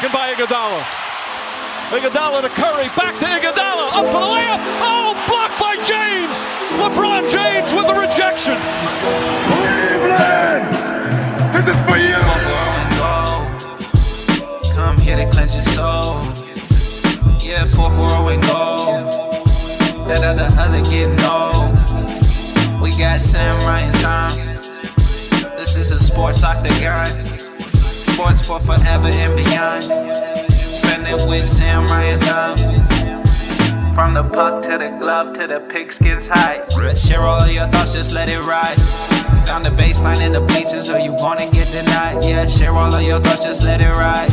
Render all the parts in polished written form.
taken by Iguodala. Iguodala to Curry, back to Iguodala, up for the layup. Oh, blocked by James. LeBron James with the rejection. Cleveland, this is for you. Come here to cleanse your soul. Yeah, 4-4 and go. That other getting old. We got Sam Ryan time. This is a sports octagon. Sports for forever and beyond. Spending with Sam Ryan time. From the puck to the glove to the pigskins high. Share all of your thoughts, just let it ride. Down the baseline in the bleachers, or you wanna get denied. Yeah, share all of your thoughts, just let it ride.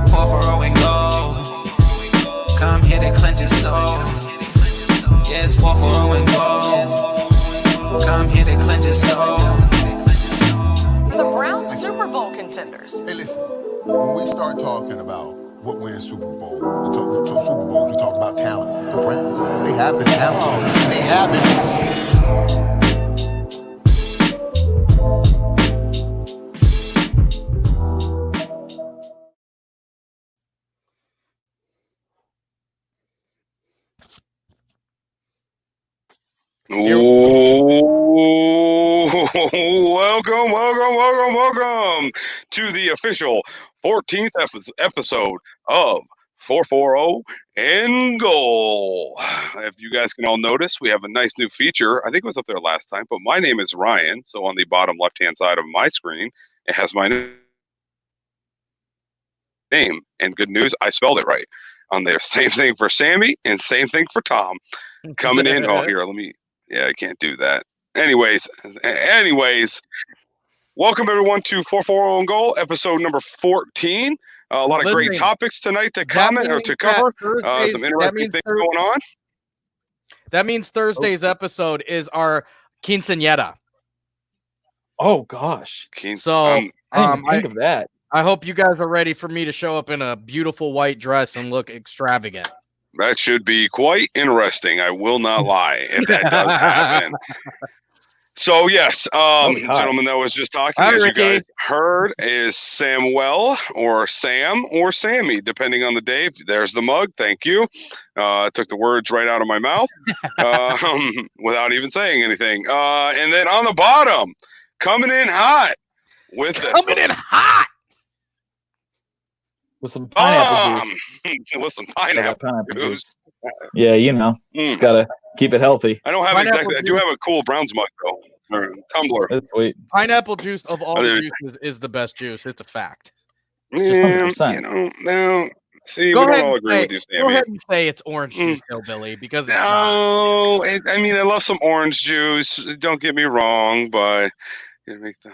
4-4 and go. Come here to cleanse your soul. Yeah, it's 4-4 and go. Come here to cleanse your soul. The Browns Super Bowl contenders. Hey, listen, when we start talking about what wins Super Bowl, we talk about talent. The Browns, they have the talent. They have it. Welcome to the official 14th episode of 440 and Goal. If you guys can all notice, we have a nice new feature. I think it was up there last time, but my name is Ryan. So on the bottom left-hand side of my screen, it has my name. And good news, I spelled it right on there. Same thing for Sammy and same thing for Tom. Coming in. Oh, here, yeah, I can't do that. Anyways, welcome everyone to 440 and Goal, episode number 14. A lot of great topics tonight to comment or to cover. Some interesting things going on. That means Thursday's episode is our quinceañera. Oh gosh! So I didn't think of that. I hope you guys are ready for me to show up in a beautiful white dress and look extravagant. That should be quite interesting. I will not lie if that does happen. So, yes, gentleman that was just talking, as you guys heard, is Samuel or Sam or Sammy, depending on the day. There's the mug. Thank you. I took the words right out of my mouth without even saying anything. And then on the bottom, coming in hot. With some pineapple juice. With some pineapple juice. Yeah, just gotta keep it healthy. I don't have exactly. I do have a cool Browns mug though, or tumbler. That's sweet. Pineapple juice of all the juices is the best juice. It's a fact. It's just no. See, we don't all agree with you, Sammy. Go ahead and say it's orange juice, hillbilly, because it's not. I love some orange juice. Don't get me wrong, but you make the.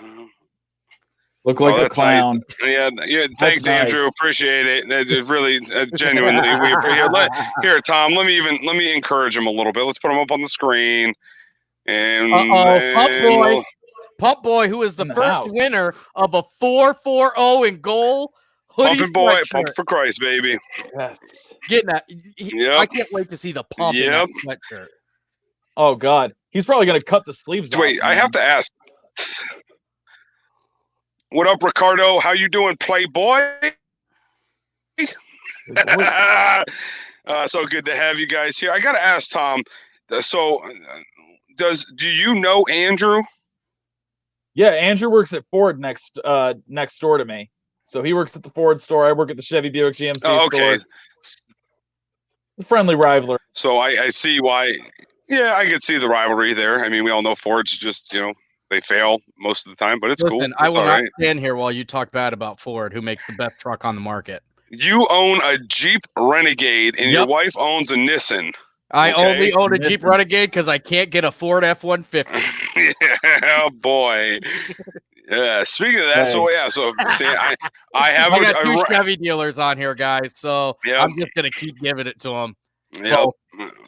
Look like a clown. Nice. Yeah. Thanks, Andrew. Appreciate it. That's really genuinely. We appreciate it. Here, Tom. Let me encourage him a little bit. Let's put him up on the screen. And Pump Boy, who is the first winner of a 440 and Goal hoodie Pumping Boy, pump for Christ, baby. Yes. Getting that. I can't wait to see the pump in that sweatshirt. Oh God, he's probably gonna cut the sleeves off. Wait, I have to ask. What up, Ricardo? How you doing, Playboy? So good to have you guys here. I got to ask Tom. So, do you know Andrew? Yeah, Andrew works at Ford next door to me. So he works at the Ford store. I work at the Chevy Buick GMC store. Friendly rivalry. So I see why. Yeah, I could see the rivalry there. I mean, we all know Ford's just they fail most of the time, but it's cool. I will not stand here while you talk bad about Ford, who makes the best truck on the market. You own a Jeep Renegade, and your wife owns a Nissan. I only own a Jeep Renegade because I can't get a Ford F-150. Yeah, boy. Yeah. Speaking of that, so see, I have I got two Chevy dealers on here, guys. So I'm just gonna keep giving it to them. Yep.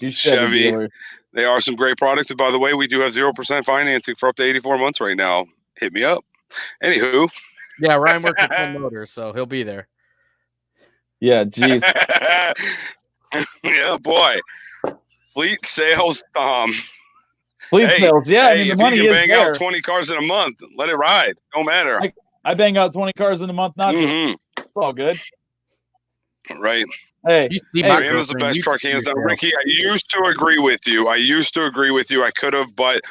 Chevy. They are some great products. And by the way, we do have 0% financing for up to 84 months right now. Hit me up. Anywho. Yeah, Ryan works at Penn Motors, so he'll be there. Yeah, jeez. Yeah, boy. Fleet sales, Fleet sales, yeah. Hey, the if money you can is bang there. out 20 cars in a month, let it ride. Don't matter. I bang out 20 cars in a month, not it's all good. Right. Hey, Ram is the best truck hands down. Ricky, I used to agree with you. I could have, but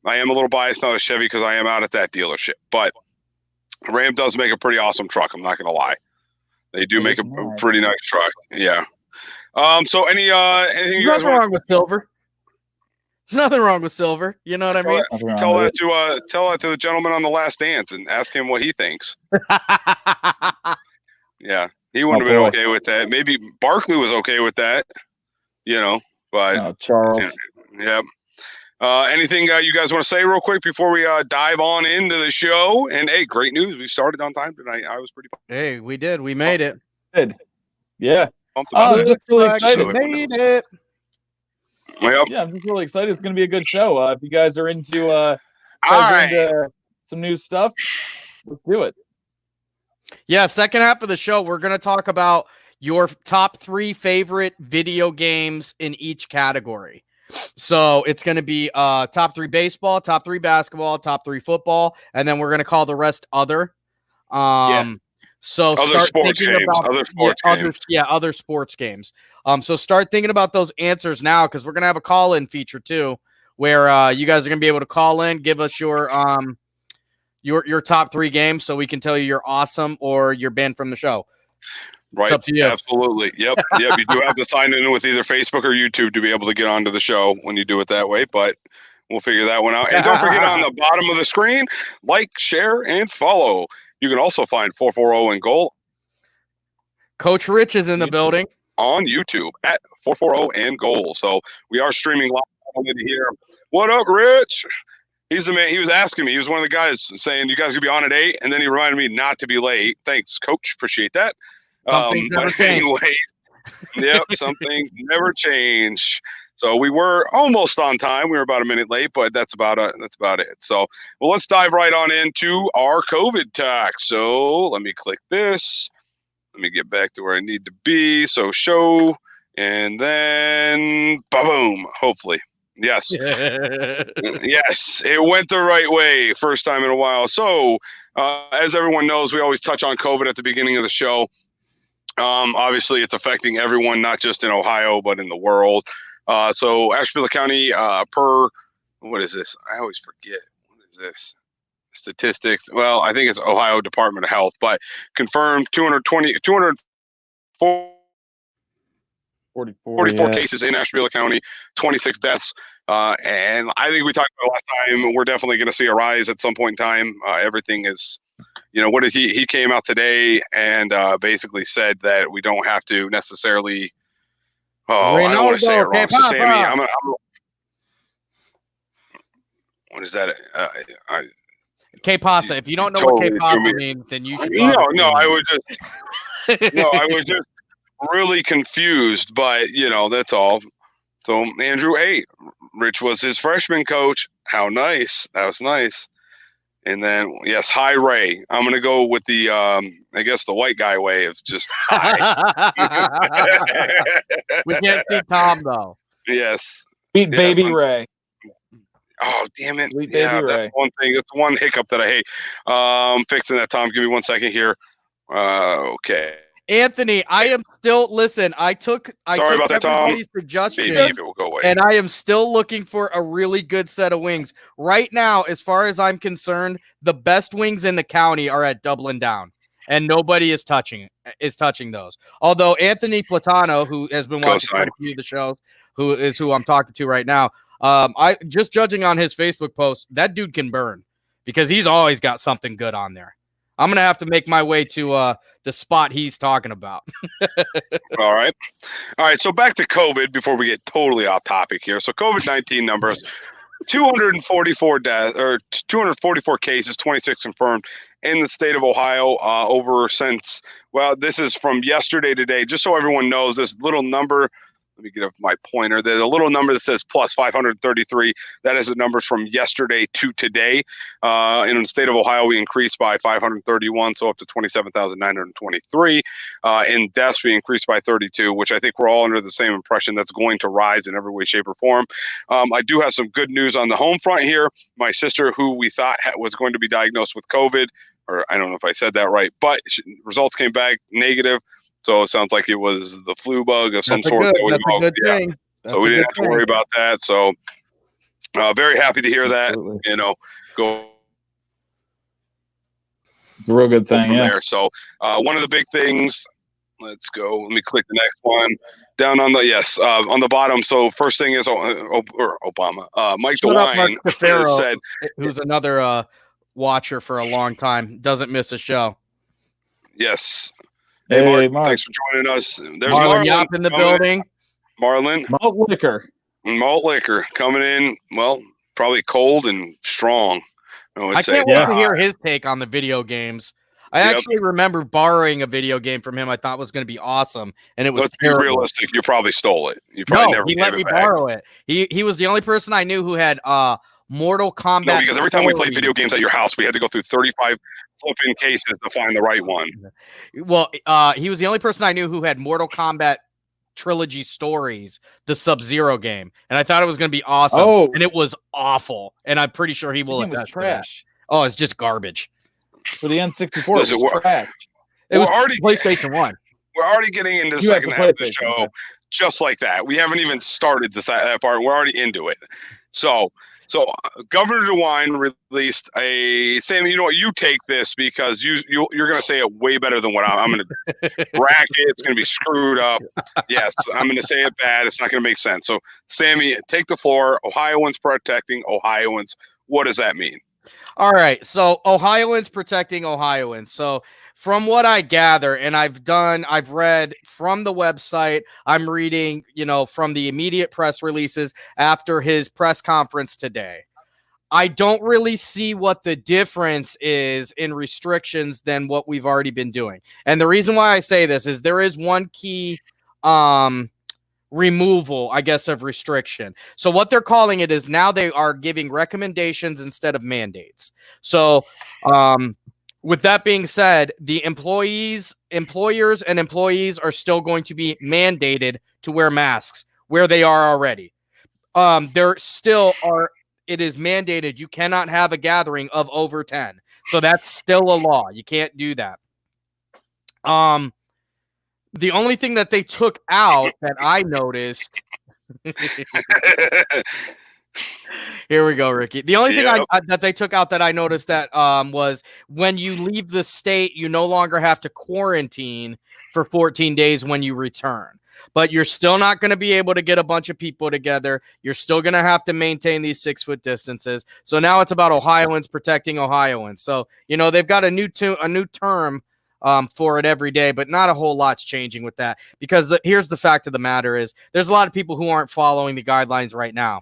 I am a little biased now with Chevy because I am out at that dealership. But Ram does make a pretty awesome truck. I'm not going to lie. They do make a pretty nice truck. Yeah. So anything you guys want? Wrong with silver. There's nothing wrong with silver. You know what I mean? Tell that to the gentleman on The Last Dance and ask him what he thinks. Yeah. He wouldn't have been okay with that. Maybe Barkley was okay with that, but Charles. Yeah. Anything you guys want to say real quick before we dive on into the show? And hey, great news. We started on time tonight. I was pretty pumped. Hey, we did. We made it. Good. Yeah. I'm just really excited. Made it. Yep. Yeah, I'm just really excited. It's going to be a good show. If you guys are into some new stuff, let's do it. Yeah, second half of the show, we're going to talk about your top 3 favorite video games in each category. So it's going to be top 3 baseball, top 3 basketball, top 3 football, and then we're going to call the rest other. So other sports games. Other sports games. So start thinking about those answers now because we're going to have a call-in feature too where you guys are going to be able to call in, give us your top 3 games so we can tell you you're awesome or you're banned from the show. Right. It's up to you. Absolutely. Yep. You do have to sign in with either Facebook or YouTube to be able to get onto the show when you do it that way, but we'll figure that one out. And don't forget on the bottom of the screen, like, share, and follow. You can also find 440 and Goal. Coach Rich is in the building. On YouTube at 440 and Goal. So we are streaming live here. What up, Rich? He's the man. He was asking me. He was one of the guys saying, you guys could be on at 8. And then he reminded me not to be late. Thanks, Coach. Appreciate that. Some things never change. Anyways, yep, some things never change. So we were almost on time. We were about a minute late, but that's about it. So, well, let's dive right on into our COVID talk. So let me click this. Let me get back to where I need to be. So show, and then boom. Hopefully, yes, yes, it went the right way. First time in a while. So, as everyone knows, we always touch on COVID at the beginning of the show. Obviously, it's affecting everyone, not just in Ohio, but in the world. So Ashtabula County, what is this? I always forget. What is this? Statistics. Well, I think it's Ohio Department of Health, but confirmed 244 cases in Ashtabula County, 26 deaths. And I think we talked about last time, we're definitely going to see a rise at some point in time. Everything is, what did he came out today and basically said that we don't have to necessarily, I don't want to say it wrong. So Sammy, what is that? Que pasa. If you don't know totally what que pasa means, then you should. I was just really confused, but that's all. So Andrew, Rich was his freshman coach. How nice. That was nice. And then yes, hi Ray. I'm gonna go with the I guess the white guy way of just hi. We can't see Tom though. Yes. Sweet baby Ray. Oh damn it! Sweet baby Ray. That's one thing. That's one hiccup that I hate. Fixing that, Tom. Give me 1 second here. Okay. Anthony, I am still I took everybody's suggestion, maybe if it will go away. And I am still looking for a really good set of wings. Right now, as far as I'm concerned, the best wings in the county are at Dublin Down, and nobody is touching those. Although Anthony Platano, who has been watching quite a few of the shows, who I'm talking to right now, I just judging on his Facebook post, that dude can burn because he's always got something good on there. I'm going to have to make my way to the spot he's talking about. All right. So back to COVID before we get totally off topic here. So COVID-19 numbers, 244 deaths or 244 cases, 26 confirmed in the state of Ohio this is from yesterday to today. Just so everyone knows, this little number, let me get up my pointer. There's a little number that says plus 533. That is the numbers from yesterday to today. In the state of Ohio, we increased by 531, so up to 27,923. In deaths, we increased by 32, which I think we're all under the same impression that's going to rise in every way, shape, or form. I do have some good news on the home front here. My sister, who we thought was going to be diagnosed with COVID, or I don't know if I said that right, but results came back negative. So it sounds like it was the flu bug of some That's a sort. good, that we that's a good yeah. thing. That's So we a didn't good have to thing. worry about that. So very happy to hear that. Absolutely. You know, go It's a real good thing. from Yeah. there. So one of the big things. Let's go. Let me click the next one. Down on the on the bottom. So first thing is Obama. Mike Shut up, Mark DeWine Cafaro, said, who's another watcher for a long time, doesn't miss a show. yes. Hey, Mark, Mark. thanks for joining us. There's Marlon Marlon Yap in the coming building. Marlon, Malt liquor. malt liquor coming in. Well, probably would and strong. I can't wait to hear his take on the video games. I actually remember borrowing a video game from him I thought was going to be awesome, and it was Let's terrible. be realistic. You probably stole it. You probably never he gave let it me back. borrow it. He was the only person I knew who had Mortal Kombat. No, because every time we played 4. video games at your house, we had to go through 35 flipping cases to find the right one. Well, he was the only person I knew who had Mortal Kombat Trilogy Stories, the Sub-Zero game, and I thought it was going to be awesome. Oh. And it was awful. And I'm pretty sure he will That game was attest to that. trash. Oh, it's just garbage. For the N64, Does it it was work? trash. It was We're already- PlayStation 1. We're already getting into the You have second to half of the PlayStation, show, okay. just like that. We haven't even started that part. We're already into it. So Governor DeWine released a Sam. You know what? You take this because you're going to say it way better than what I'm going to rack it. It's going to be screwed up. Yes, I'm going to say it bad. It's not going to make sense. So Sammy, take the floor. Ohioans protecting Ohioans. What does that mean? All right. So Ohioans protecting Ohioans. So from what I gather, and I've read from the website, I'm reading, from the immediate press releases after his press conference today. I don't really see what the difference is in restrictions than what we've already been doing. And the reason why I say this is there is one key removal, I guess, of restriction. So what they're calling it is now they are giving recommendations instead of mandates. So with that being said, the employers and employees are still going to be mandated to wear masks where they are already. There still are, it is mandated. You cannot have a gathering of over 10. So that's still a law. You can't do that. The only thing that they took out that I noticed. Here we go, Ricky. The only thing that they took out that I noticed that was when you leave the state, you no longer have to quarantine for 14 days when you return. But you're still not going to be able to get a bunch of people together. You're still going to have to maintain these 6-foot distances. So now it's about Ohioans protecting Ohioans. So, they've got a new term for it every day, but not a whole lot's changing with that because here's the fact of the matter is there's a lot of people who aren't following the guidelines right now.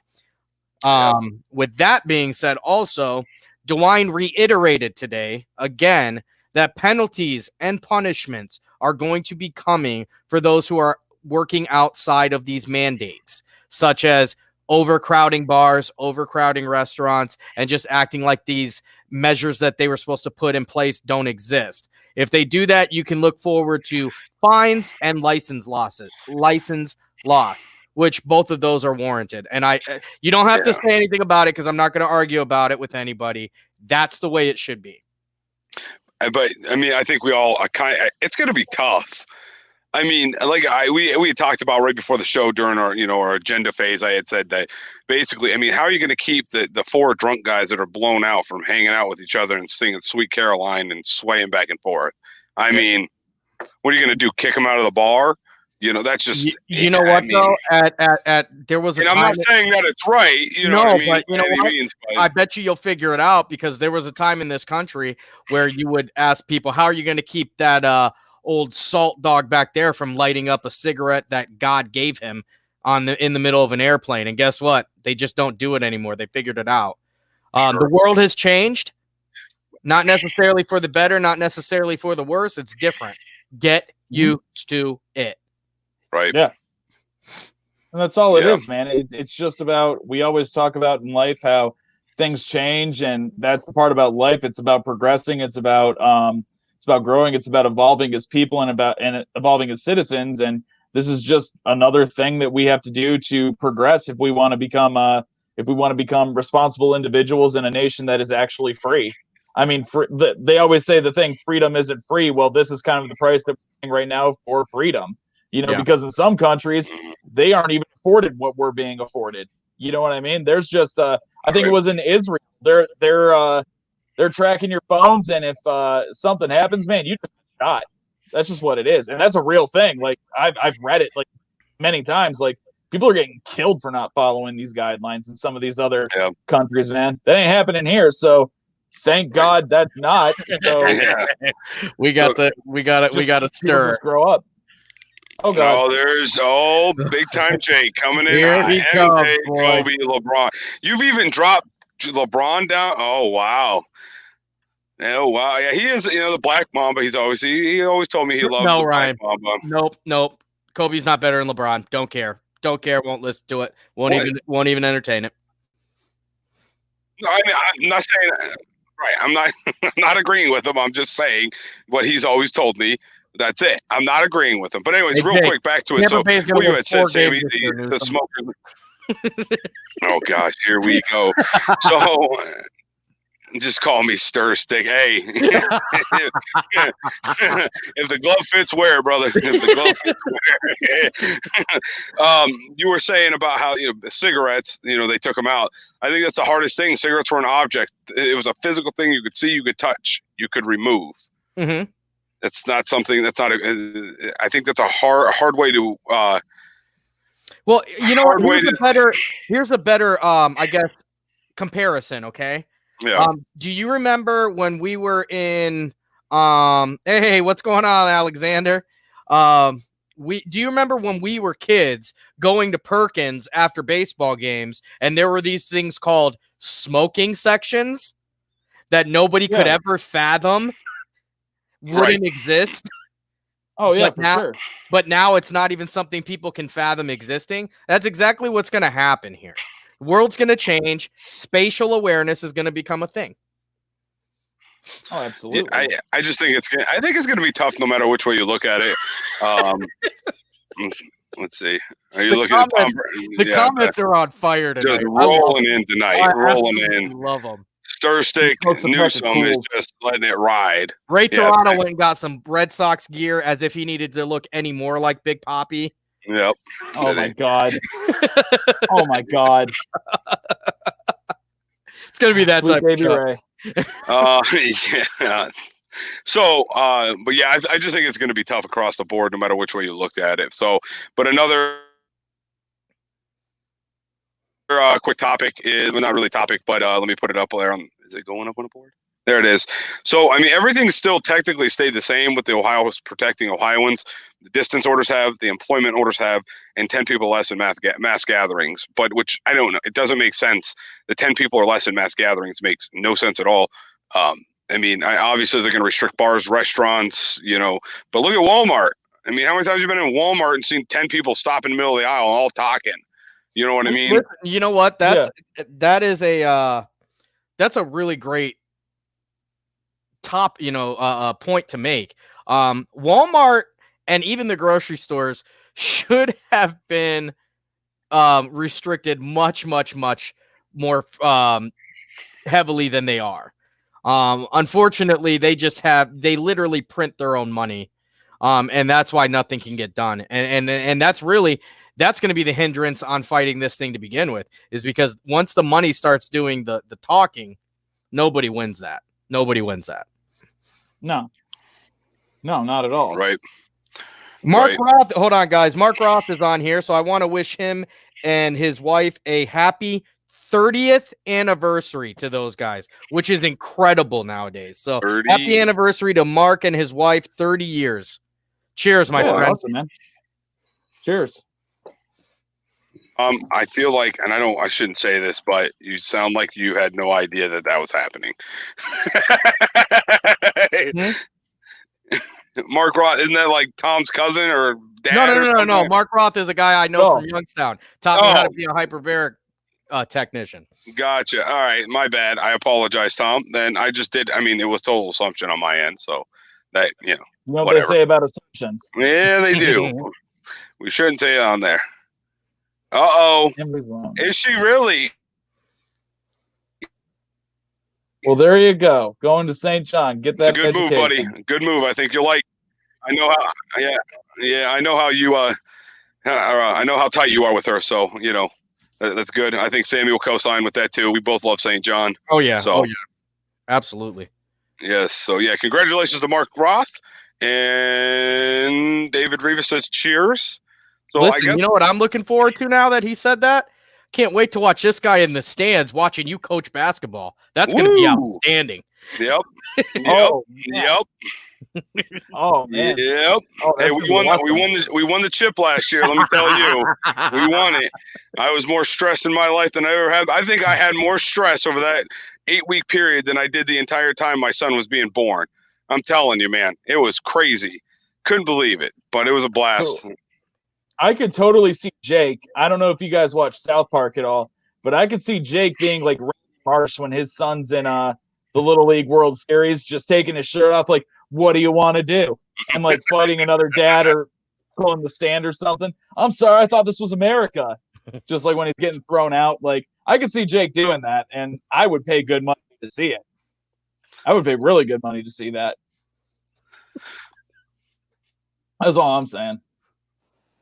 With that being said, also, DeWine reiterated today again that penalties and punishments are going to be coming for those who are working outside of these mandates, such as overcrowding bars, overcrowding restaurants, and just acting like these measures that they were supposed to put in place don't exist. If they do that, you can look forward to fines and license loss, which both of those are warranted. And you don't have to say anything about it because I'm not going to argue about it with anybody. That's the way it should be. But I mean, I think we all it's going to be tough. I mean, like we had talked about right before the show during our agenda phase. I had said that basically, I mean, how are you going to keep the 4 drunk guys that are blown out from hanging out with each other and singing "Sweet Caroline" and swaying back and forth? I mean, what are you going to do? Kick them out of the bar? That's just though. At there was a time. I'm not saying that it's right. But I bet you'll figure it out because there was a time in this country where you would ask people, "How are you going to keep that old salt dog back there from lighting up a cigarette that God gave him in the middle of an airplane?" And guess what? They just don't do it anymore. They figured it out. The world has changed, not necessarily for the better, not necessarily for the worse. It's different. Get used to it. Right. Yeah. And that's all it is, man. It's just about, we always talk about in life how things change, and that's the part about life. It's about progressing. It's about growing. It's about evolving as people and evolving as citizens. And this is just another thing that we have to do to progress if we want to become responsible individuals in a nation that is actually free. I mean, they always say the thing, freedom isn't free. Well, this is kind of the price that we're paying right now for freedom, because in some countries, they aren't even afforded what we're being afforded. You know what I mean? There's just, I think it was in Israel. They're tracking your phones. And if something happens, man, you just shot. That's just what it is. And that's a real thing. Like I've read it like many times, like people are getting killed for not following these guidelines in some of these other countries, man. That ain't happening here. So, thank God that's not. So we got to stir. Just grow up. Oh God! Big time Jake coming in. Here he comes, Kobe, LeBron. You've even dropped LeBron down. Oh wow! Yeah, he is. The Black Mamba. He always told me he loves the Ryan. Black Mamba. Nope. Kobe's not better than LeBron. Don't care. Won't listen to it. Won't even entertain it. No, I mean, I'm not saying that. Right, I'm not agreeing with him. I'm just saying what he's always told me. That's it. I'm not agreeing with him. But anyways, real quick, back to it. So what you had said, Sammy, the smokers. Oh gosh, here we go. So just call me Stir Stick. Hey, if the glove fits, wear, brother. If the glove fits, wear. You were saying about how cigarettes. They took them out. I think that's the hardest thing. Cigarettes were an object. It was a physical thing you could see, you could touch, you could remove. Mm-hmm. That's not something. That's not a. I think that's a hard way to. Well, here's a better. I guess comparison. Okay. Yeah. Do you remember when we were in? Hey, what's going on, Alexander? Do you remember when we were kids going to Perkins after baseball games, and there were these things called smoking sections that nobody could ever fathom wouldn't exist? Oh yeah, sure. But now it's not even something people can fathom existing. That's exactly what's going to happen here. The world's going to change. Spatial awareness is going to become a thing. Oh, absolutely. Yeah, I just think it's going to be tough no matter which way you look at it. Let's see. Are you looking at Tom? The comments are on fire tonight. Just rolling in tonight. Rolling in. Love them. Stir Stick Newsome is just letting it ride. Ray Toronto went and got some Red Sox gear as if he needed to look any more like Big Papi. Yep. Oh my God. Oh my God. It's gonna be that type of show. Ray. Yeah. So, but yeah, I just think it's going to be tough across the board, no matter which way you look at it. So, but another quick topic is, well, not really topic, but let me put it up there. Is it going up on the board? There it is. So, I mean, everything's still technically stayed the same with the Ohio's protecting Ohioans. The distance orders have, the employment orders have, and 10 people less in mass gatherings. But which I don't know, it doesn't make sense. The 10 people or less in mass gatherings makes no sense at all. I mean, obviously they're going to restrict bars, restaurants, but look at Walmart. I mean, how many times have you been in Walmart and seen 10 people stop in the middle of the aisle all talking? You know what I mean? You know what? That's a really great point to make. Walmart and even the grocery stores should have been restricted much, much, much more heavily than they are. Unfortunately, they literally print their own money. And that's why nothing can get done. And that's going to be the hindrance on fighting this thing to begin with, is because once the money starts doing the talking, nobody wins that. No, not at all. Right. Mark Roth, hold on, guys. Mark Roth is on here, so I want to wish him and his wife a happy 30th anniversary to those guys, which is incredible nowadays. So 30. Happy anniversary to Mark and his wife, 30 years. Cheers, my friend. Awesome, man. Cheers. I feel like, and I shouldn't say this, but you sound like you had no idea that was happening. Mark Roth, isn't that like Tom's cousin or dad? No. Mark Roth is a guy I know from Youngstown. Taught me how to be a hyperbaric technician. Gotcha. All right, my bad. I apologize, Tom. Then I just did. I mean, it was total assumption on my end. So that you know what they say about assumptions. Yeah, they do. We shouldn't say it on there. Uh-oh. Is she really? Well, there you go. Going to St. John. Get It's a that good move, buddy. education. Good move. I think you'll like. I know how. Yeah. I know how you. I know how tight you are with her. So that's good. I think Sammy will co-sign with that too. We both love St. John. Oh yeah. So Oh yeah. Absolutely. yes. So yeah, congratulations to Mark Roth and David Rivas says cheers. So Listen, I guess you know what I'm looking forward to now that he said that? Can't wait to watch this guy in the stands watching you coach basketball. That's going to be Woo! outstanding. Yep. Oh, Yep. Oh man. Yep. Oh, Hey, that's we gonna be won. awesome. We won the chip last year. Let me tell you, we won it. I was more stressed in my life than I ever had. I think I had more stress over that 8-week period than I did the entire time my son was being born. I'm telling you, man, it was crazy. Couldn't believe it, but it was a blast. So, I could totally see Jake. I don't know if you guys watch South Park at all, but I could see Jake being like Randy Marsh when his son's in the Little League World Series, just taking his shirt off, like, what do you want to do? And like fighting another dad or pulling the stand or something. I'm sorry, I thought this was America. Just like when he's getting thrown out. Like, I could see Jake doing that, and I would pay good money to see it. I would pay really good money to see that. That's all I'm saying.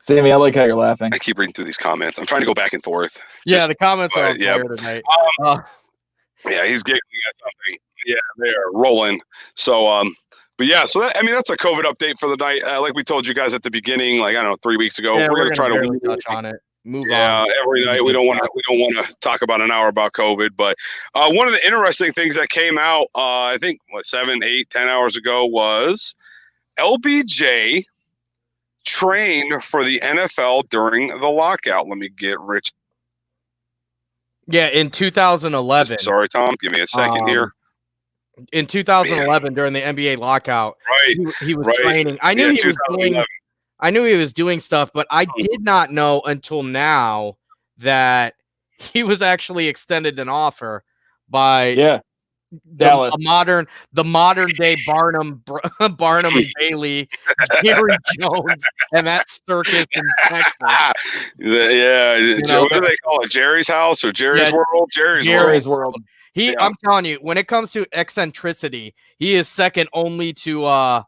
Sammy, I like how you're laughing. I keep reading through these comments. I'm trying to go back and forth. Yeah, the comments are on yeah. fire tonight. Yeah, he's giggling at something. Yeah, they're rolling. So, but yeah, so that's a COVID update for the night. Like we told you guys at the beginning, like I don't know, 3 weeks ago, Yeah, we're gonna try to barely touch on it. Move on. Yeah, every night we don't want to talk about an hour about COVID, but one of the interesting things that came out, I think 7, 8, 10 hours ago was LBJ trained for the NFL during the lockout. Let me get Rich. Yeah, in 2011. Sorry, Tom. Give me a second here. In 2011, during the NBA lockout, Right, he was right. training. I knew Yeah, he was doing. 2011. I knew he was doing stuff, but I did not know until now that he was actually extended an offer by Dallas. the modern day Barnum and Bailey, Jerry Jones, and that circus in Texas. What do they call it? Jerry's house or Jerry's World? Jerry's World. I'm telling you, when it comes to eccentricity, he is second only to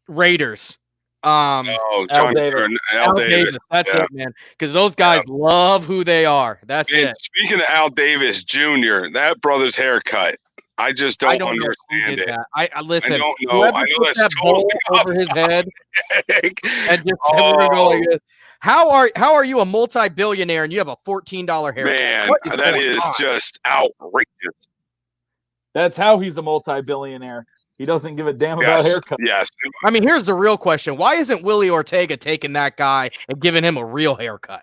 Raiders. John Al Davis. Al Davis. That's it, man. Because those guys love who they are. That's it. Speaking of Al Davis Jr., that brother's haircut, I just don't understand it. I listen. I don't know. I know that's that totally bowl over his head and just go like this. How are you a multi-billionaire and you have a $14 haircut? Man, that is just outrageous. That's how he's a multi-billionaire. He doesn't give a damn about haircuts. Yes. I mean, here's the real question. Why isn't Willie Ortega taking that guy and giving him a real haircut?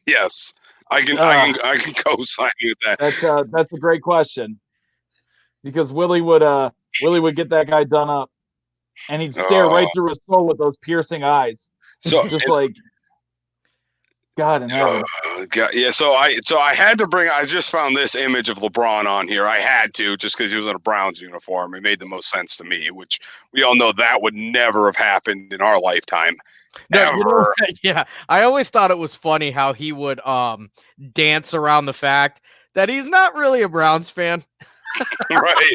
Yes. I can co-sign with that. That's a great question. Because Willie would get that guy done up, and he'd stare right through his soul with those piercing eyes. So just like God in heaven. Yeah, so I had to bring. I just found this image of LeBron on here. I had to, just because he was in a Browns uniform. It made the most sense to me, which we all know that would never have happened in our lifetime. No, yeah, I always thought it was funny how he would dance around the fact that he's not really a Browns fan. Right.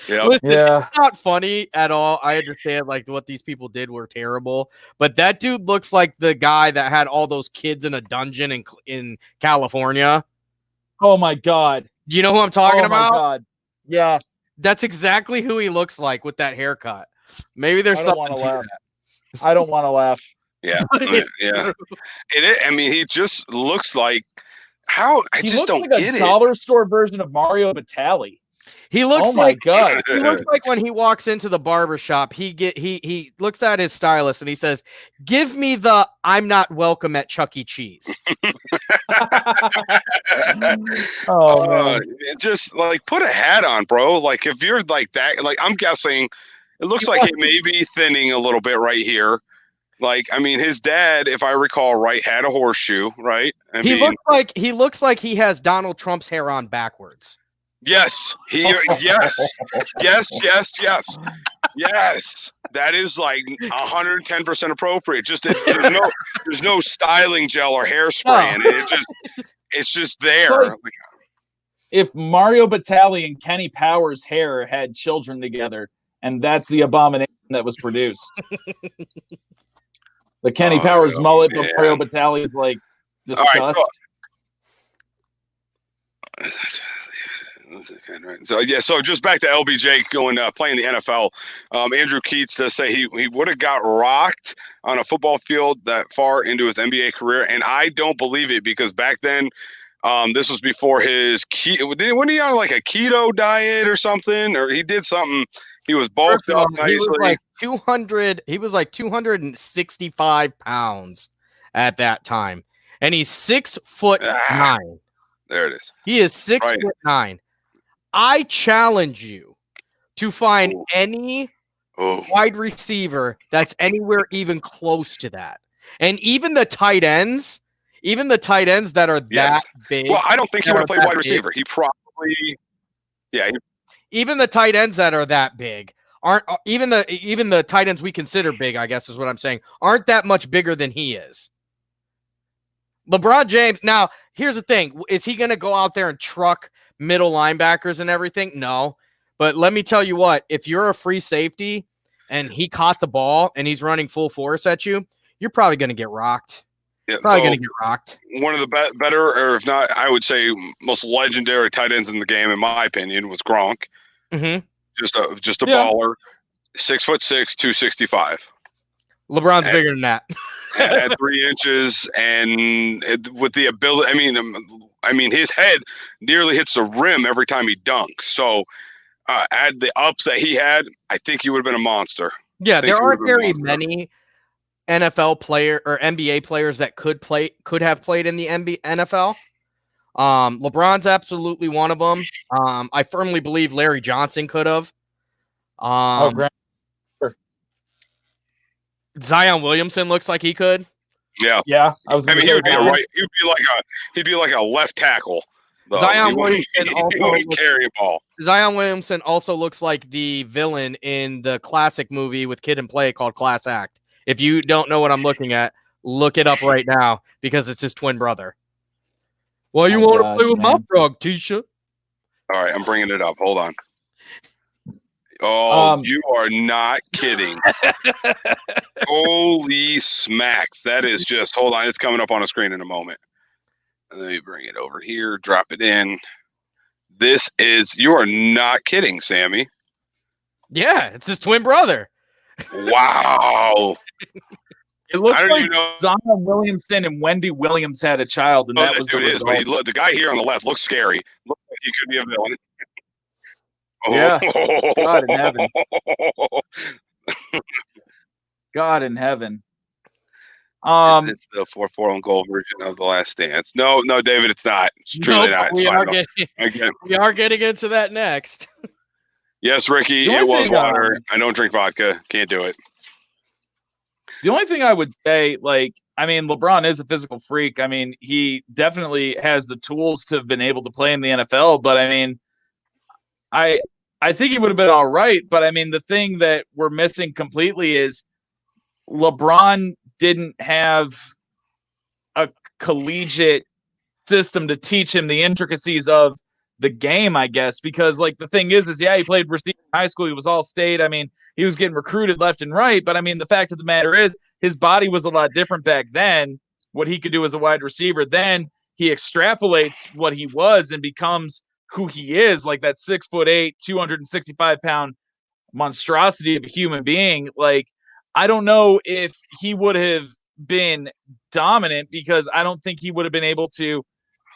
Yep. Listen, it's not funny at all. I understand like what these people did were terrible, but that dude looks like the guy that had all those kids in a dungeon in California. Oh my God. You know who I'm talking about? Oh my God. Yeah. That's exactly who he looks like with that haircut. Maybe there's something to that. I don't want to laugh. Yeah. Yeah. I mean, he just looks like he just don't like get a dollar store version of Mario Batali. He looks God. He looks like when he walks into the barber shop, he looks at his stylist and he says, "Give me the I'm not welcome at Chuck E. Cheese." Just like put a hat on, bro. Like if you're like that, like I'm guessing it looks like it may be thinning a little bit right here. Like, I mean, his dad, if I recall right, had a horseshoe, right? He looks like he has Donald Trump's hair on backwards. Yes. Yes. That is like 110% appropriate. Just there's no styling gel or hairspray in it. It's just there. So, if Mario Batali and Kenny Powers' hair had children together, and that's the abomination that was produced. The Kenny Powers mullet, but Mario Batali's like disgust. So just back to LBJ going playing the NFL. Andrew Keats does say he would have got rocked on a football field that far into his NBA career, and I don't believe it because back then, this was before his wasn't he on like a keto diet or something, or he did something. He was bulked up nicely. He was like 200. He was like 265 pounds at that time, and he's 6'9". There it is. He is 6'9". I challenge you to find any wide receiver that's anywhere even close to that, and even the tight ends that are that big. Well, I don't think he would have played wide receiver. He probably, even the tight ends that are that big aren't even the tight ends we consider big, I guess is what I'm saying, aren't that much bigger than he is. LeBron James. Now, here's the thing. Is he going to go out there and truck middle linebackers and everything? No. But let me tell you what, if you're a free safety and he caught the ball and he's running full force at you, you're probably going to get rocked. Yeah, probably going to get rocked. One of the better, or if not, I would say most legendary tight ends in the game, in my opinion, was Gronk. Mm-hmm. Just a baller, 6'6", 265. LeBron's bigger than that. At 3 inches, and with the ability, I mean, his head nearly hits the rim every time he dunks. So, add the ups that he had, I think he would have been a monster. Yeah, there aren't very many NFL player or NBA players that could have played in the NFL. LeBron's absolutely one of them. I firmly believe Larry Johnson could have. Great. Zion Williamson looks like he could. Yeah. I was. He would be he'd be like a left tackle. Zion Williamson wouldn't carry a ball. Zion Williamson also looks like the villain in the classic movie with Kid and Play called Class Act. If you don't know what I'm looking at, look it up right now because it's his twin brother. Well, you want to play with my frog, Tisha? All right, I'm bringing it up. Hold on. Oh, you are not kidding. Holy smacks. That is just, hold on. It's coming up on a screen in a moment. Let me bring it over here. Drop it in. You are not kidding, Sammy. Yeah, it's his twin brother. Wow. It looks like Zion Williamson and Wendy Williams had a child, and that was the result. Look, the guy here on the left looks scary. Looks like he could be a villain. Yeah. God in heaven. God in heaven. It's the 4-4 on goal version of The Last Dance. No, David, it's not. It's truly not. We are getting into that next. Yes, Ricky, it was water. I don't drink vodka. Can't do it. The only thing I would say, LeBron is a physical freak. I mean, he definitely has the tools to have been able to play in the NFL, but I think he would have been all right. But the thing that we're missing completely is LeBron didn't have a collegiate system to teach him the intricacies of the game, I guess, because the thing is he played receiver in high school. He was all state. He was getting recruited left and right. But the fact of the matter is his body was a lot different back then, what he could do as a wide receiver. Then he extrapolates what he was and becomes who he is, like that 6'8", 265-pound monstrosity of a human being. I don't know if he would have been dominant because I don't think he would have been able to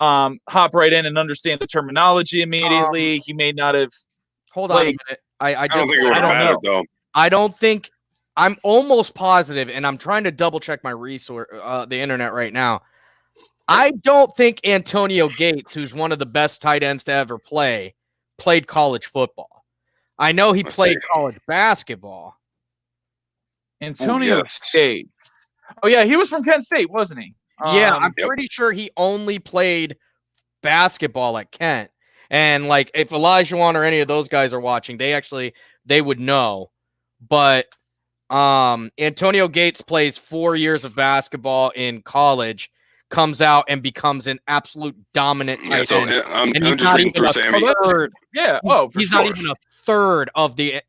hop right in and understand the terminology immediately. He may not have. Hold on a minute. I don't think it would have mattered, though. I don't think. I'm almost positive, and I'm trying to double check my the internet right now. I don't think Antonio Gates, who's one of the best tight ends to ever played college football. I know he played college basketball. Antonio Gates. Oh, yeah, he was from Kent State, wasn't he? Yeah, I'm pretty sure he only played basketball at Kent. And, if Elijah Wan or any of those guys are watching, they would know. But Antonio Gates plays 4 years of basketball in college, comes out and becomes an absolute dominant tight end. I'm And he's just not reading even through a Sammy. third. Yeah. He's not even a third of the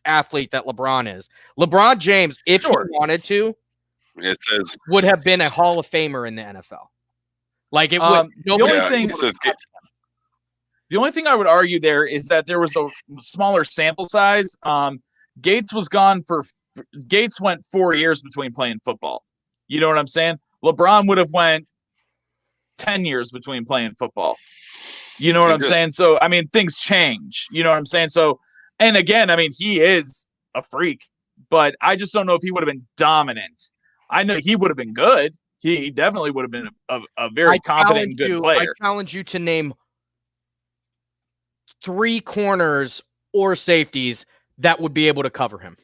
athlete that LeBron is. LeBron James, if he wanted to, It says would have been a Hall of Famer in the NFL. Like it would. The only thing I would argue there is that there was a smaller sample size. Gates went 4 years between playing football. You know what I'm saying? LeBron would have went 10 years between playing football. You know what I'm saying? So, I mean, things change. You know what I'm saying? So, and again, I mean, he is a freak, but I just don't know if he would have been dominant. I know he would have been good. He definitely would have been a very competent and good player. I challenge you to name 3 corners or safeties that would be able to cover him.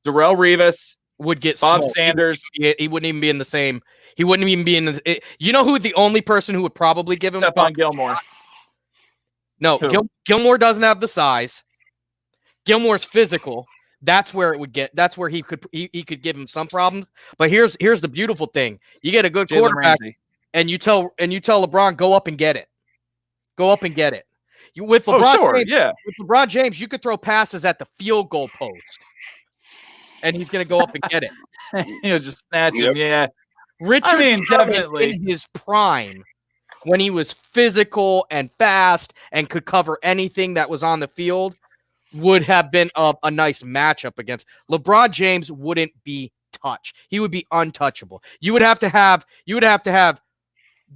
Darrelle Revis would get Bob smoked. Sanders. He wouldn't even be in the same. He wouldn't even be in the. You know who the only person who would probably give him? Stephon Gilmore. No, Gilmore doesn't have the size. Gilmore's physical. That's where it would get. That's where he could give him some problems. But here's the beautiful thing: you get a good quarterback, and you tell LeBron, go up and get it. Go up and get it. With LeBron James, you could throw passes at the field goal post, and he's going to go up and get it. He'll just snatch him. Yeah, Richard, definitely in his prime, when he was physical and fast and could cover anything that was on the field, would have been a nice matchup against. LeBron James wouldn't be touched. He would be untouchable. You would have to have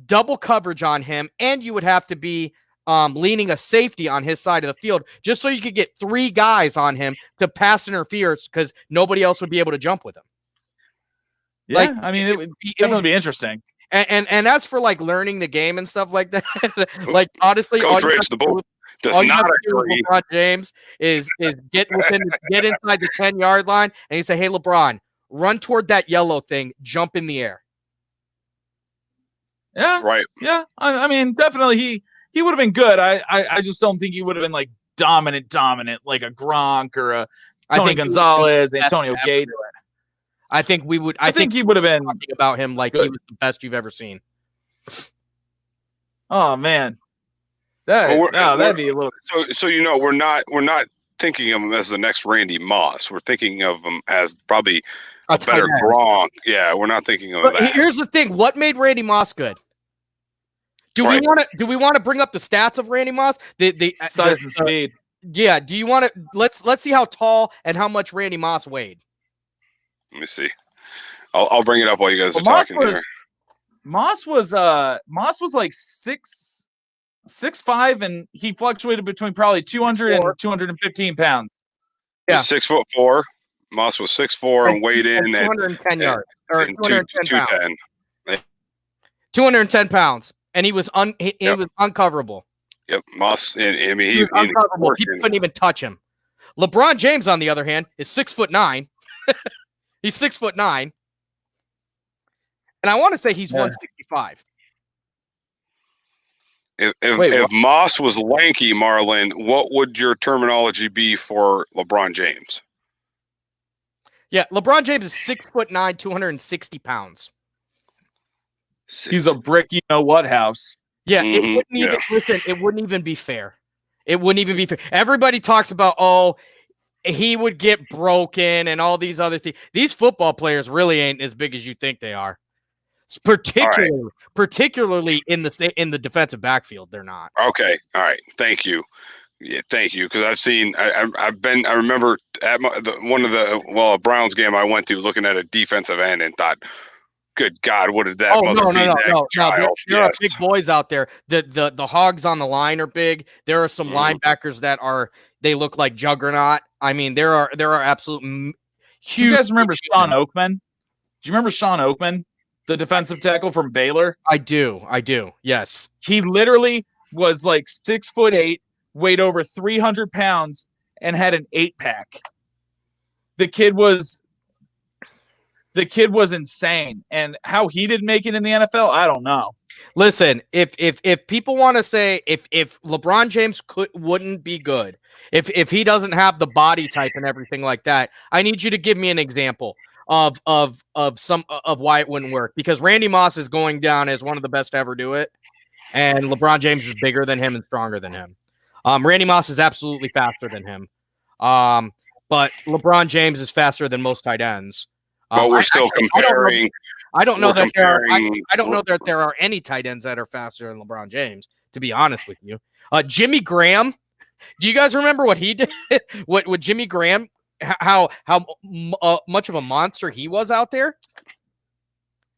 double coverage on him, and you would have to be leaning a safety on his side of the field just so you could get 3 guys on him to pass interference because nobody else would be able to jump with him. Yeah, I mean, it would definitely be interesting. And as for like learning the game and stuff like that, like honestly, Coach Rich, the bull does not agree. LeBron James is get inside the 10-yard line and you say, "Hey, LeBron, run toward that yellow thing, jump in the air." Yeah, right. Yeah, I mean, definitely he would have been good. I just don't think he would have been like dominant like a Gronk or a Tony Gonzalez, Antonio Gates. I think we would. I think he would have been talking about him like he was the best you've ever seen. Oh man, that'd be a little. So we're not thinking of him as the next Randy Moss. We're thinking of him as probably a better Gronk. Yeah, we're not thinking of that. Here's the thing: what made Randy Moss good? Do we want to bring up the stats of Randy Moss? The size and speed. Yeah. Do you want to? Let's see how tall and how much Randy Moss weighed. Let me see. I'll bring it up while you guys are talking here. Moss was like 6'5", and he fluctuated between probably 200 and 215 pounds. Yeah, 6'4". Moss was 6'4" and weighed in at 210 yards or 210 pounds. 210. pounds, and he was was uncoverable. Yep, Moss. And I mean, he was uncoverable. People couldn't even touch him. LeBron James, on the other hand, is 6'9". He's 6'9", and I want to say he's 165. If Moss was lanky, Marlon, what would your terminology be for LeBron James? Yeah, LeBron James is 6'9", 260 pounds. He's a brick, you know what house. Yeah, it wouldn't even listen. It wouldn't even be fair. It wouldn't even be fair. Everybody talks about he would get broken and all these other things. These football players really ain't as big as you think they are. It's particularly in the defensive backfield, they're not. Okay, all right. Thank you. Yeah, thank you. Because I've seen, I remember at a Browns game I went to looking at a defensive end and thought, good God, what did that child? There are big boys out there. The hogs on the line are big. There are some linebackers that they look like juggernaut. I mean, there are absolute huge. You guys remember Sean Oakman? Do you remember Sean Oakman, the defensive tackle from Baylor? I do. Yes. He literally was like 6'8", weighed over 300 pounds, and had an 8-pack. The kid was the kid was insane. And how he didn't make it in the NFL, I don't know. Listen, if people want to say if LeBron James wouldn't be good, if he doesn't have the body type and everything like that, I need you to give me an example of why it wouldn't work. Because Randy Moss is going down as one of the best to ever do it, and LeBron James is bigger than him and stronger than him. Randy Moss is absolutely faster than him, but LeBron James is faster than most tight ends. But we're still comparing. I don't know that there are any tight ends that are faster than LeBron James, to be honest with you. Jimmy Graham, do you guys remember what he did? what Jimmy Graham, how much of a monster he was out there?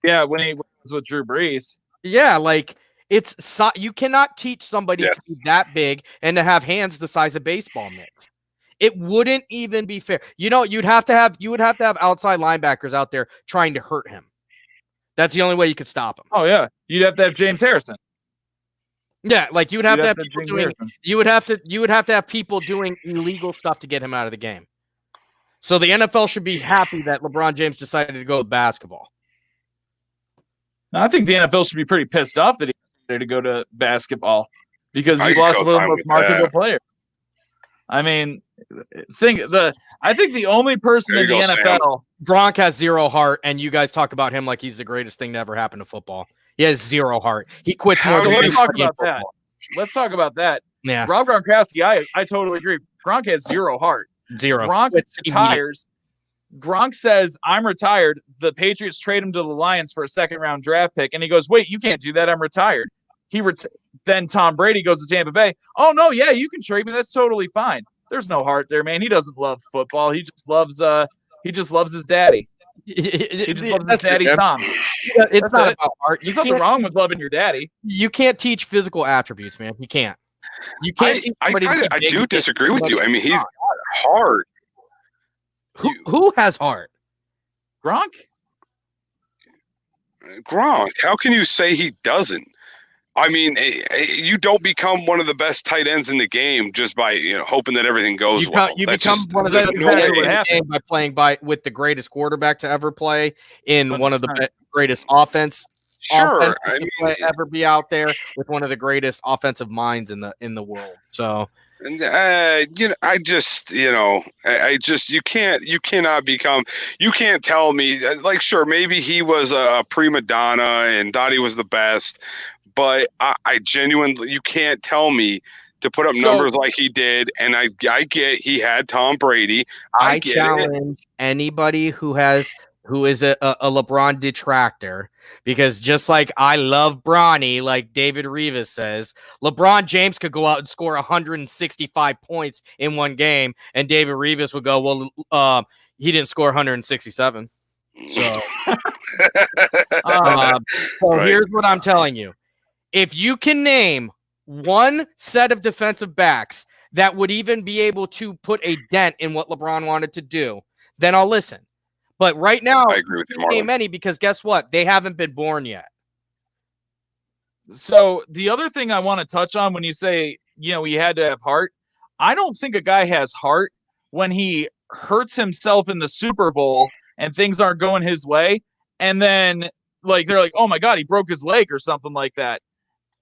Yeah, when he was with Drew Brees. Yeah, like you cannot teach somebody to be that big and to have hands the size of baseball mitts. It wouldn't even be fair. You would have to have outside linebackers out there trying to hurt him. That's the only way you could stop him. Oh yeah, you'd have to have James Harrison. Yeah, like you would have to have people doing. You would have to have people doing illegal stuff to get him out of the game. So the NFL should be happy that LeBron James decided to go with basketball. Now, I think the NFL should be pretty pissed off that he decided to go to basketball because he lost a little most marketable player. I mean, I think the only person in the NFL. Gronk has zero heart, and you guys talk about him like he's the greatest thing to ever happen to football. He has zero heart. He quits more than let's talk about that. Let's talk about that. Yeah. Rob Gronkowski, I totally agree. Gronk has zero heart. Zero. Gronk retires. Gronk says, I'm retired. The Patriots trade him to the Lions for a second-round draft pick, and he goes, wait, you can't do that. I'm retired. Then Tom Brady goes to Tampa Bay. Oh, no, yeah, you can trade me. That's totally fine. There's no heart there, man. He doesn't love football. He just loves his daddy. He just loves his daddy, Tom. It's not about heart. There's nothing wrong with loving your daddy. You can't teach physical attributes, man. You can't. You can't. I do disagree with you. I mean, he's hard. Who has heart? Gronk. How can you say he doesn't? I mean, you don't become one of the best tight ends in the game just by hoping that everything goes well. You become one of the best tight ends in the game by playing with the greatest quarterback to ever play in 100%. One of the greatest offense. Sure, ever be out there with one of the greatest offensive minds in the world. So. You can't tell me, like, sure, maybe he was a prima donna and thought he was the best, but I genuinely, you can't tell me to put up numbers like he did. And I get he had Tom Brady. I challenge anybody who is a LeBron detractor, because just like I love Bronny, like David Rivas says, LeBron James could go out and score 165 points in one game, and David Rivas would go, well, he didn't score 167. So, Here's what I'm telling you. If you can name one set of defensive backs that would even be able to put a dent in what LeBron wanted to do, then I'll listen. But right now, I agree with you, Marlon. Many, because guess what? They haven't been born yet. So the other thing I want to touch on when you say, he had to have heart, I don't think a guy has heart when he hurts himself in the Super Bowl and things aren't going his way. And then they're like, oh my God, he broke his leg or something like that,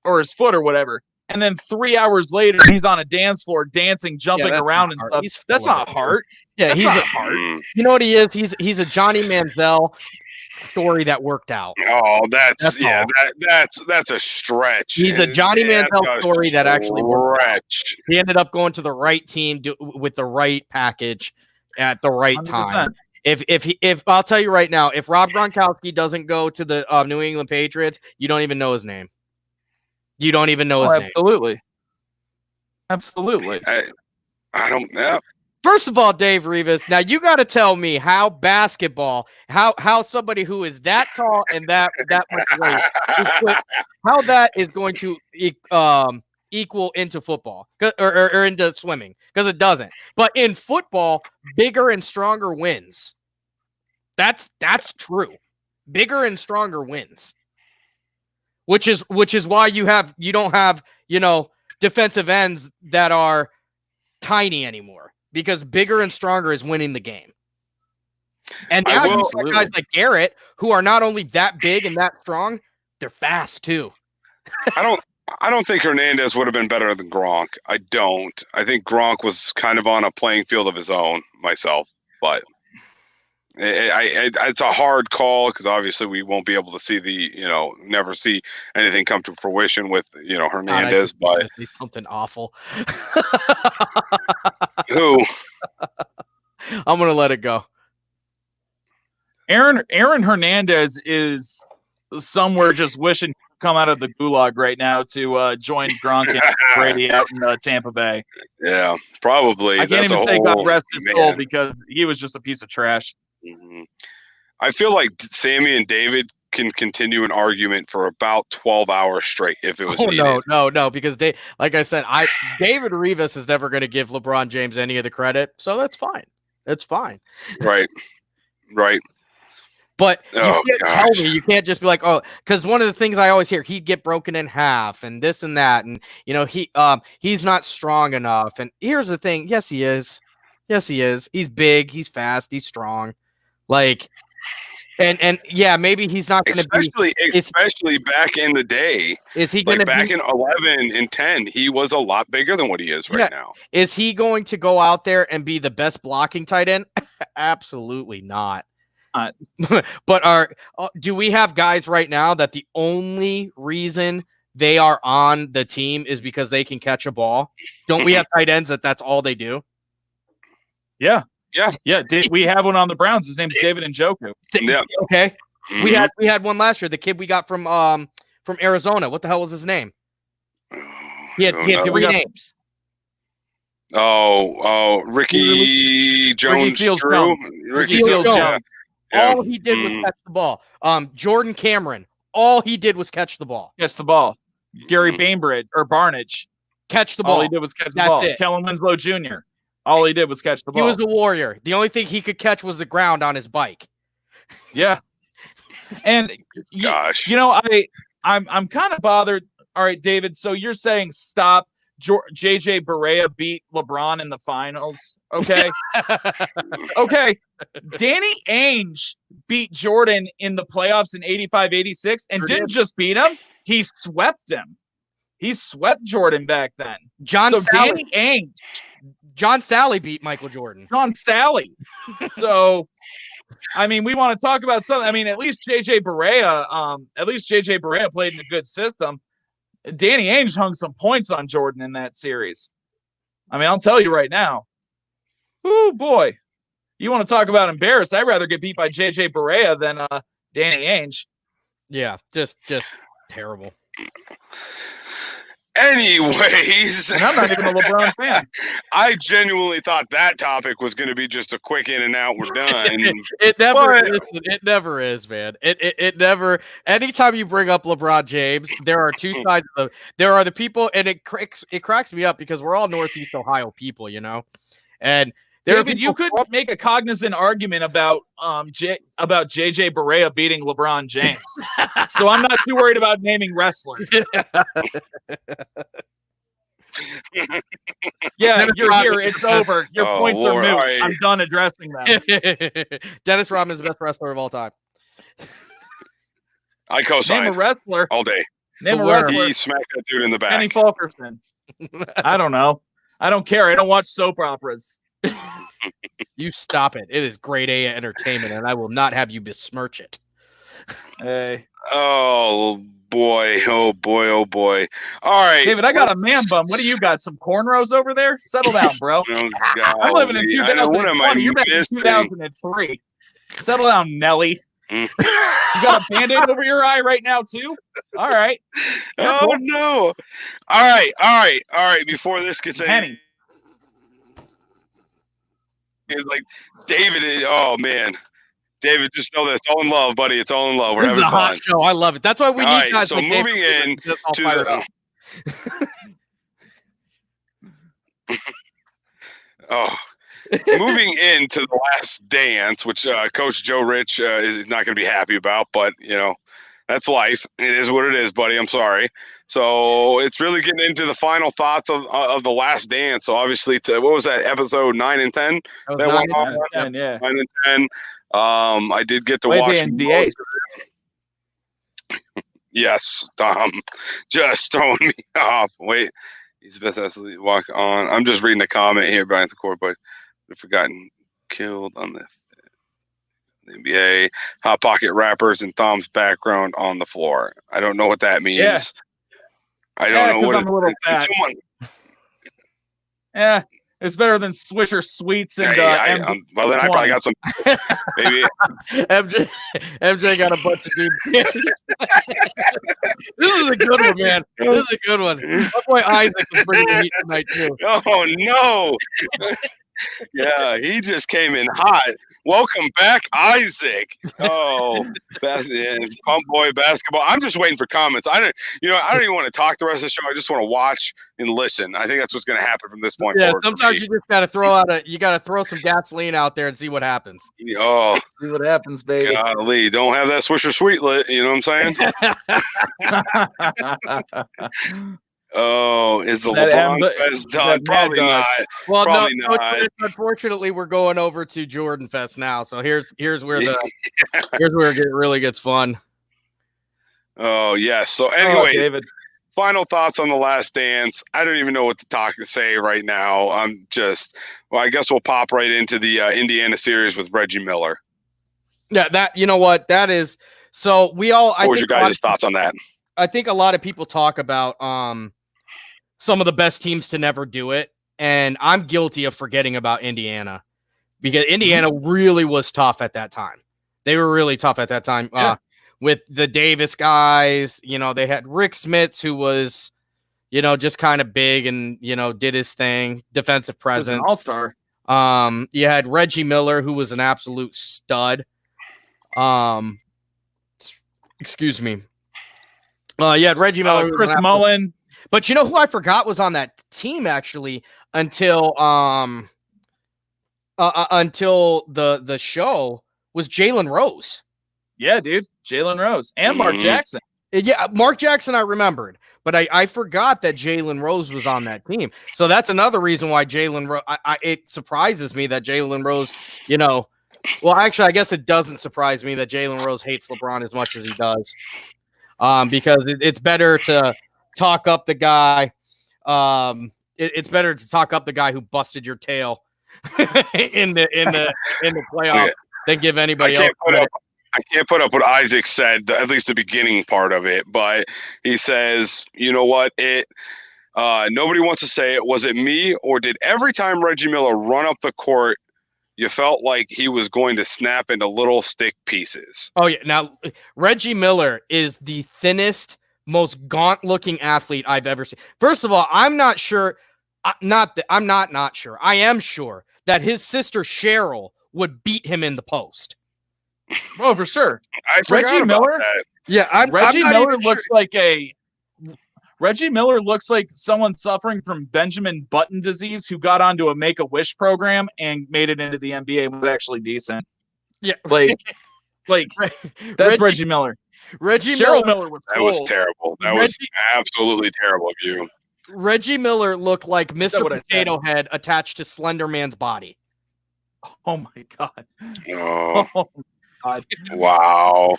or his foot or whatever. And then 3 hours later, he's on a dance floor dancing, jumping around and stuff. That's not heart. Yeah, he's not heart. You know what he is? He's a Johnny Manziel story that worked out. Oh, that's a stretch. He's a Johnny Manziel story that actually worked out. He ended up going to the right team with the right package at the right 100%. Time. If I'll tell you right now, if Rob Gronkowski doesn't go to the New England Patriots, you don't even know his name. You don't even know his name. Absolutely. I don't know. First of all, Dave Rivas, now you got to tell me how basketball, how somebody who is that tall and that much weight, how that is going to equal into football or into swimming, because it doesn't. But in football, bigger and stronger wins. That's true. Bigger and stronger wins. Which is why you don't have defensive ends that are tiny anymore, because bigger and stronger is winning the game. And now you got guys like Garrett who are not only that big and that strong, they're fast too. I don't think Hernandez would have been better than Gronk. I don't. I think Gronk was kind of on a playing field of his own myself, but it's a hard call because obviously we won't be able to see never see anything come to fruition with, Hernandez, but something awful. Who? I'm going to let it go. Aaron Hernandez is somewhere just wishing to come out of the gulag right now to join Gronk and Brady out in Tampa Bay. Yeah, probably. I can't even say God rest his soul because he was just a piece of trash. Mm-hmm. I feel like Sammy and David can continue an argument for about 12 hours straight if it was needed. No, because like I said, David Rivas is never going to give LeBron James any of the credit, so that's fine. That's fine. Right. But you can't tell me, you can't just be like, oh, because one of the things I always hear, he'd get broken in half and this and that, and he's not strong enough. And here's the thing, yes, he is. He's big, he's fast, he's strong. Like, and yeah, maybe he's not going to be. Especially back in the day. Is he going to back in 11 and 10? He was a lot bigger than what he is right now. Is he going to go out there and be the best blocking tight end? Absolutely not. But do we have guys right now that the only reason they are on the team is because they can catch a ball? Don't we have tight ends that's all they do? Yeah. We have one on the Browns. His name's David Njoku. Yeah. Okay. Mm-hmm. We had one last year. The kid we got from Arizona. What the hell was his name? He had 3 names. Ricky Jones. Ricky Seals Jones. Yeah. All he did was catch the ball. Jordan Cameron. All he did was catch the ball. Gary Bainbridge or Barnage. Catch the ball. All he did was catch the ball. Kellen Winslow Jr. All he did was catch the ball. He was the warrior. The only thing he could catch was the ground on his bike. Yeah. And I'm kind of bothered. All right, David. So you're saying stop. JJ Barea beat LeBron in the finals. Okay. Okay. Danny Ainge beat Jordan in the playoffs in 85-86 and didn't just beat him. He swept him. He swept Jordan back then. Danny Ainge. John Sally beat Michael Jordan. John Sally. So, I mean, we want to talk about something. I mean, at least JJ Barea played in a good system. Danny Ainge hung some points on Jordan in that series. I mean, I'll tell you right now. Oh boy. You want to talk about embarrassed? I'd rather get beat by JJ Barea than Danny Ainge. Yeah, just terrible. Anyways, and I'm not even a LeBron fan. I genuinely thought that topic was going to be just a quick in and out. We're done. It never is. It never is, man. It never. Anytime you bring up LeBron James, there are two sides of there are the people, and it cracks me up because we're all Northeast Ohio people, and. David, you could make a cognizant argument about JJ Barea beating LeBron James. So I'm not too worried about naming wrestlers. Yeah, you're here. It's over. Your points are moot. Right. I'm done addressing them. Dennis Rodman is the best wrestler of all time. I co-sign. Name a wrestler. All day. Name a wrestler. He smacked that dude in the back. Kenny Fulkerson. I don't know. I don't care. I don't watch soap operas. You stop it. It is grade A entertainment, and I will not have you besmirch it. Hey. Oh boy. All right. David, I got a man bum. What do you got? Some cornrows over there? Settle down, bro. I'm living in 2020. You're back in 2003. Settle down, Nelly. You got a Band-Aid over your eye right now, too? All right. No. All right. Before this gets any. It's like David. Oh man, David, just know that it's all in love, buddy. It's all in love. We're having fun. This is a hot show. I love it. That's why we need guys. So like moving in to moving into the Last Dance, which Coach Joe Rich is not going to be happy about, but that's life. It is what it is, buddy. I'm sorry. So it's really getting into the final thoughts of The Last Dance. So obviously, what was that, episode 9 and 10? That was That 9 went and on? 10, yeah. 9 and 10. I did get to Way watch being the most eighth. of it. Yes, Tom, just throwing me off. Wait, he's the best athlete. Walk on. I'm just reading the comment here behind the court, but I've forgotten. Killed on the NBA. Hot Pocket rappers and Tom's background on the floor. I don't know what that means. Yeah. I don't know what I'm a little fat. Yeah, it's better than Swisher Sweets and well, then I probably got some. Maybe MJ got a bunch of dudes. This is a good one, man. This is a good one. My boy Isaac is bringing the heat tonight too. Oh no! Yeah, he just came in hot. Welcome back, Isaac. Oh, Pump Boy Basketball. I'm just waiting for comments. I don't even want to talk the rest of the show. I just want to watch and listen. I think that's what's going to happen from this point forward. Sometimes you just got to throw some gasoline out there and see what happens. Oh, see what happens, baby. Golly, don't have that Swisher Sweet lit. You know what I'm saying? Oh, is the LeBron Fest done? Probably not. Well, probably no. not. Unfortunately, we're going over to Jordan Fest now. So here's where it really gets fun. Oh yes. So anyway, David. Final thoughts on The Last Dance. I don't even know what to say right now. I guess we'll pop right into the Indiana series with Reggie Miller. Yeah, that is. So we all. What was your guys' thoughts on that? I think a lot of people talk about some of the best teams to never do it. And I'm guilty of forgetting about Indiana because Indiana really was tough at that time. They were really tough at that time with the Davis guys. They had Rick Smits, who was, just kind of big and, did his thing, defensive presence. All-star. You had Reggie Miller, who was an absolute stud. Excuse me. You had Reggie Miller, Chris Mullen. But you know who I forgot was on that team actually until the show was Jalen Rose. Yeah, dude, Jalen Rose and Mark Jackson. Yeah, Mark Jackson I remembered, but I forgot that Jalen Rose was on that team. So that's another reason why Jalen Rose. It surprises me that Jalen Rose. Well, actually, I guess it doesn't surprise me that Jalen Rose hates LeBron as much as he does. Because it's better to talk up the guy. It's better to talk up the guy who busted your tail in the playoff than give anybody else credit. I can't put up what Isaac said, at least the beginning part of it, but he says, you know what? Nobody wants to say it. Was it me, or did every time Reggie Miller run up the court, you felt like he was going to snap into little stick pieces? Oh, yeah. Now, Reggie Miller is the thinnest, most gaunt-looking athlete I've ever seen. First of all, I'm not sure. I'm not sure. I am sure that his sister Cheryl would beat him in the post. Oh, for sure. Reggie Miller. That. Yeah, Reggie Miller Reggie Miller looks like someone suffering from Benjamin Button disease who got onto a Make-A-Wish program and made it into the NBA and was actually decent. Yeah, like that's Reggie Miller. Cheryl Miller was that was terrible. That was absolutely terrible of you. Reggie Miller looked like Mr. Potato Head attached to Slender Man's body. Oh my god. Oh. God. Wow.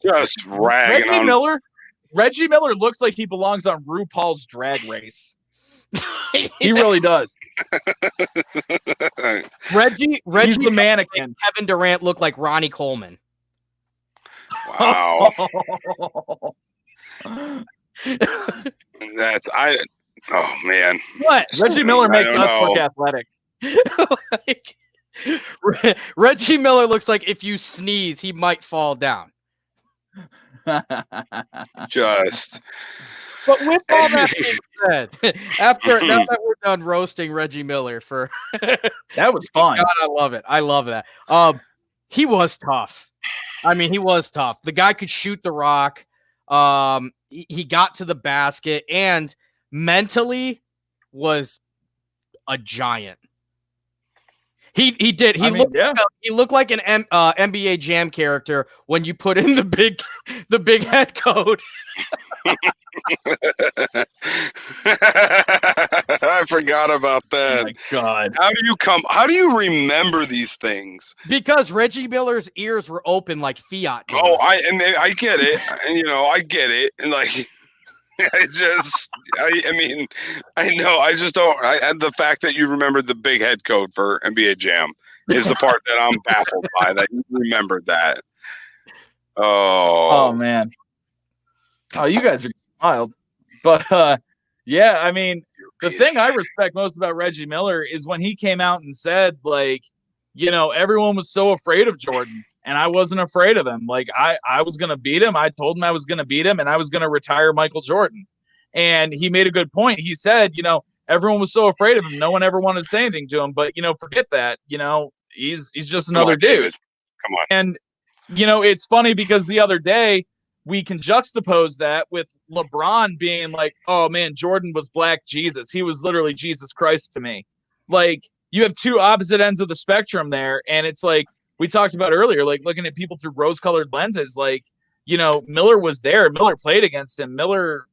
Just ragging on Reggie Miller looks like he belongs on RuPaul's Drag Race. He really does. Reggie He's the mannequin. Kevin Durant looked like Ronnie Coleman. Wow. Oh man. What? Reggie Miller makes us look athletic. Reggie Miller looks like if you sneeze, he might fall down. Just. But with all that being said, now that we're done roasting Reggie Miller for that was fun. God, I love it. I love that. He was tough. I mean, he was tough. The guy could shoot the rock. He got to the basket and mentally was a giant. He did. He looked like an NBA Jam character when you put in the big head coat. I forgot about that. Oh my God. How do you remember these things? Because Reggie Miller's ears were open like Fiat doors. Oh, I get it. And I get it. And like I mean, I know. I just don't. The fact that you remembered the big head coat for NBA Jam is the part that I'm baffled by. That you remembered that. Oh man. Oh, you guys are wild. But yeah, I mean, the thing I respect most about Reggie Miller is when he came out and said, like, everyone was so afraid of Jordan. And I wasn't afraid of him. Like I was going to beat him. I told him I was going to beat him and I was going to retire Michael Jordan. And he made a good point. He said, everyone was so afraid of him. No one ever wanted to say anything to him, but forget that, he's just another dude. David. Come on. And, it's funny because the other day we can juxtapose that with LeBron being like, oh man, Jordan was Black Jesus. He was literally Jesus Christ to me. Like you have two opposite ends of the spectrum there. And it's like, we talked about earlier, like looking at people through rose-colored lenses, like, Miller was there. Miller played against him. Miller,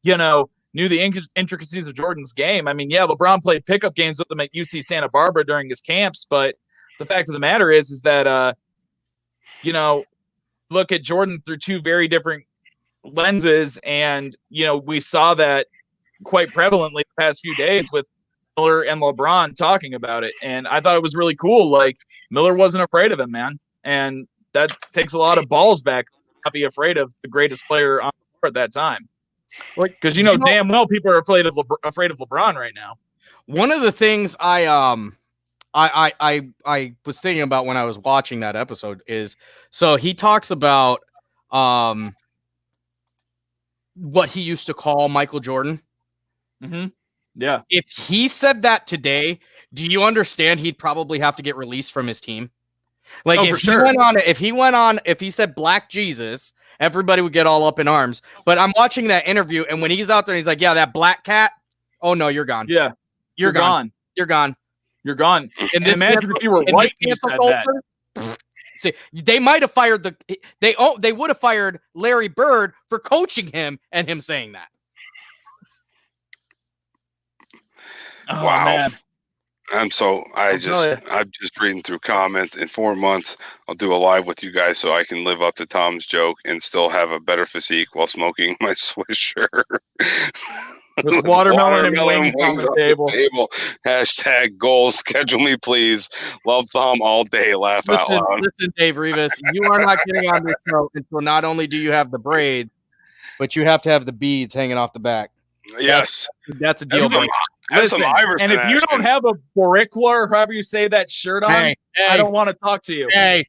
knew the intricacies of Jordan's game. I mean, yeah, LeBron played pickup games with him at UC Santa Barbara during his camps, but the fact of the matter is that, look at Jordan through two very different lenses, and, we saw that quite prevalently the past few days with Miller and LeBron talking about it. And I thought it was really cool. Like Miller wasn't afraid of him, man. And that takes a lot of balls back to not be afraid of the greatest player on the court at that time. Because damn well people are afraid of LeBron right now. One of the things I was thinking about when I was watching that episode is, so he talks about what he used to call Michael Jordan. Mm-hmm. Yeah. If he said that today, do you understand he'd probably have to get released from his team? Like if he said Black Jesus, everybody would get all up in arms. But I'm watching that interview, and when he's out there, he's like, yeah, that black cat. Oh no, you're gone. Yeah. You're gone. You're gone. You're gone. And imagine if you were white and you said that. See, they might have fired they would have fired Larry Bird for coaching him and him saying that. Oh, wow. Man. I'm just reading through comments. In 4 months, I'll do a live with you guys so I can live up to Tom's joke and still have a better physique while smoking my Swisher. With watermelon and wings on the table. Hashtag goals. Schedule me, please. Love Tom all day. Laugh out loud. Listen, Dave Rivas, you are not getting on this show until not only do you have the braids, but you have to have the beads hanging off the back. Yes. That's a deal breaker. Listen, and if you don't have a Boricua or however you say that shirt on, I don't want to talk to you. Hey,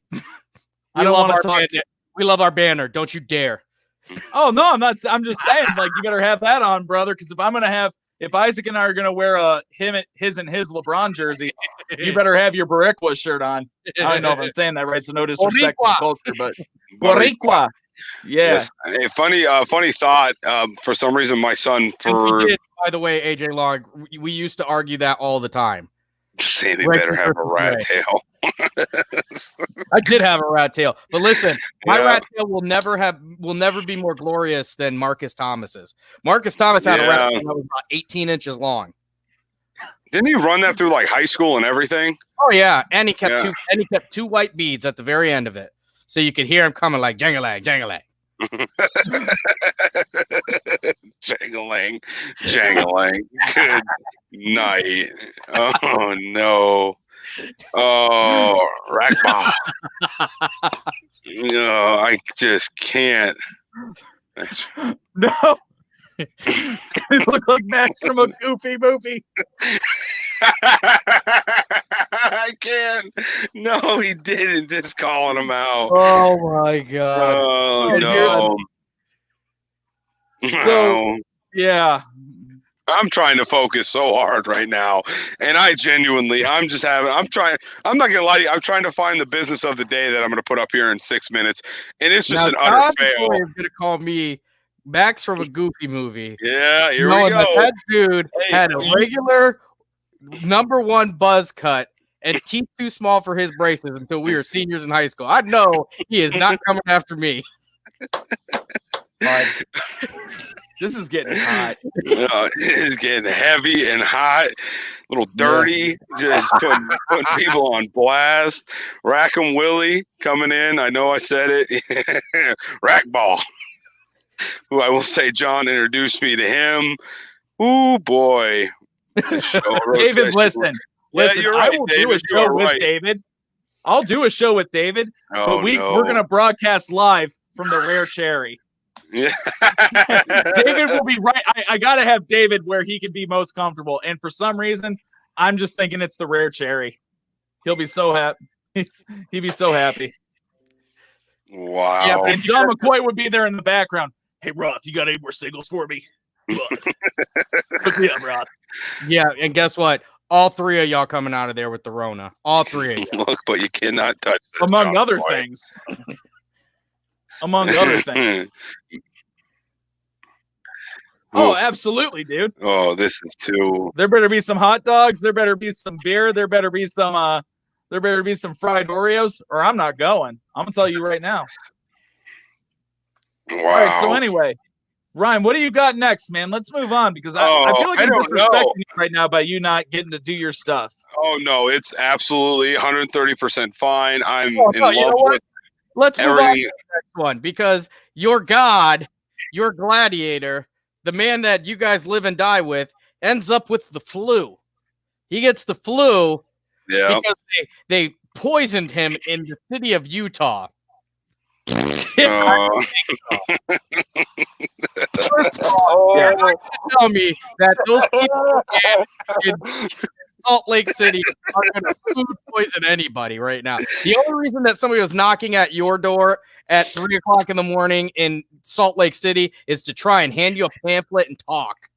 I don't want to talk to you. We love our banner. Don't you dare. Oh, no, I'm not. I'm just saying, like, you better have that on, brother, because if Isaac and I are going to wear his LeBron jersey, you better have your Boricua shirt on. I don't know if I'm saying that right, so no disrespect to the culture, but Boricua. Yeah. Yes. A funny thought. For some reason, my son by the way, AJ Long, we used to argue that all the time. Sandy better have a rat tail. I did have a rat tail, but listen, my rat tail will never be more glorious than Marcus Thomas's. Marcus Thomas had a rat tail that was about 18 inches long. Didn't he run that through like high school and everything? Oh yeah, and he kept two white beads at the very end of it, so you could hear him coming like jangalang, jangalang. Jangling. Good night. Oh no. Oh, rackball. No, I just can't. No. It looked like Max from a Goofy movie. I can't. No, he didn't. Just calling him out. Oh my god. Oh no. So yeah. I'm trying to focus so hard right now. And I'm not gonna lie to you, I'm trying to find the business of the day that I'm gonna put up here in 6 minutes. And it's just an utter fail. You're gonna call me Max from a Goofy movie. Yeah, here we go. That dude had a regular #1 buzz cut and teeth too small for his braces until we were seniors in high school. I know he is not coming after me. This is getting hot. It is getting heavy and hot, a little dirty, just putting people on blast. Rackham Willie coming in. I know I said it. Rackball, who I will say John introduced me to him. Ooh, boy. David, listen. Yeah, you're right, I will David, do a show with David. I'll do a show with David, but we're going to broadcast live from the Rare Cherry. Yeah. David will be right. I got to have David where he can be most comfortable. And for some reason, I'm just thinking it's the Rare Cherry. He'll be so happy. He'd be so happy. Wow. Yeah, and John McCoy would be there in the background. Hey, Roth, you got any more singles for me? Hook me up, Roth. Yeah, and guess what? All 3 of y'all coming out of there with the Rona. All 3 of you. Look, but you cannot touch this, Among John other McCoy. things. Among other things. Oh, absolutely, dude. Oh, this is too. There better be some hot dogs. There better be some beer. There better be some fried Oreos, or I'm not going. I'm gonna tell you right now. Wow. All right. So anyway, Ryan, what do you got next, man? Let's move on because I feel like I I'm don't disrespecting know. you right now by you not getting to do your stuff. Oh no, it's absolutely 130% fine. I'm Oh, in no, you love know what? with Let's move on to everything. the next one because your God, your gladiator, the man that you guys live and die with, ends up with the flu. He gets the flu Yeah. because they poisoned him in the city of Utah. First of all, you're not gonna tell me that those people in Salt Lake City are going to food poison anybody right now. The only reason that somebody was knocking at your door at 3 o'clock in the morning in Salt Lake City is to try and hand you a pamphlet and talk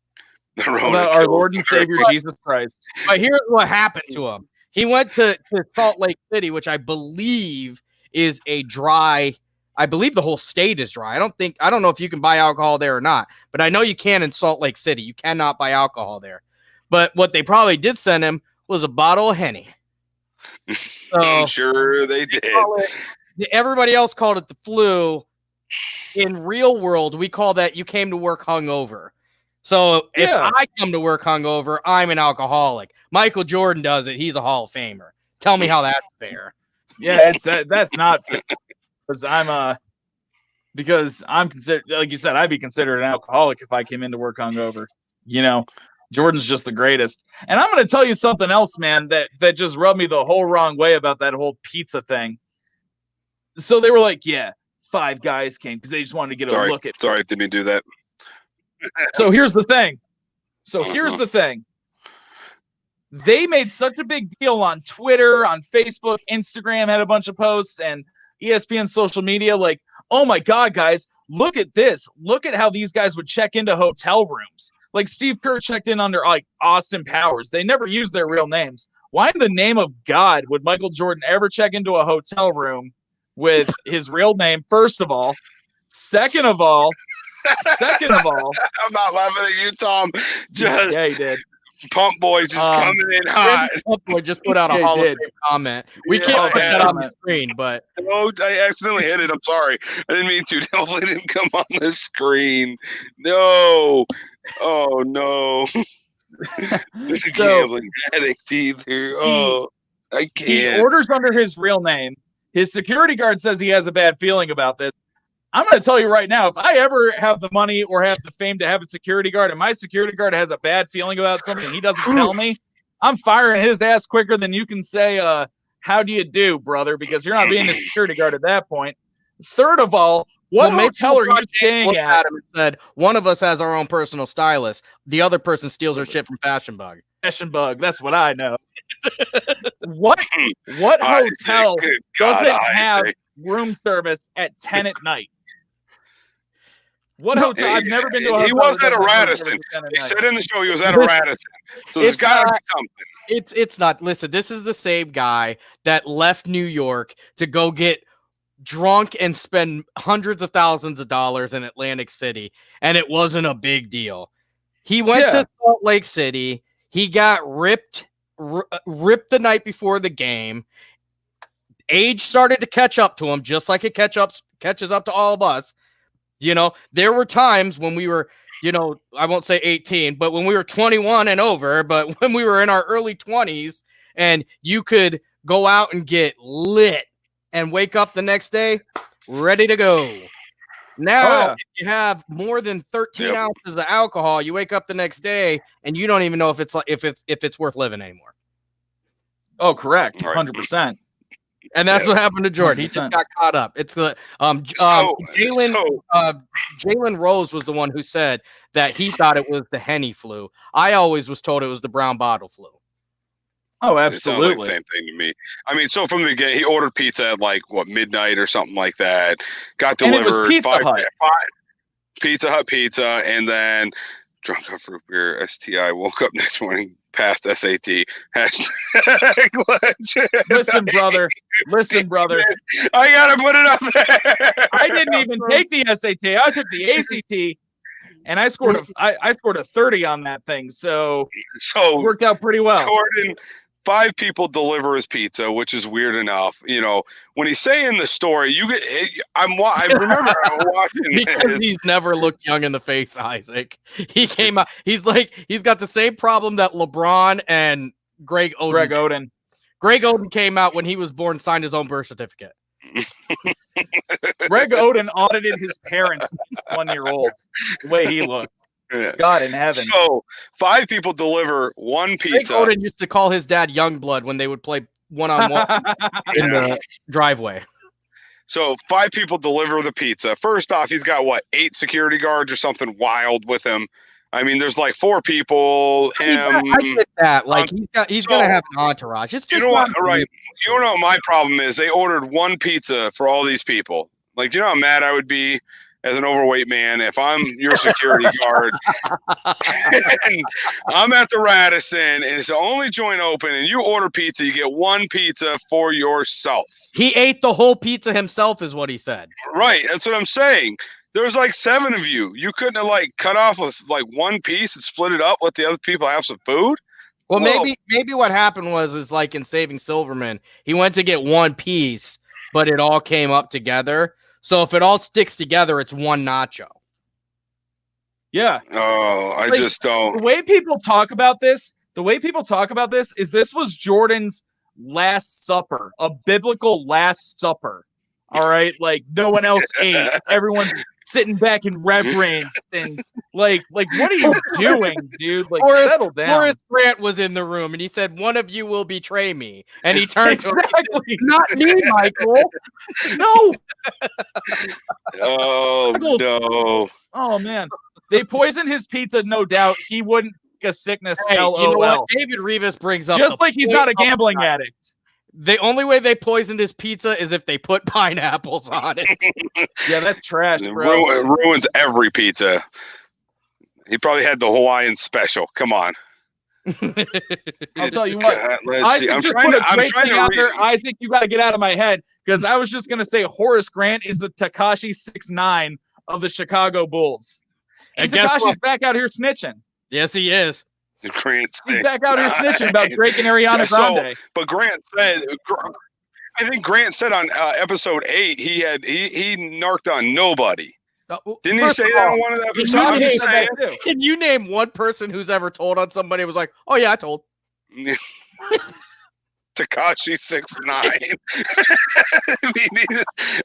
About our Lord and Savior Jesus Christ. But here's what happened to him. He went to Salt Lake City, which I believe is a dry. I believe the whole state is dry. I don't know if you can buy alcohol there or not, but I know you can in Salt Lake City. You cannot buy alcohol there. But what they probably did send him was a bottle of Henny. I'm sure they did. Everybody else called it the flu. In real world, we call that you came to work hungover. So if I come to work hungover, I'm an alcoholic. Michael Jordan does it. He's a Hall of Famer. Tell me how that's fair. Yeah, that's not fair. Because I'm considered, like you said, I'd be considered an alcoholic if I came into work hungover. You know, Jordan's just the greatest. And I'm going to tell you something else, man, that just rubbed me the whole wrong way about that whole pizza thing. So they were like, yeah, 5 guys came because they just wanted to get a look at. Sorry, didn't mean to do that. So here's the thing. They made such a big deal on Twitter, on Facebook, Instagram had a bunch of posts, and ESPN social media, like, oh my God, guys, look at this. Look at how these guys would check into hotel rooms. Like Steve Kerr checked in under like Austin Powers. They never used their real names. Why in the name of God would Michael Jordan ever check into a hotel room with his real name, first of all? Second of all, I'm not laughing at you, Tom. Just yeah, he did. Pump Boy just coming in hot. Pump Boy just put out a Hall of Fame comment. We can't put that on the screen, but no, I accidentally hit it. I'm sorry. I didn't mean to. Hopefully, it didn't come on the screen. No. Oh no. Gambling addict either. Oh, I can't. He orders under his real name. His security guard says he has a bad feeling about this. I'm going to tell you right now, if I ever have the money or have the fame to have a security guard and my security guard has a bad feeling about something he doesn't tell me, I'm firing his ass quicker than you can say, how do you do, brother? Because you're not being a security guard at that point. Third of all, what hotel are you staying at? Him and said, one of us has our own personal stylist. The other person steals her shit from Fashion Bug. Fashion Bug, that's what I know. What hotel doesn't have room service at 10 at night? What hotel? I've never been to a hotel. He was at a Radisson. He said in the show he was at a Radisson. So there's got to be something. It's not. Listen, this is the same guy that left New York to go get drunk and spend hundreds of thousands of dollars in Atlantic City, and it wasn't a big deal. He went to Salt Lake City. He got ripped ripped the night before the game. Age started to catch up to him, just like it catches up to all of us. You know, there were times when we were, you know, I won't say 18, but when we were 21 and over, but when we were in our early 20s and you could go out and get lit and wake up the next day ready to go. Now, if you have more than 13 ounces of alcohol, you wake up the next day and you don't even know if it's worth living anymore. Oh, correct. 100%. And that's what happened to Jordan. 100%. He just got caught up. It's the Jalen Rose was the one who said that he thought it was the Henny flu. I always was told it was the brown bottle flu. Oh, absolutely. It sounds like the same thing to me. I mean, so from the beginning, he ordered pizza at like midnight or something like that. Got delivered. And it was Pizza Hut. Pizza Hut pizza, and then drunk off root beer. STI. Woke up next morning, passed SAT. Listen, brother. I gotta put it up there. I didn't even take the SAT. I took the ACT. And I scored a 30 on that thing, so it worked out pretty well. Jordan, 5 people deliver his pizza, which is weird enough. You know, when he's saying the story, I remember watching because he's never looked young in the face, Isaac. He came out. He's got the same problem that LeBron and Greg Oden. Greg Oden came out when he was born, signed his own birth certificate. Greg Oden audited his parents 1 year old. The way he looked. God in heaven. So 5 people deliver one pizza. Greg Oden used to call his dad Youngblood when they would play one-on-one in the driveway. So 5 people deliver the pizza. First off, he's got 8 security guards or something wild with him. I mean, there's like 4 people. I get that. Like he's gonna have an entourage. It's just right. You know what my problem is? They ordered one pizza for all these people. Like, you know how mad I would be as an overweight man if I'm your security guard and I'm at the Radisson and it's the only joint open and you order pizza, you get one pizza for yourself. He ate the whole pizza himself, is what he said. Right. That's what I'm saying. There's like 7 of you. You couldn't have cut off like one piece and split it up, let the other people have some food. Well, maybe what happened is like in Saving Silverman, he went to get one piece, but it all came up together. So if it all sticks together, it's one nacho. Yeah. Oh, I just don't. The way people talk about this is this was Jordan's Last Supper, a biblical Last Supper. All right, like no one else ate. Everyone's sitting back in reverence and like what are you doing, dude? Like settle down. Horace Grant was in the room and he said, "One of you will betray me," and he turned to him and said, "Not me, Michael." No. Oh no. Oh man, they poisoned his pizza. No doubt, he wouldn't get sickness. Hey, LOL. you know what? David Rivas brings up just like he's not a gambling addict. The only way they poisoned his pizza is if they put pineapples on it. Yeah, that's trash, bro. It ruins every pizza. He probably had the Hawaiian special. Come on. I'll tell you what. Isaac, I'm trying to read. Isaac, you got to get out of my head because I was just going to say Horace Grant is the Tekashi 6ix9ine of the Chicago Bulls. And Tekashi's back out here snitching. Yes, he is. He's back out here snitching about Drake and Ariana Grande. But Grant said, I think Grant said on episode 8 he narked on nobody. Didn't he say that on one of the episodes? Can you name one person who's ever told on somebody and was like, "Oh yeah, I told"? Tekashi 6ix9ine.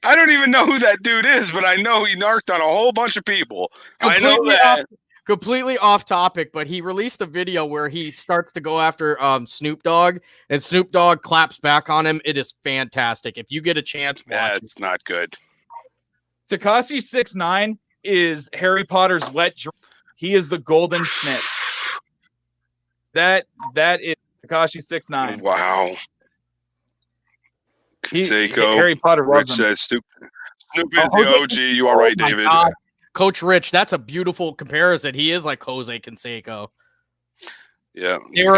I don't even know who that dude is, but I know he narked on a whole bunch of people. I know that. Completely off topic, but he released a video where he starts to go after Snoop Dogg, and Snoop Dogg claps back on him. It is fantastic. If you get a chance, watch it. It's not good. Tekashi 6ix9ine is Harry Potter's wet dream. He is the golden snitch. That is Tekashi 6ix9ine. Wow. Harry Potter loves him. Snoop is the OG. You are right, David. God. Coach Rich, that's a beautiful comparison. He is like Jose Canseco. Yeah. They were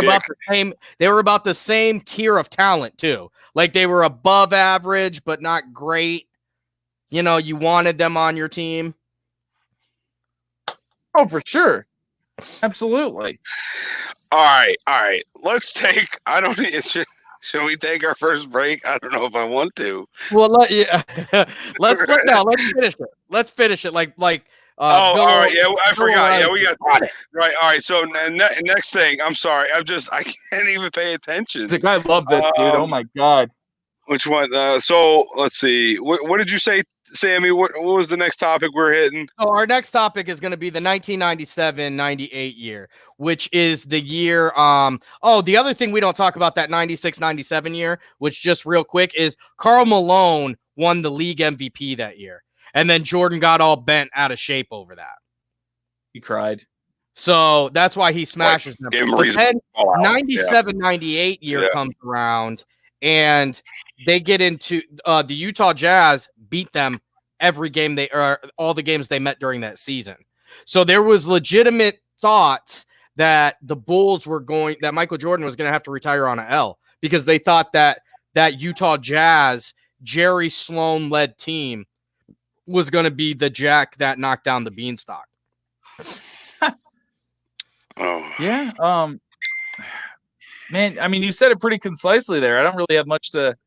about the same tier of talent too. Like they were above average, but not great. You know, you wanted them on your team. Oh, for sure. Absolutely. All right. Let's take. I don't. Should we take our first break? I don't know if I want to. Well, let's finish it. Let's finish it. Like All Bill, right. Yeah, I Bill forgot. O'Reilly Yeah, we got got it. right. All right. So next thing. I'm sorry. I can't even pay attention. It's like, I love this, dude. Oh my god. Which one? So let's see. What did you say, Sammy? What was the next topic we're hitting? So our next topic is going to be the 1997-98 year, which is the year. The other thing we don't talk about that 96-97 year, which just real quick is Karl Malone won the league MVP that year, and then Jordan got all bent out of shape over that. He cried. So that's why he smashes them. But then 97-98 year comes around, and they get into the Utah Jazz beat them every game all the games they met during that season. So there was legitimate thoughts that the Bulls that Michael Jordan was going to have to retire on an L, because they thought that Utah Jazz, Jerry Sloan led team was going to be the jack that knocked down the beanstalk. Oh yeah. Man, I mean, you said it pretty concisely there. I don't really have much to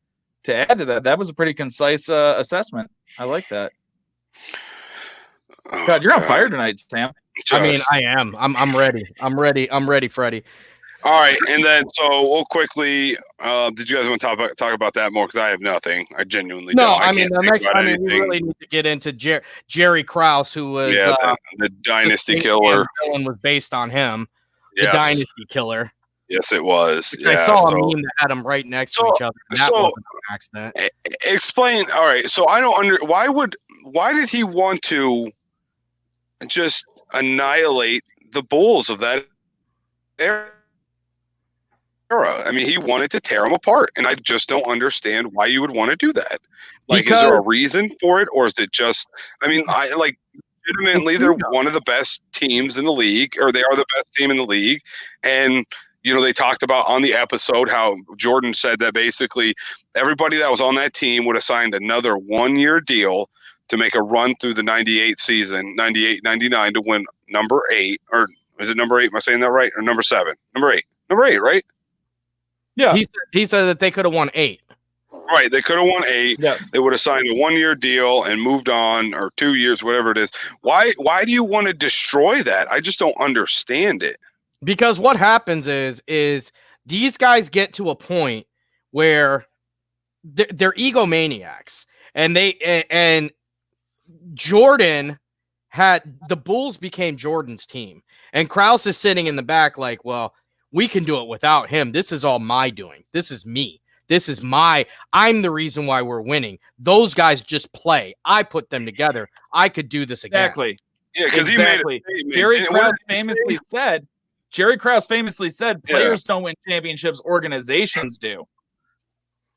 add to that. That was a pretty concise assessment. I like that. God, you're on fire tonight, Sam. I mean, I am. I'm ready. I'm ready, Freddie. All right, and then so we'll quickly. Did you guys want to talk about that more? Because I have nothing. I genuinely don't. We really need to get into Jerry Krause, who was the dynasty killer. Villain was based on him. The dynasty killer. Yes, it was. I saw a meme that had them right next to each other. That wasn't an accident. Explain. All right, so I don't why did he want to just annihilate the Bulls of that era? I mean, he wanted to tear them apart, and I just don't understand why you would want to do that. Like, is there a reason for it, or is it just? I mean, legitimately, they're one of the best teams in the league, or they are the best team in the league, and they talked about on the episode how Jordan said that basically everybody that was on that team would have signed another 1-year deal to make a run through the 98 season, 98, 99 to win number 8, or is it number 8? Am I saying that right? Or number 7? Number 8, right? Yeah. He said that they could have won 8. Right. They could have won 8. Yeah. They would have signed a 1-year deal and moved on, or 2 years, whatever it is. Why do you want to destroy that? I just don't understand it. Because what happens is these guys get to a point where they're egomaniacs, and Jordan had the Bulls became Jordan's team, and Krause is sitting in the back like, well, we can do it without him. This is all my doing. This is me. I'm the reason why we're winning. Those guys just play. I put them together. I could do this again. Exactly. Yeah, because he made it. Jerry Krause famously said, players don't win championships, organizations do.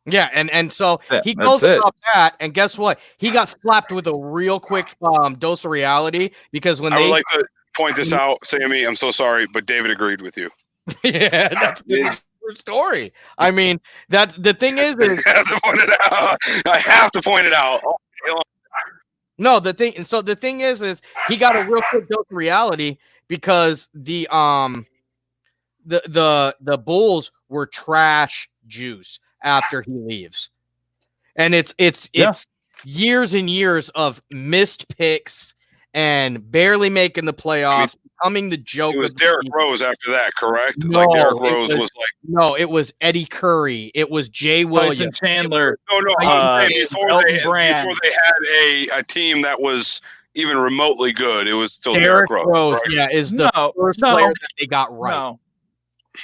Yeah, and so he goes about that, and guess what? He got slapped with a real quick dose of reality, because when I would like to point this out, Sammy, I'm so sorry, but David agreed with you. Yeah, that's good story. I mean, that's the thing is I have to point it out. I have to point it out. No, the thing is he got a real quick dose of reality, because the Bulls were trash juice after he leaves, and it's years and years of missed picks and barely making the playoffs, becoming the joke. It was Derrick Rose after that, correct? No, Derrick Rose was like. No, it was Eddie Curry. It was Jay Williams. Tyson Chandler. Before they had a team that was even remotely good, it was still Derrick Rose. Right? Yeah, is the first player that they got right.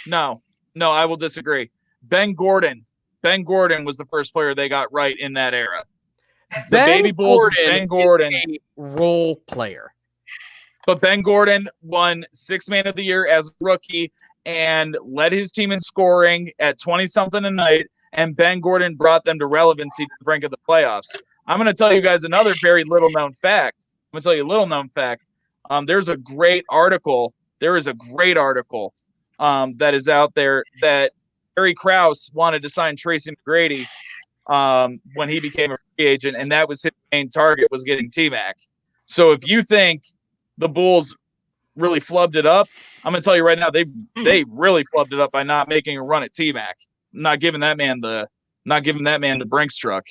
No, I will disagree. Ben Gordon was the first player they got right in that era. The Baby Bulls, Ben Gordon, a role player. But Ben Gordon won 6th Man of the Year as a rookie and led his team in scoring at 20-something a night, and Ben Gordon brought them to relevancy to the brink of the playoffs. I'm going to tell you guys another very little-known fact. There's a great article. There is a great article that is out there that Jerry Krause wanted to sign Tracy McGrady when he became a free agent, and that was his main target, was getting T-Mac. So if you think the Bulls really flubbed it up. I'm gonna tell you right now, they really flubbed it up by not making a run at T-Mac, not giving that man the Brinks truck,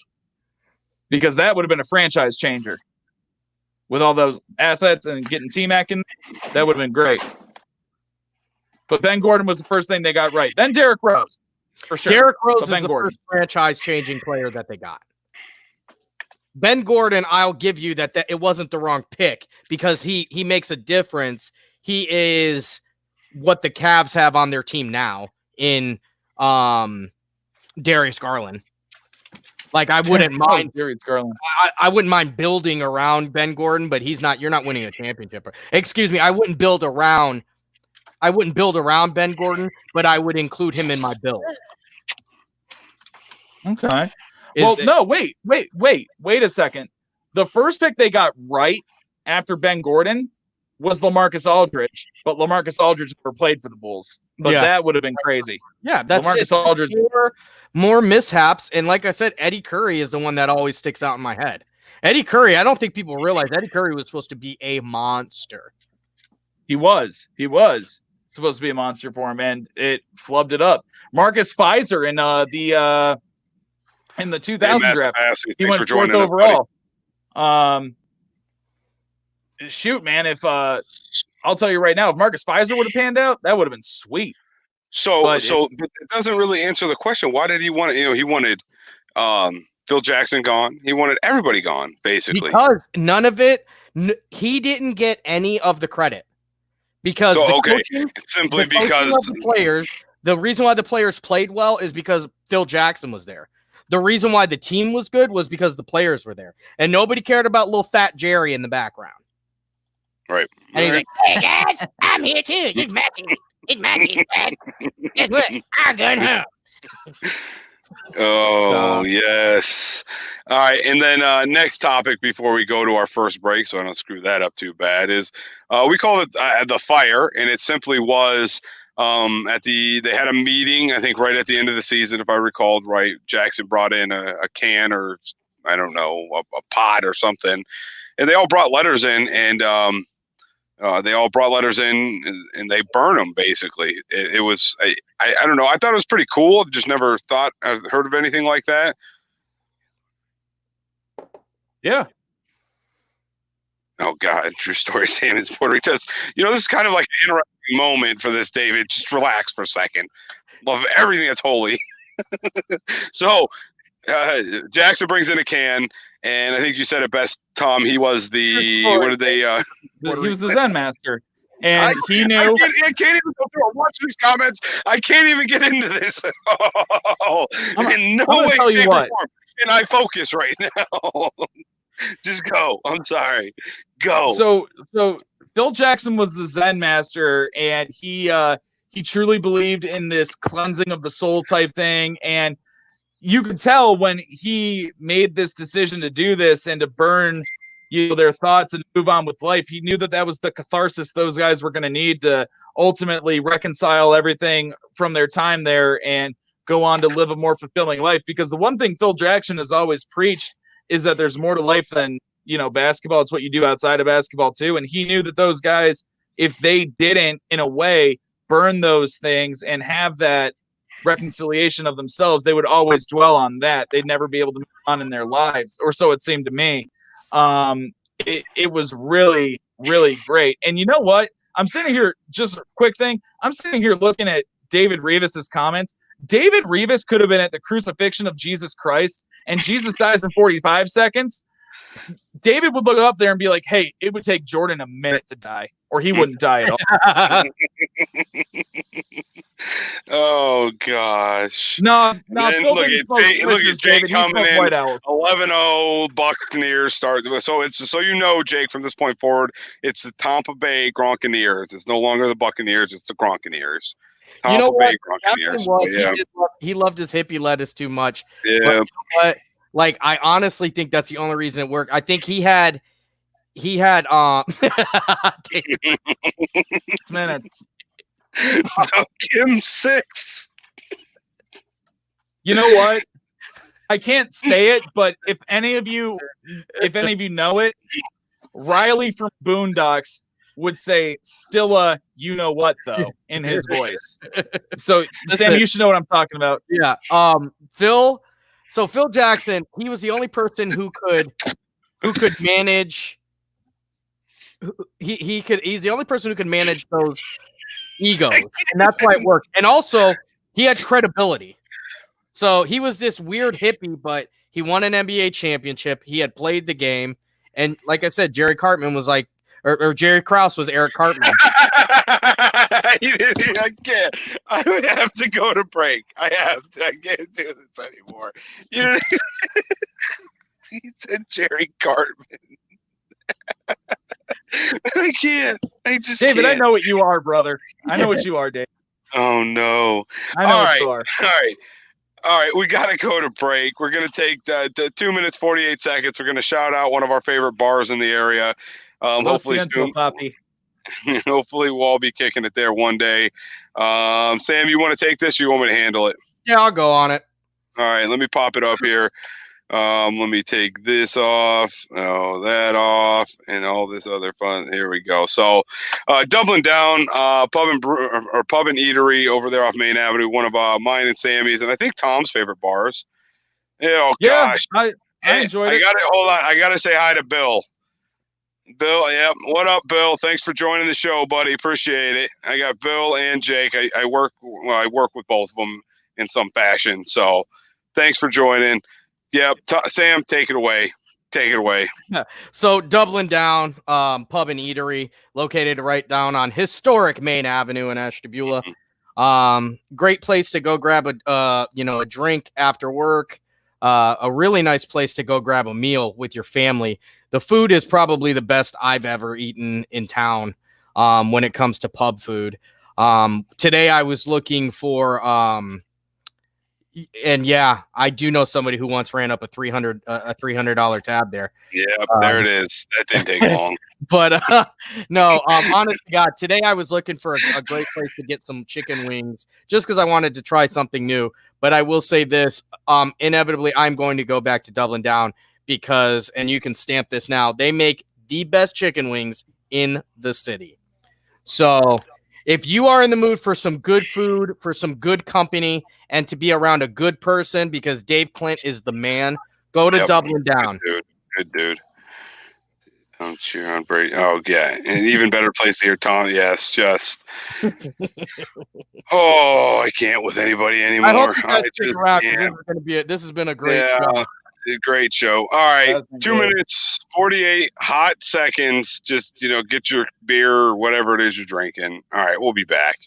because that would have been a franchise changer. With all those assets and getting T-Mac in, that would have been great. But Ben Gordon was the first thing they got right. Then Derrick Rose, for sure. Derrick Rose is Ben the Gordon. first franchise-changing player that they got. Ben Gordon, I'll give you that it wasn't the wrong pick because he makes a difference. He is what the Cavs have on their team now in Darius Garland. Like, I wouldn't mind Darius Garland. I wouldn't mind building around Ben Gordon, but you're not winning a championship. Excuse me, I wouldn't build around Ben Gordon, but I would include him in my build. Okay. Wait a second. The first pick they got right after Ben Gordon was LaMarcus Aldridge, but LaMarcus Aldridge never played for the Bulls. But that would have been crazy. Yeah, that's LaMarcus Aldridge. More mishaps, and like I said, Eddie Curry is the one that always sticks out in my head. Eddie Curry, I don't think people realize Eddie Curry was supposed to be a monster. He was supposed to be a monster for him, and it flubbed it up. Marcus Fizer in the 2000 draft, he went fourth overall. Shoot, man, if I'll tell you right now, if Marcus Fizer would have panned out, that would have been sweet. But it doesn't really answer the question. Why did he want it? He wanted Phil Jackson gone. He wanted everybody gone, basically. Because none of it, he didn't get any of the credit. Because simply because the players, the reason why the players played well is because Phil Jackson was there. The reason why the team was good was because the players were there, and nobody cared about little fat Jerry in the background. Right. And he's like, "Hey guys, I'm here too. It's my team. It's my team. Guess what? I'm going home." Oh, yes. All right. And then next topic before we go to our first break, so I don't screw that up too bad, is we call it the fire. And it simply was they had a meeting, I think, right at the end of the season, if I recalled right. Jackson brought in a can or, I don't know, a pot or something. And they all brought letters in, and and they burn them, basically. It was, I don't know. I thought it was pretty cool. Just never thought I'd heard of anything like that. Yeah. Oh, God. True story. Sam is Puerto Rico. This is kind of like an interesting moment for this, David. Just relax for a second. Love everything that's holy. So Jackson brings in a can. And I think you said it best, Tom. He was he was the Zen master. And he knew. I can't even go through. Watch these comments. I can't even get into this. In no way, shape, or form can I focus right now. Just go. I'm sorry. Go. So Phil Jackson was the Zen master, and he truly believed in this cleansing of the soul type thing. And you could tell when he made this decision to do this and to burn, their thoughts and move on with life. He knew that was the catharsis those guys were going to need to ultimately reconcile everything from their time there and go on to live a more fulfilling life. Because the one thing Phil Jackson has always preached is that there's more to life than, basketball. It's what you do outside of basketball too. And he knew that those guys, if they didn't, in a way, burn those things and have that reconciliation of themselves, they would always dwell on that. They'd never be able to move on in their lives, or so it seemed to me. It was really, really great. And you know what? I'm sitting here, just a quick thing. I'm sitting here looking at David Revis's comments. David Revis could have been at the crucifixion of Jesus Christ, and Jesus dies in 45 seconds. David would look up there and be like, "Hey, it would take Jordan a minute to die, or he wouldn't die at all." Oh gosh. No. Look at Jake coming in. 11-0 Buccaneers start. So Jake, from this point forward, it's the Tampa Bay Gronkaneers. It's no longer the Buccaneers. It's the Gronkaneers. Tampa Bay Gronkaneers. He loved his hippie lettuce too much. Yeah. But I honestly think that's the only reason it worked. I think he had 6 minutes. Give him 6. You know what? I can't say it, but if any of you know it, Riley from Boondocks would say still a you know what though in his voice. So Sam, you should know what I'm talking about. Yeah. Phil Jackson, he was the only person who could manage. He's the only person who could manage those egos, and that's why it worked. And also, he had credibility. So he was this weird hippie, but he won an NBA championship. He had played the game, and like I said, Jerry Cartman was like, or Jerry Krause was Eric Cartman. I can't. I would have to go to break. I can't do this anymore. He said Jerry Cartman. I can't. David, can't. I know what you are, brother. I know what you are, Dave. Oh no! I know what you are. All right. We got to go to break. We're gonna take the 2 minutes 48 seconds. We're gonna shout out one of our favorite bars in the area. Hopefully soon. Hopefully we'll all be kicking it there one day. Sam, you want to take this? Or you want me to handle it? Yeah, I'll go on it. All right. Let me pop it up here. Let me take this off, that off, and all this other fun. Here we go. So, Dublin Down, pub and eatery over there off Main Avenue, one of mine and Sammy's, and I think Tom's favorite bars. Oh gosh, I enjoyed it. Hold on, I gotta say hi to Bill. Bill, yep. What up, Bill? Thanks for joining the show, buddy. Appreciate it. I got Bill and Jake. I work with both of them in some fashion. So, thanks for joining. Yep, Sam, take it away. Take it away. So Dublin Down, pub and eatery, located right down on historic Main Avenue in Ashtabula. Great place to go grab a drink after work. A really nice place to go grab a meal with your family. The food is probably the best I've ever eaten in town when it comes to pub food. Today I was looking for and yeah, I do know somebody who once ran up a $300 tab there. Yeah, there it is. That didn't take long. But no, honest to God, today I was looking for a great place to get some chicken wings just because I wanted to try something new. But I will say this, inevitably, I'm going to go back to Dublin Down because, and you can stamp this now, they make the best chicken wings in the city. So if you are in the mood for some good food, for some good company, and to be around a good person, because Dave Clint is the man, go to Dublin Down. Good dude. Don't cheer on Brady. Oh, yeah. An even better place to hear Tom. Yes, just. I can't with anybody anymore. I hope you guys stick around because this has been a great show. Great show. All right. 2 minutes, 48 hot seconds. Just, get your beer or whatever it is you're drinking. All right. We'll be back.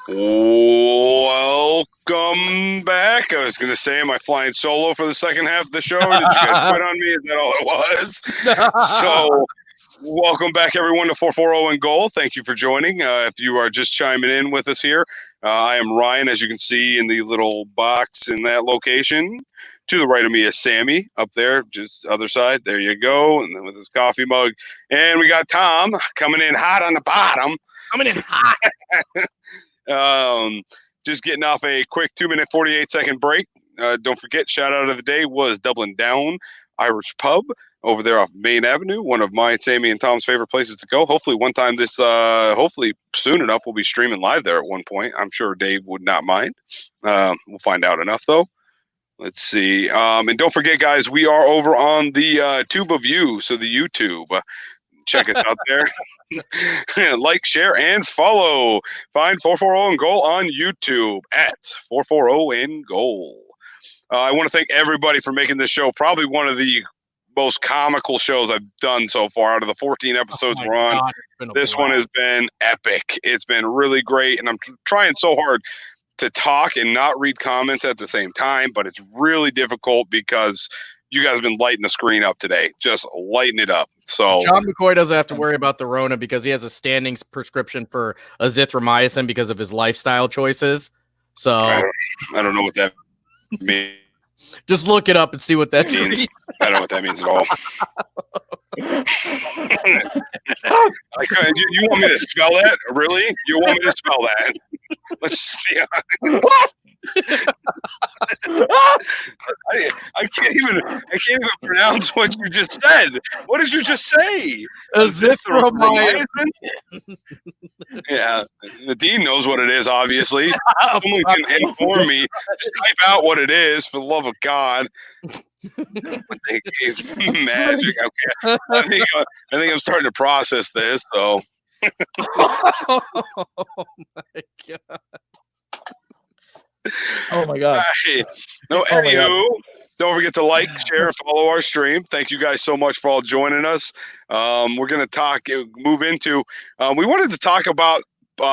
Welcome back. I was going to say, am I flying solo for the second half of the show? Did you guys quit on me? Is that all it was? So, welcome back, everyone, to 440 and Goal. Thank you for joining. If you are just chiming in with us here, I am Ryan, as you can see in the little box in that location. To the right of me is Sammy up there, just other side. There you go. And then with his coffee mug. And we got Tom coming in hot on the bottom. Coming in hot. Just getting off a quick 2-minute, 48-second break. Don't forget, shout out of the day was Dublin Down Irish Pub over there off Main Avenue. One of my, Sammy, and Tom's favorite places to go. Hopefully one time this, hopefully soon enough, we'll be streaming live there at one point. I'm sure Dave would not mind. We'll find out enough, though. Let's see. And don't forget, guys, we are over on the Tube of You, so the YouTube. Check us out there. Like, share, and follow. Find 440 and Goal on YouTube at 440 and Goal. I want to thank everybody for making this show probably one of the most comical shows I've done so far. Out of the 14 episodes we're on, this one has been epic. It's been really great, and I'm trying so hard to talk and not read comments at the same time, but it's really difficult because you guys have been lighting the screen up today, just lighting it up. So John McCoy doesn't have to worry about the Rona because he has a standing prescription for azithromycin because of his lifestyle choices. So I don't know what that means. Just look it up and see what that means. I don't know what that means at all. You want me to spell that? Really? You want me to spell that? Let's be honest. I can't even pronounce what you just said. What did you just say? Azithromycin. Yeah, the dean knows what it is. Obviously, someone can inform me. Just type out what it is, for the love of God. They gave me magic. Okay, I think I'm starting to process this. So. Oh my God. Oh my God. Hey, no, anywho, don't forget to like, share, and follow our stream. Thank you guys so much for all joining us. We're going to move into, we wanted to talk about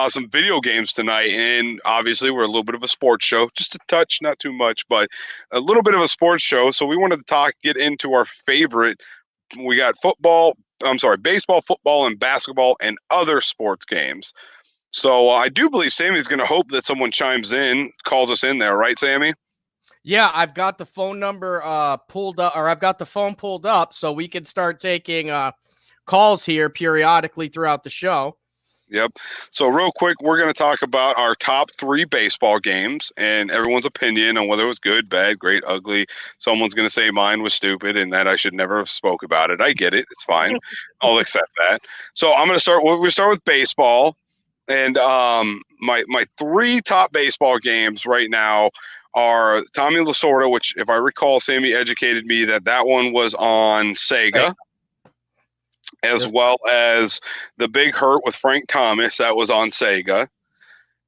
some video games tonight, and obviously we're a little bit of a sports show, just a touch, not too much, but a little bit of a sports show. So we wanted to get into our favorite. We got baseball, football, and basketball, and other sports games. So I do believe Sammy's going to hope that someone chimes in, calls us in there, right, Sammy? Yeah, I've got the phone number pulled up, or I've got the phone pulled up, so we can start taking calls here periodically throughout the show. Yep. So real quick, we're going to talk about our top 3 baseball games and everyone's opinion on whether it was good, bad, great, ugly. Someone's going to say mine was stupid and that I should never have spoke about it. I get it. It's fine. I'll accept that. So I'm going to start. We'll start with baseball. And my 3 top baseball games right now are Tommy Lasorda, which, if I recall, Sammy educated me that one was on Sega, as well as The Big Hurt with Frank Thomas, that was on Sega.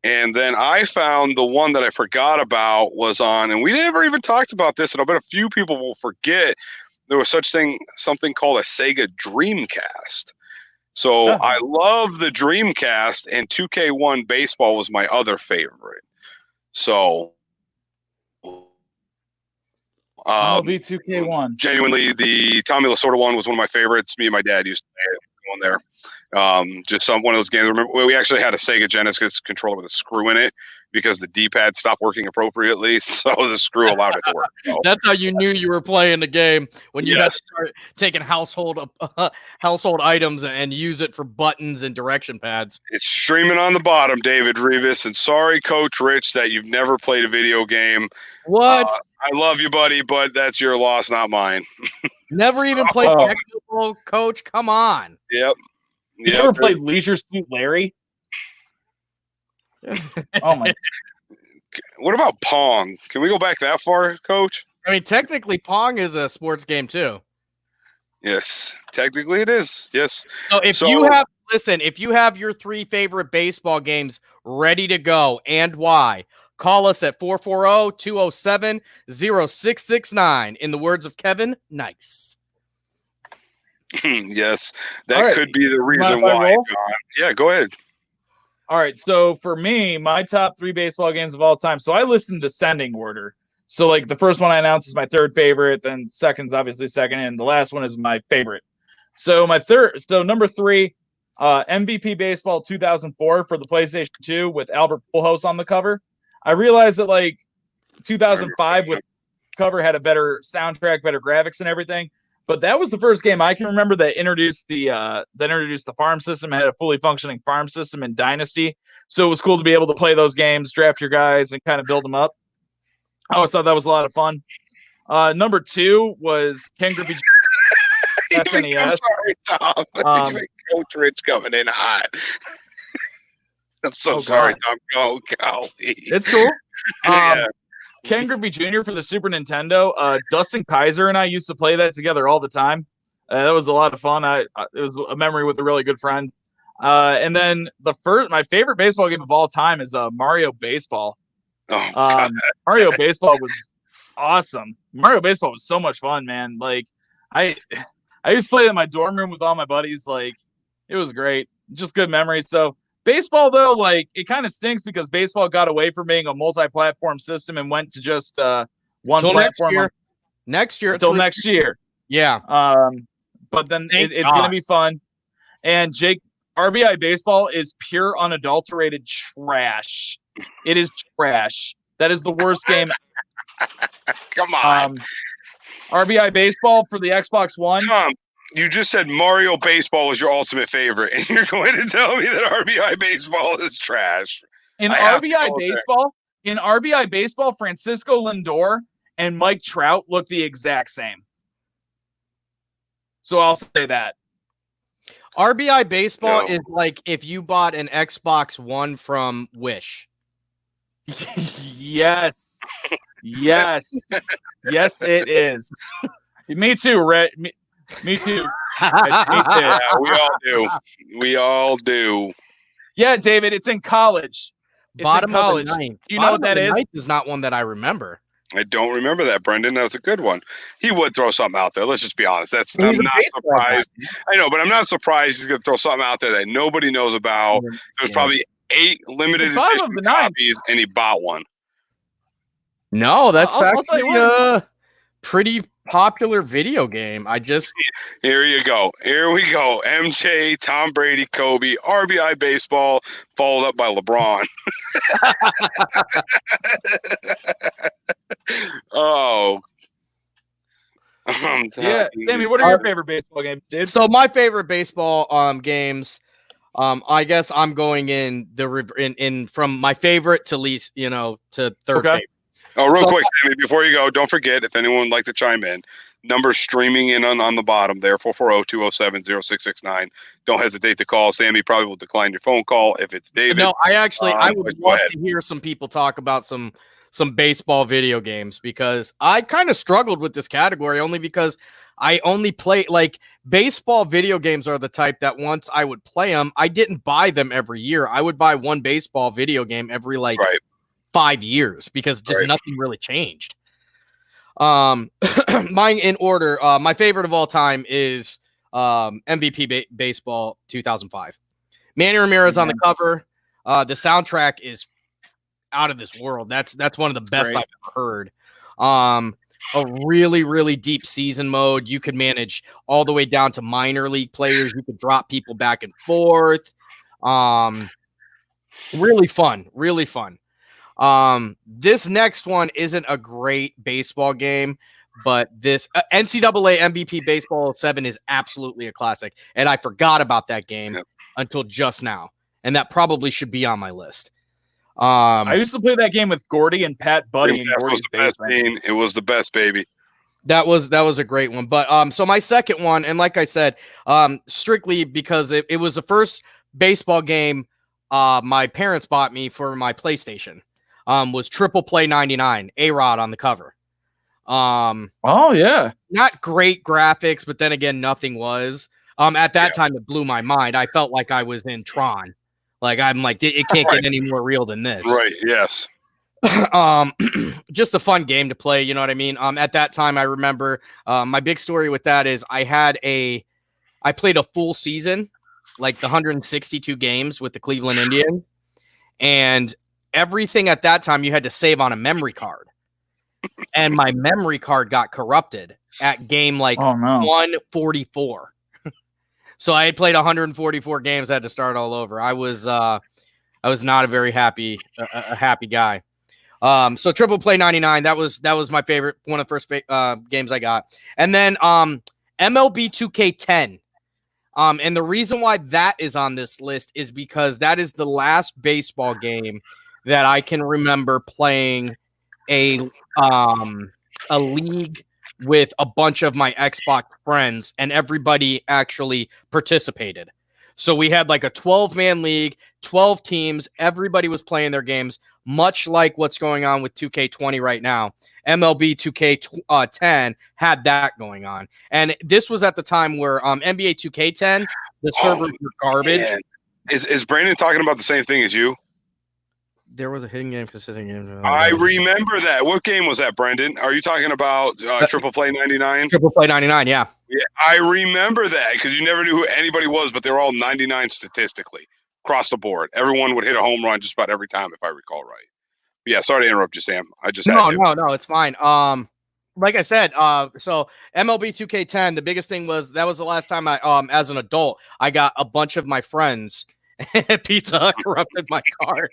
And then I found the one that I forgot about was on, and we never even talked about this, and I bet a few people will forget, there was something called a Sega Dreamcast. So I love the Dreamcast, and 2K1 Baseball was my other favorite. So I'll be 2K1. Genuinely, the Tommy Lasorda one was one of my favorites. Me and my dad used to play it on there. Just one of those games. Remember, we actually had a Sega Genesis controller with a screw in it because the D-pad stopped working appropriately, so the screw allowed it to work. So. That's how you knew you were playing the game, when you had to start taking household items and use it for buttons and direction pads. It's streaming on the bottom, David Rivas, and sorry, Coach Rich, that you've never played a video game. What? I love you, buddy, but that's your loss, not mine. Never even played technical, Coach? Come on. Yep. You ever played Leisure Suit Larry? Oh my! What about Pong? Can we go back that far, Coach? I mean, technically, Pong is a sports game too. Yes, technically it is. Yes. So if you have your 3 favorite baseball games ready to go and why, call us at 440-207-0669. In the words of Kevin, nice. Yes, that could be the reason why. Yeah, go ahead. All right, so for me, my top 3 baseball games of all time. So I listen descending order. So like the first one I announced is my third favorite, then second's obviously second, and the last one is my favorite. So number 3, MVP Baseball 2004 for the PlayStation 2 with Albert Pujols on the cover. I realized that like 2005 with cover had a better soundtrack, better graphics and everything. But that was the first game I can remember that introduced the farm system, had a fully functioning farm system in Dynasty. So it was cool to be able to play those games, draft your guys, and kind of build them up. I always thought that was a lot of fun. Number 2 was Ken Griffey. I'm sorry, Tom. Coach Rich coming in hot. I'm so sorry, Tom. Go. It's cool. Yeah. Ken Griffey Jr. for the Super Nintendo. Dustin Kaiser and I used to play that together all the time. That was a lot of fun. It was a memory with a really good friend. And then my favorite baseball game of all time is Mario Baseball. Mario Baseball was awesome. Mario Baseball was so much fun, man. Like I used to play in my dorm room with all my buddies. Like it was great. Just good memories. So baseball, though, like it kind of stinks because baseball got away from being a multi-platform system and went to just one platform. Next year. Until next year. Yeah. But then it's going to be fun. And Jake, RBI Baseball is pure unadulterated trash. It is trash. That is the worst game. Come on. RBI Baseball for the Xbox One. Tom, you just said Mario Baseball was your ultimate favorite, and you're going to tell me that RBI Baseball is trash. In RBI Baseball, Francisco Lindor and Mike Trout look the exact same. So I'll say that. RBI Baseball is like if you bought an Xbox One from Wish. Yes. Yes, it is. Me too, Rhett. Me too. Yeah, we all do. Yeah, David, it's in college. Bottom of the ninth. Do you know what that is? Is not one that I remember. I don't remember that, Brendan. That was a good one. He would throw something out there. Let's just be honest. I'm not surprised. I know, but I'm not surprised he's going to throw something out there that nobody knows about. There's probably 8 limited edition copies, and he bought one. No, that's actually a pretty popular video game. Here you go. Here we go. MJ, Tom Brady, Kobe, RBI Baseball, followed up by LeBron. Oh. Yeah, Sammy, what are your favorite baseball games, dude? So my favorite baseball games, I guess I'm going in from my favorite to least, to third favorite. Oh, real quick, Sammy, before you go, don't forget, if anyone would like to chime in, numbers streaming in on the bottom there, 440-207-0669. Don't hesitate to call. Sammy probably will decline your phone call if it's David. No, I would love to hear some people talk about some baseball video games because I kind of struggled with this category only because I only play like baseball video games are the type that once I would play them, I didn't buy them every year. I would buy one baseball video game every 5 years because just nothing really changed. Mine in order. My favorite of all time is MVP Baseball 2005. Manny Ramirez on the cover. The soundtrack is out of this world. That's one of the best I've ever heard. A really, really deep season mode. You could manage all the way down to minor league players. You could drop people back and forth. Really fun. Really fun. This next one isn't a great baseball game, but this NCAA MVP Baseball 07 is absolutely a classic. And I forgot about that game until just now. And that probably should be on my list. I used to play that game with Gordy and Pat Buddy. And that was the best game. It was the best, baby. That was a great one. But so my second one, and like I said, strictly because it was the first baseball game my parents bought me for my PlayStation. Was Triple Play 99, A-Rod on the cover. Oh yeah, not great graphics, but then again, nothing was. At that time, it blew my mind. I felt like I was in Tron. Like I'm like, it can't get any more real than this. Right. Yes. Just a fun game to play. You know what I mean? At that time, I remember my big story with that is I played a full season, like the 162 games with the Cleveland Indians. and everything at that time you had to save on a memory card. And my memory card got corrupted at game like 144. So I had played 144 games, I had to start all over. I was not a very happy guy. So Triple Play 99, that was my favorite, one of the first games I got. And then MLB 2K10. And the reason why that is on this list is because that is the last baseball game that I can remember playing a league with a bunch of my Xbox friends, and everybody actually participated. So we had like a 12-man league, 12 teams. Everybody was playing their games, much like what's going on with 2K20 right now. MLB 2K10 had that going on. And this was at the time where NBA 2K10, the servers were garbage. Man. Is Brandon talking about the same thing as you? There was a hidden game consisting of. I remember that. What game was that, Brendan? Are you talking about Triple Play 99? Triple Play 99, yeah. Yeah, I remember that because you never knew who anybody was, but they were all 99 statistically across the board. Everyone would hit a home run just about every time, if I recall right. But yeah, sorry to interrupt you, Sam. I just had to. No, it's fine. Like I said, so MLB 2K10, the biggest thing was that was the last time I, as an adult, I got a bunch of my friends. Pizza Hut corrupted my card.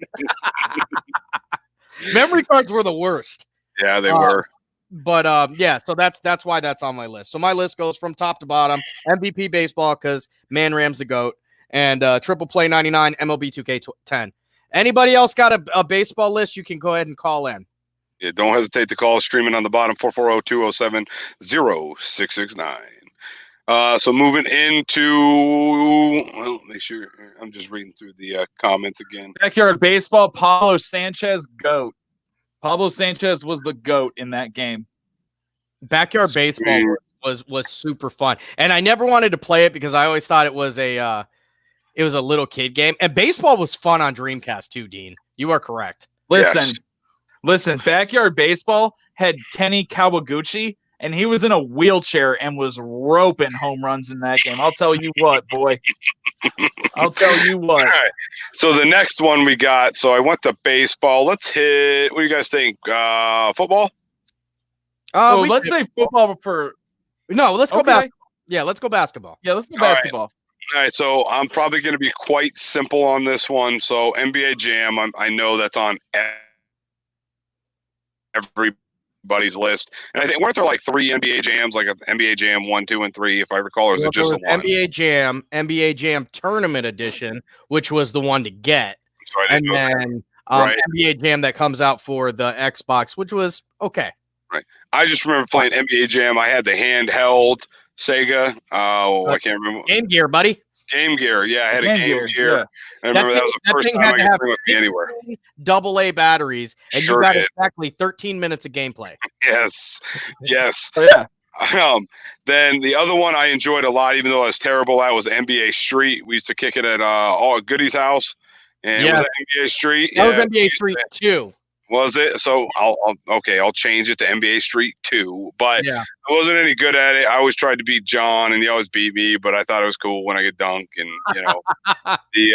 Memory cards were the worst. Yeah, they were. But yeah, so that's why that's on my list. So my list goes from top to bottom: MVP baseball because Man Ram's the GOAT, and Triple Play 99, MLB 2K10. Anybody else got a baseball list? You can go ahead and call in. Yeah, don't hesitate to call. Streaming on the bottom, 440-207-0669. So moving into, well, make sure I'm just reading through the comments again. Backyard baseball, Pablo Sanchez, GOAT. Pablo Sanchez was the GOAT in that game. Backyard baseball was super fun, and I never wanted to play it because I always thought it was a little kid game. And baseball was fun on Dreamcast too, Dean. You are correct. Listen. Backyard baseball had Kenny Kawaguchi. And he was in a wheelchair and was roping home runs in that game. I'll tell you what, boy. I'll tell you what. All right. So the next one we got. So I went to baseball. Let's hit. What do you guys think? Football? Let's say football for. No, let's go back. Yeah, let's go basketball. Yeah, let's go basketball. All right. So I'm probably going to be quite simple on this one. So NBA Jam. I know that's on everybody's list, and I think weren't there like 3 NBA Jams, like NBA Jam 1, 2, and 3, if I recall, or is it just the one? NBA Jam Tournament Edition, which was the one to get, and then NBA Jam that comes out for the Xbox, which was okay. Right. I just remember playing NBA Jam. I had the handheld Sega. I can't remember. Game Gear, buddy. Game Gear. Yeah, I had a Game Gear. Yeah. I remember that was the first time I could bring it anywhere. AA batteries, and you got exactly 13 minutes of gameplay. Yes. Oh, yeah. Then the other one I enjoyed a lot, even though I was terrible at, was NBA Street. We used to kick it at Goody's house, and it was NBA Street. That was NBA Street 2. Was it? So I'll change it to NBA Street 2. But I wasn't any good at it. I always tried to beat John, and he always beat me. But I thought it was cool when I could dunk. And the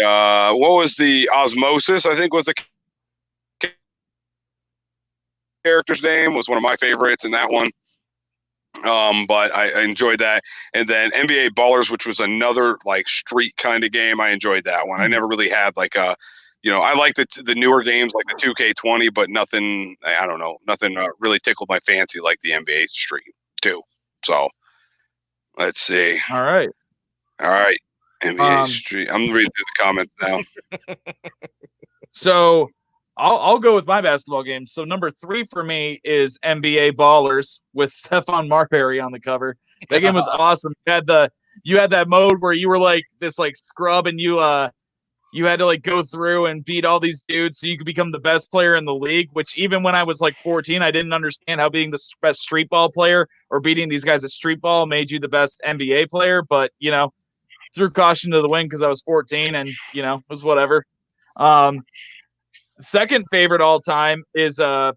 what was the Osmosis? I think was the character's name. Was one of my favorites in that one. But I enjoyed that. And then NBA Ballers, which was another like street kind of game. I enjoyed that one. I never really had like a. I like the newer games like the 2K20, but nothing really tickled my fancy like the NBA Street 2. So let's see. All right. NBA Street. I'm reading through the comments now. So I'll go with my basketball game. So number 3 for me is NBA Ballers with Stephon Marbury on the cover. That game was awesome. You had that mode where you were like this like scrub, and you had to like go through and beat all these dudes so you could become the best player in the league, which even when I was like 14, I didn't understand how being the best street ball player or beating these guys at street ball made you the best NBA player. But, threw caution to the wind because I was 14 and, it was whatever. Second favorite all time is NBA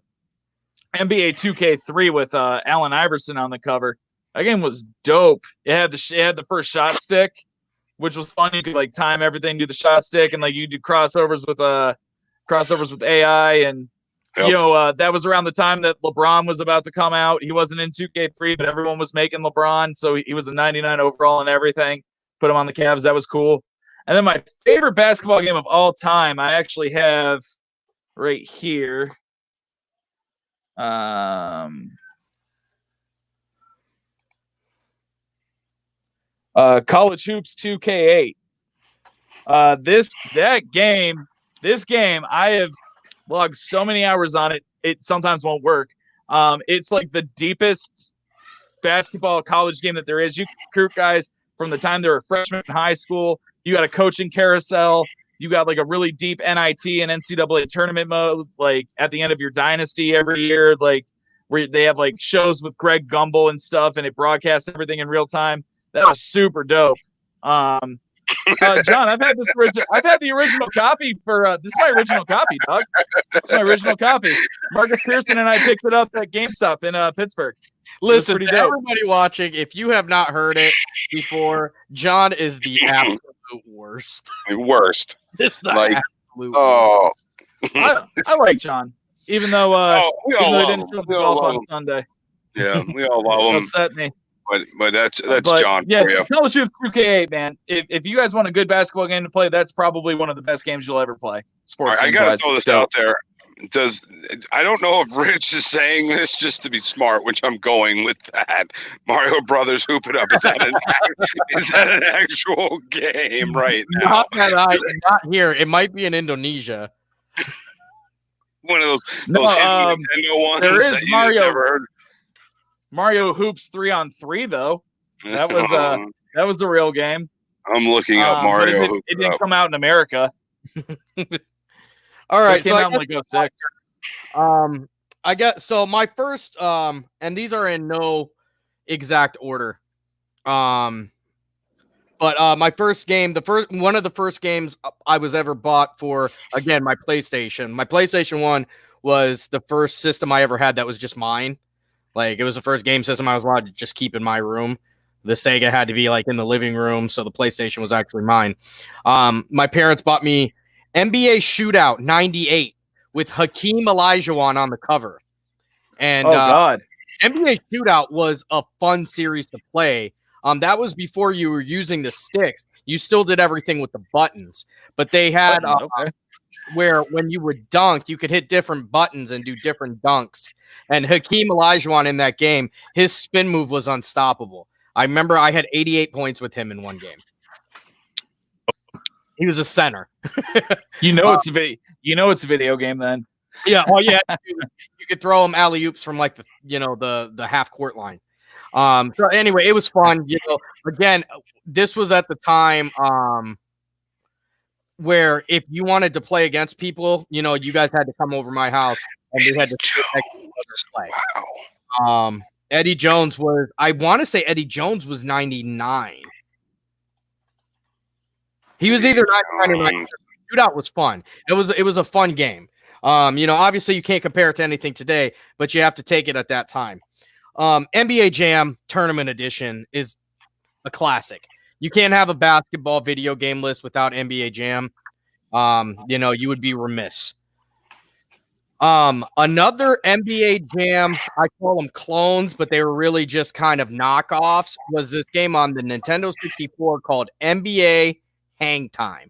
2K3 with Allen Iverson on the cover. That game was dope. It had the first shot stick, which was fun. You could like time everything, do the shot stick, and like you do crossovers with crossovers with AI, and that was around the time that LeBron was about to come out. He wasn't in 2K3, but everyone was making LeBron, so he was a 99 overall and everything. Put him on the Cavs. That was cool. And then my favorite basketball game of all time, I actually have right here. College Hoops 2K8. This game, I have logged so many hours on it. It sometimes won't work. It's like the deepest basketball college game that there is. You recruit guys from the time they were freshmen in high school. You got a coaching carousel. You got like a really deep NIT and NCAA tournament mode, like at the end of your dynasty every year, like where they have like shows with Greg Gumbel and stuff, and it broadcasts everything in real time. That was super dope. John, I've had the original copy for this is my original copy, dog. It's my original copy. Marcus Pearson and I picked it up at GameStop in Pittsburgh. Listen, to everybody watching, if you have not heard it before, John is the absolute worst. Worst. It's the like, absolute oh, I like John, even though we all love didn't show him. the golf on Sunday. Yeah, we all love him. Upset me. But that's John. Yeah, for you. College Hoops 2K8, man. If you guys want a good basketball game to play, that's probably one of the best games you'll ever play. Sports. Right, I gotta throw this out there. I don't know if Rich is saying this just to be smart, which I'm going with that. Mario Brothers Hoop It Up. Is that an actual game right now? Not here. It might be in Indonesia. One of those Nintendo ones. There is that you Mario. never heard. Mario Hoops 3-on-3 though. That was the real game. I'm looking up Mario. It didn't come out in America. All right, it came out in like 06. I got so my first and these are in no exact order. But my first game, one of the first games I was ever bought for, again, my PlayStation. My PlayStation 1 was the first system I ever had that was just mine. Like, it was the first game system I was allowed to just keep in my room. The Sega had to be like in the living room, so the PlayStation was actually mine. My parents bought me NBA Shootout 98 with Hakeem Olajuwon on the cover. And God. NBA Shootout was a fun series to play. That was before you were using the sticks. You still did everything with the buttons, but they had where when you would dunk, you could hit different buttons and do different dunks. And Hakeem Olajuwon in that game, his spin move was unstoppable. I remember I had 88 points with him in one game. He was a center. It's a video game then. Yeah. Oh yeah. You could throw him alley oops from like the half court line. So anyway, it was fun. Again, this was at the time where if you wanted to play against people, you guys had to come over my house and we had to play. Wow. Eddie Jones was, I want to say Eddie Jones was 99. He was either 99 or 99. Shootout was fun. It was a fun game. Obviously you can't compare it to anything today, but you have to take it at that time. NBA Jam Tournament Edition is a classic. You can't have a basketball video game list without NBA Jam. You would be remiss. Another NBA Jam, I call them clones, but they were really just kind of knockoffs, was this game on the Nintendo 64 called NBA Hang Time.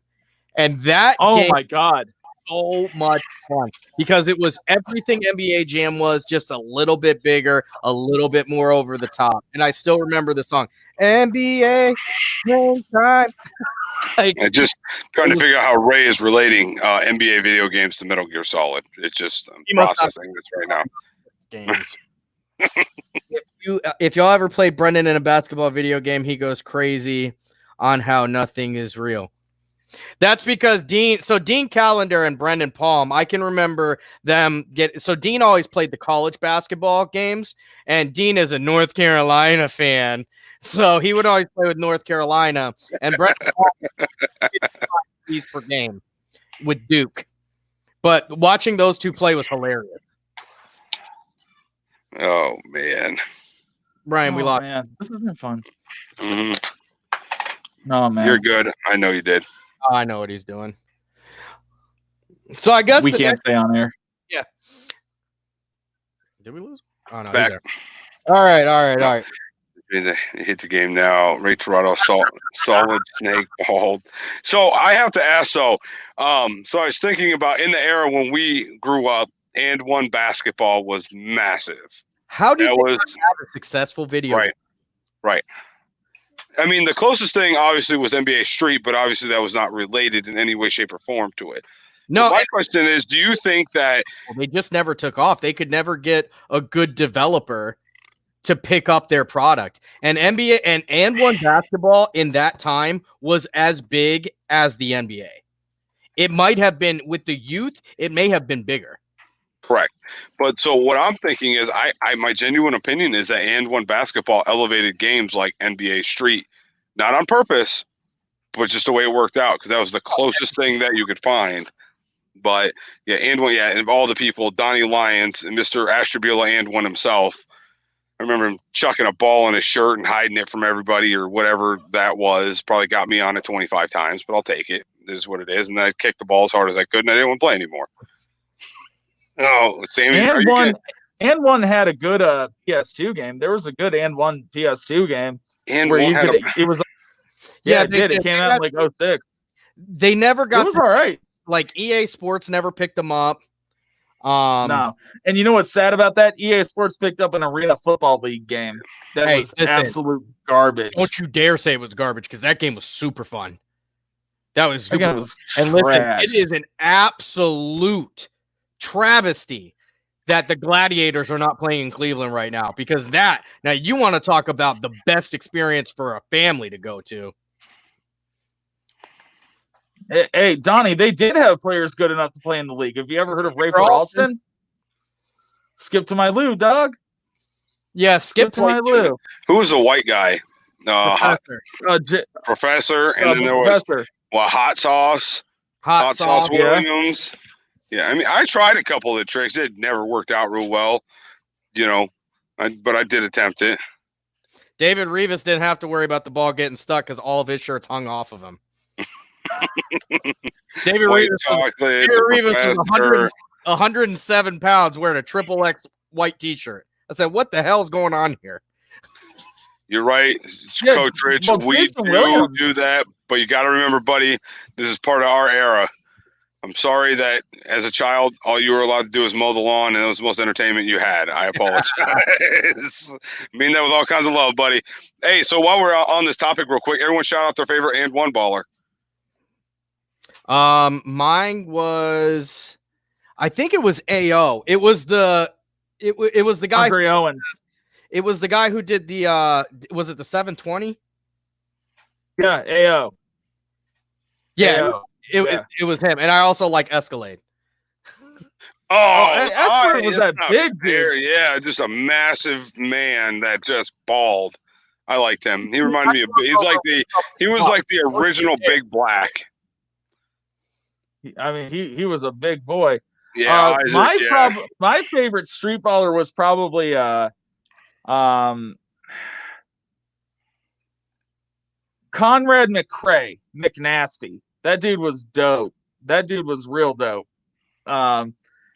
And that game, my God. So much fun because it was everything NBA Jam was, just a little bit bigger, a little bit more over the top. And I still remember the song NBA Hang Time. I just trying to figure out how Ray is relating NBA video games to Metal Gear Solid. It's just processing this right now. Games. If y'all ever played Brendan in a basketball video game, he goes crazy on how nothing is real. That's because Dean Callender and Brendan Palm, I can remember them Dean always played the college basketball games, and Dean is a North Carolina fan. So he would always play with North Carolina, and Brendan Palm these per game with Duke. But watching those two play was hilarious. Oh man. Brian, we lost. Man. This has been fun. Mm-hmm. No, man. You're good. I know you did. Oh, I know what he's doing. So I guess we can't say on air. Yeah. Did we lose? Oh no, Back. he's there. All right. Hit the game now. Ray Toronto, solid snake balled. So I have to ask though. So I was thinking about in the era when we grew up, and one basketball was massive. How did that they was have a successful video? Right. I mean, the closest thing obviously was NBA Street, but obviously that was not related in any way, shape, or form to it. No. So my question is, do you think that they just never took off? They could never get a good developer to pick up their product. And NBA and one basketball in that time was as big as the NBA. It might have been with the youth, it may have been bigger. Correct. But so what I'm thinking is I my genuine opinion is that and one basketball elevated games like NBA Street, not on purpose, but just the way it worked out, because that was the closest thing that you could find. But yeah, and one, and of all the people, Donnie Lyons and Mr. Ashtabula and one himself. I remember him chucking a ball in his shirt and hiding it from everybody or whatever that was. Probably got me on it 25 times, but I'll take it. It is what it is. And then I kicked the ball as hard as I could, and I didn't want to play anymore. Oh, Sammy, and one had a good PS2 game. There was a good and one PS2 game and where it was. Yeah, it did. It came out in like 06. They never got. It was all right. Like EA Sports never picked them up. No, and you know what's sad about that? EA Sports picked up an Arena Football League game that was absolute garbage. Don't you dare say it was garbage, because that game was super fun. That was super fun. And listen, it is an absolute travesty that the Gladiators are not playing in Cleveland right now, because now you want to talk about the best experience for a family to go to. Hey, Donnie, they did have players good enough to play in the league. Have you ever heard of Rafer Alston? Skip to my Lou, dog. Yeah, skip to my Lou. Who was the white guy? Professor. Professor, and then there was Hot Sauce. Hot Sauce Williams. Yeah, I mean, I tried a couple of the tricks. It never worked out real well, but I did attempt it. David Rivas didn't have to worry about the ball getting stuck because all of his shirts hung off of him. David Rivas was 107 pounds wearing a triple X white t-shirt. I said, what the hell's going on here? You're right, Coach Rich. We do that, but you got to remember, buddy, this is part of our era. I'm sorry that as a child, all you were allowed to do was mow the lawn, and it was the most entertainment you had. I apologize. I mean that with all kinds of love, buddy. Hey, so while we're on this topic real quick, everyone shout out their favorite and one baller. Mine was, I think it was AO. It was the guy. Andre Owens. It was the guy who did the, was it the 720? Yeah, AO. Yeah. AO. It was him, and I also like Escalade. Escalade was that big dude. Yeah, just a massive man that just balled. I liked him. He reminded me of. He was like the original Big Black. I mean, he was a big boy. Yeah, my favorite street baller was probably Conrad McNasty. That dude was dope. That dude was real dope.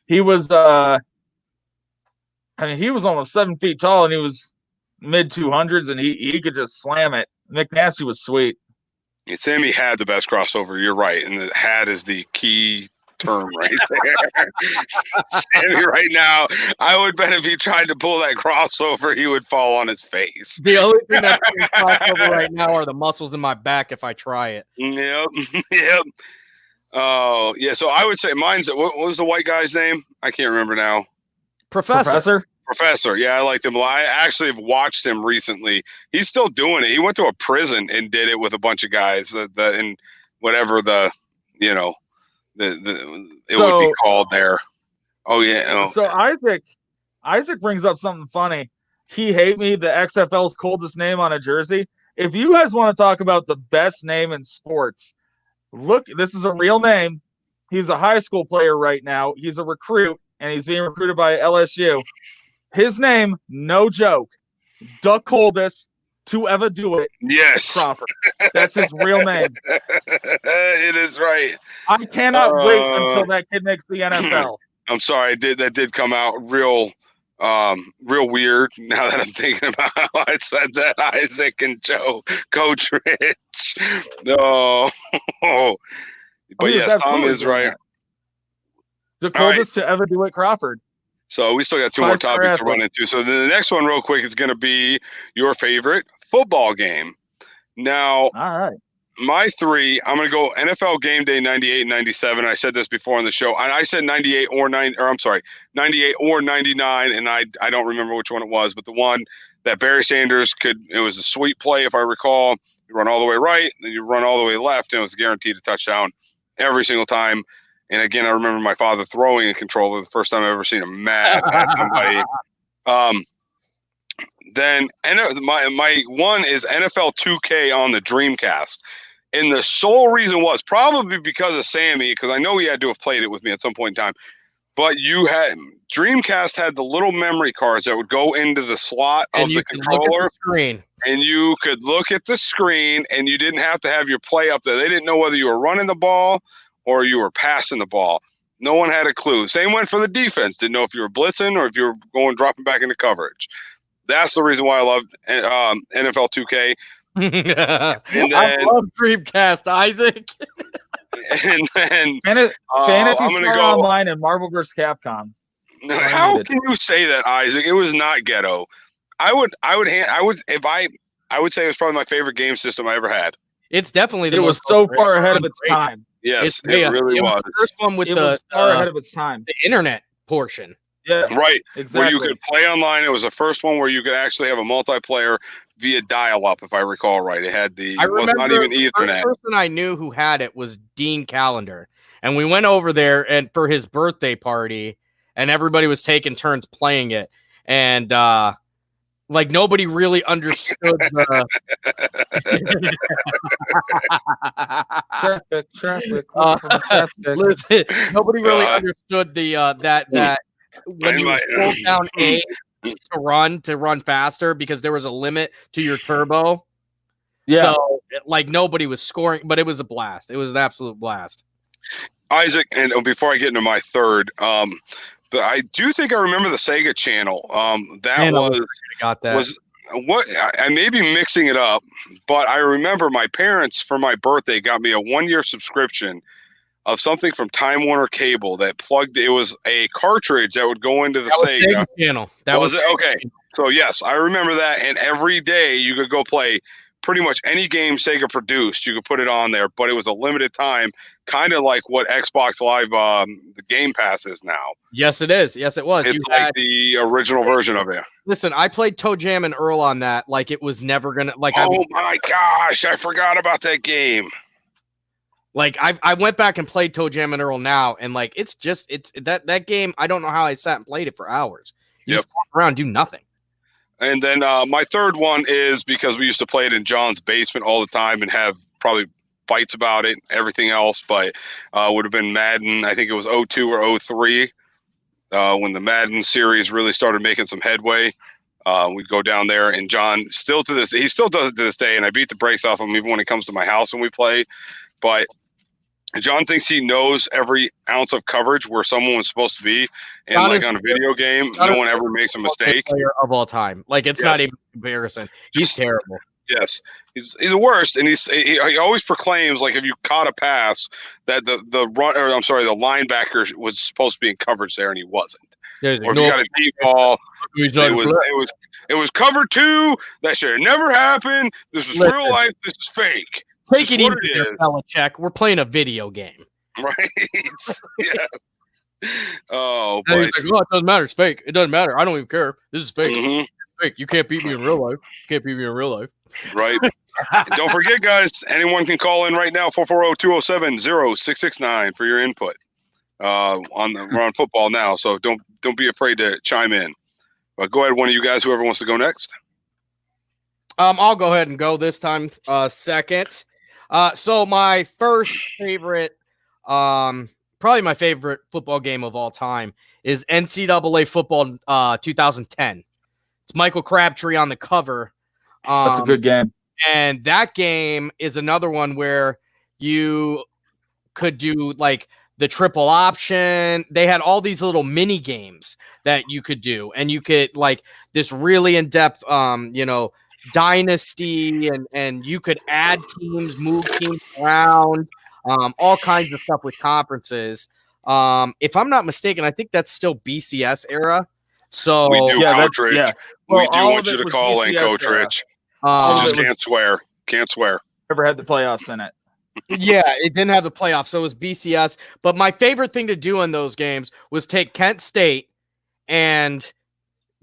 He was he was almost 7 feet tall, and he was mid 200s, and he could just slam it. McNasty was sweet. Sammy had the best crossover. You're right, and the had is the key term right there. Sammy, right now, I would bet if he tried to pull that crossover, he would fall on his face. The only thing that's crossover right now are the muscles in my back if I try it. Yep. Oh, yeah. So I would say mine's. What was the white guy's name? I can't remember now. Professor. Yeah, I liked him. I actually have watched him recently. He's still doing it. He went to a prison and did it with a bunch of guys. And whatever it would be called there. Oh yeah. Oh. So Isaac brings up something funny. He hate me. The XFL's coldest name on a jersey. If you guys want to talk about the best name in sports, look. This is a real name. He's a high school player right now. He's a recruit, and he's being recruited by LSU. His name, no joke, the coldest to ever do it. Yes. Crawford. That's his real name. It is right. I cannot wait until that kid makes the NFL. I'm sorry, that did come out real weird now that I'm thinking about how I said that. Isaac and Joe, Coach Rich. No. But yes, Tom is right. The coldest to ever do it, Crawford. So we still got 2 more topics to run into. So the next one real quick is going to be your favorite football game. Now, all right. My 3, I'm going to go NFL Game Day 98 and 97. I said this before on the show. And I said 98 or 98 or 99, and I don't remember which one it was, but the one that Barry Sanders it was a sweet play, if I recall. You run all the way right, then you run all the way left, and it was guaranteed a touchdown every single time. And again, I remember my father throwing a controller the first time I've ever seen him mad at somebody. Then my one is NFL 2K on the Dreamcast. And the sole reason was probably because of Sammy, because I know he had to have played it with me at some point in time. But Dreamcast had the little memory cards that would go into the slot of the controller. And you could look at the screen, and you didn't have to have your play up there. They didn't know whether you were running the ball or you were passing the ball. No one had a clue. Same went for the defense. Didn't know if you were blitzing or if you were dropping back into coverage. That's the reason why I loved NFL 2K. I love Dreamcast, Isaac. And then Fantasy Star Online and Marvel vs. Capcom. How can you say that, Isaac? It was not ghetto. I would say it was probably my favorite game system I ever had. It's definitely it was so far ahead of its time. Yes, it really was. The first one with was far ahead of its time. The internet portion. Yeah, right. Exactly. Where you could play online. It was the first one where you could actually have a multiplayer via dial-up, if I recall right. It had it was not even Ethernet. The first person I knew who had it was Dean Callender, and we went over there and for his birthday party, and everybody was taking turns playing it, and like nobody really understood the traffic. Listen, nobody really understood the that when you pull down A to run faster because there was a limit to your turbo. Yeah. So like nobody was scoring, but it was a blast. It was an absolute blast. Isaac, and before I get into my third, but I do think I remember the Sega channel. Was what I may be mixing it up, but I remember my parents for my birthday got me a 1-year subscription of something from Time Warner Cable that plugged. It was a cartridge that would go into the Sega channel. That was it. Okay, so yes, I remember that. And every day you could go play pretty much any game Sega produced. You could put it on there, but it was a limited time, kind of like what Xbox Live, the Game Pass is now. Yes, it is. Yes, it was. It's the original version of it. Listen, I played Toe Jam and Earl on that like it was never gonna like. Oh my gosh, I forgot about that game. Like I went back and played Toe Jam and Earl now, and like it's that game. I don't know how I sat and played it for hours. You just walk around, do nothing. And then my third one is because we used to play it in John's basement all the time and have probably fights about it, everything else, but would have been Madden. I think it was 02 or 03 when the Madden series really started making some headway. We'd go down there, and John he still does it to this day, and I beat the brakes off him even when he comes to my house and we play. But John thinks he knows every ounce of coverage where someone was supposed to be, and John like on a video game, no one ever makes a mistake. Player of all time, like it's not even a comparison. He's terrible. Yes, he's the worst, and he always proclaims like if you caught a pass that the linebacker was supposed to be in coverage there, and he wasn't. Or if you got a deep ball, it was cover 2. That should have never happened. This was real life. This is fake. Take it easy, Belichick. We're playing a video game. Right. Yes. Oh, but he's like, it doesn't matter. It's fake. It doesn't matter. I don't even care. This is fake. Mm-hmm. It's fake. You can't beat me in real life. Right. Don't forget, guys, anyone can call in right now, 440-207-0669 for your input. We're on football now, so don't be afraid to chime in. But go ahead, one of you guys, whoever wants to go next. I'll go ahead and go this time second. So my first favorite, probably my favorite football game of all time is NCAA football 2010. It's Michael Crabtree on the cover. That's a good game. And that game is another one where you could do like the triple option. They had all these little mini games that you could do, and you could like this really in-depth, dynasty, and you could add teams, move teams around, all kinds of stuff with conferences. If I'm not mistaken, I think that's still BCS era. So we do, Coach Rich. Yeah. We Well, do all want of you it to was call in, BCS Coach era. Rich. All of Just it was- can't swear. Can't swear. Never had the playoffs in it. yeah, it didn't have the playoffs, so it was BCS. But my favorite thing to do in those games was take Kent State and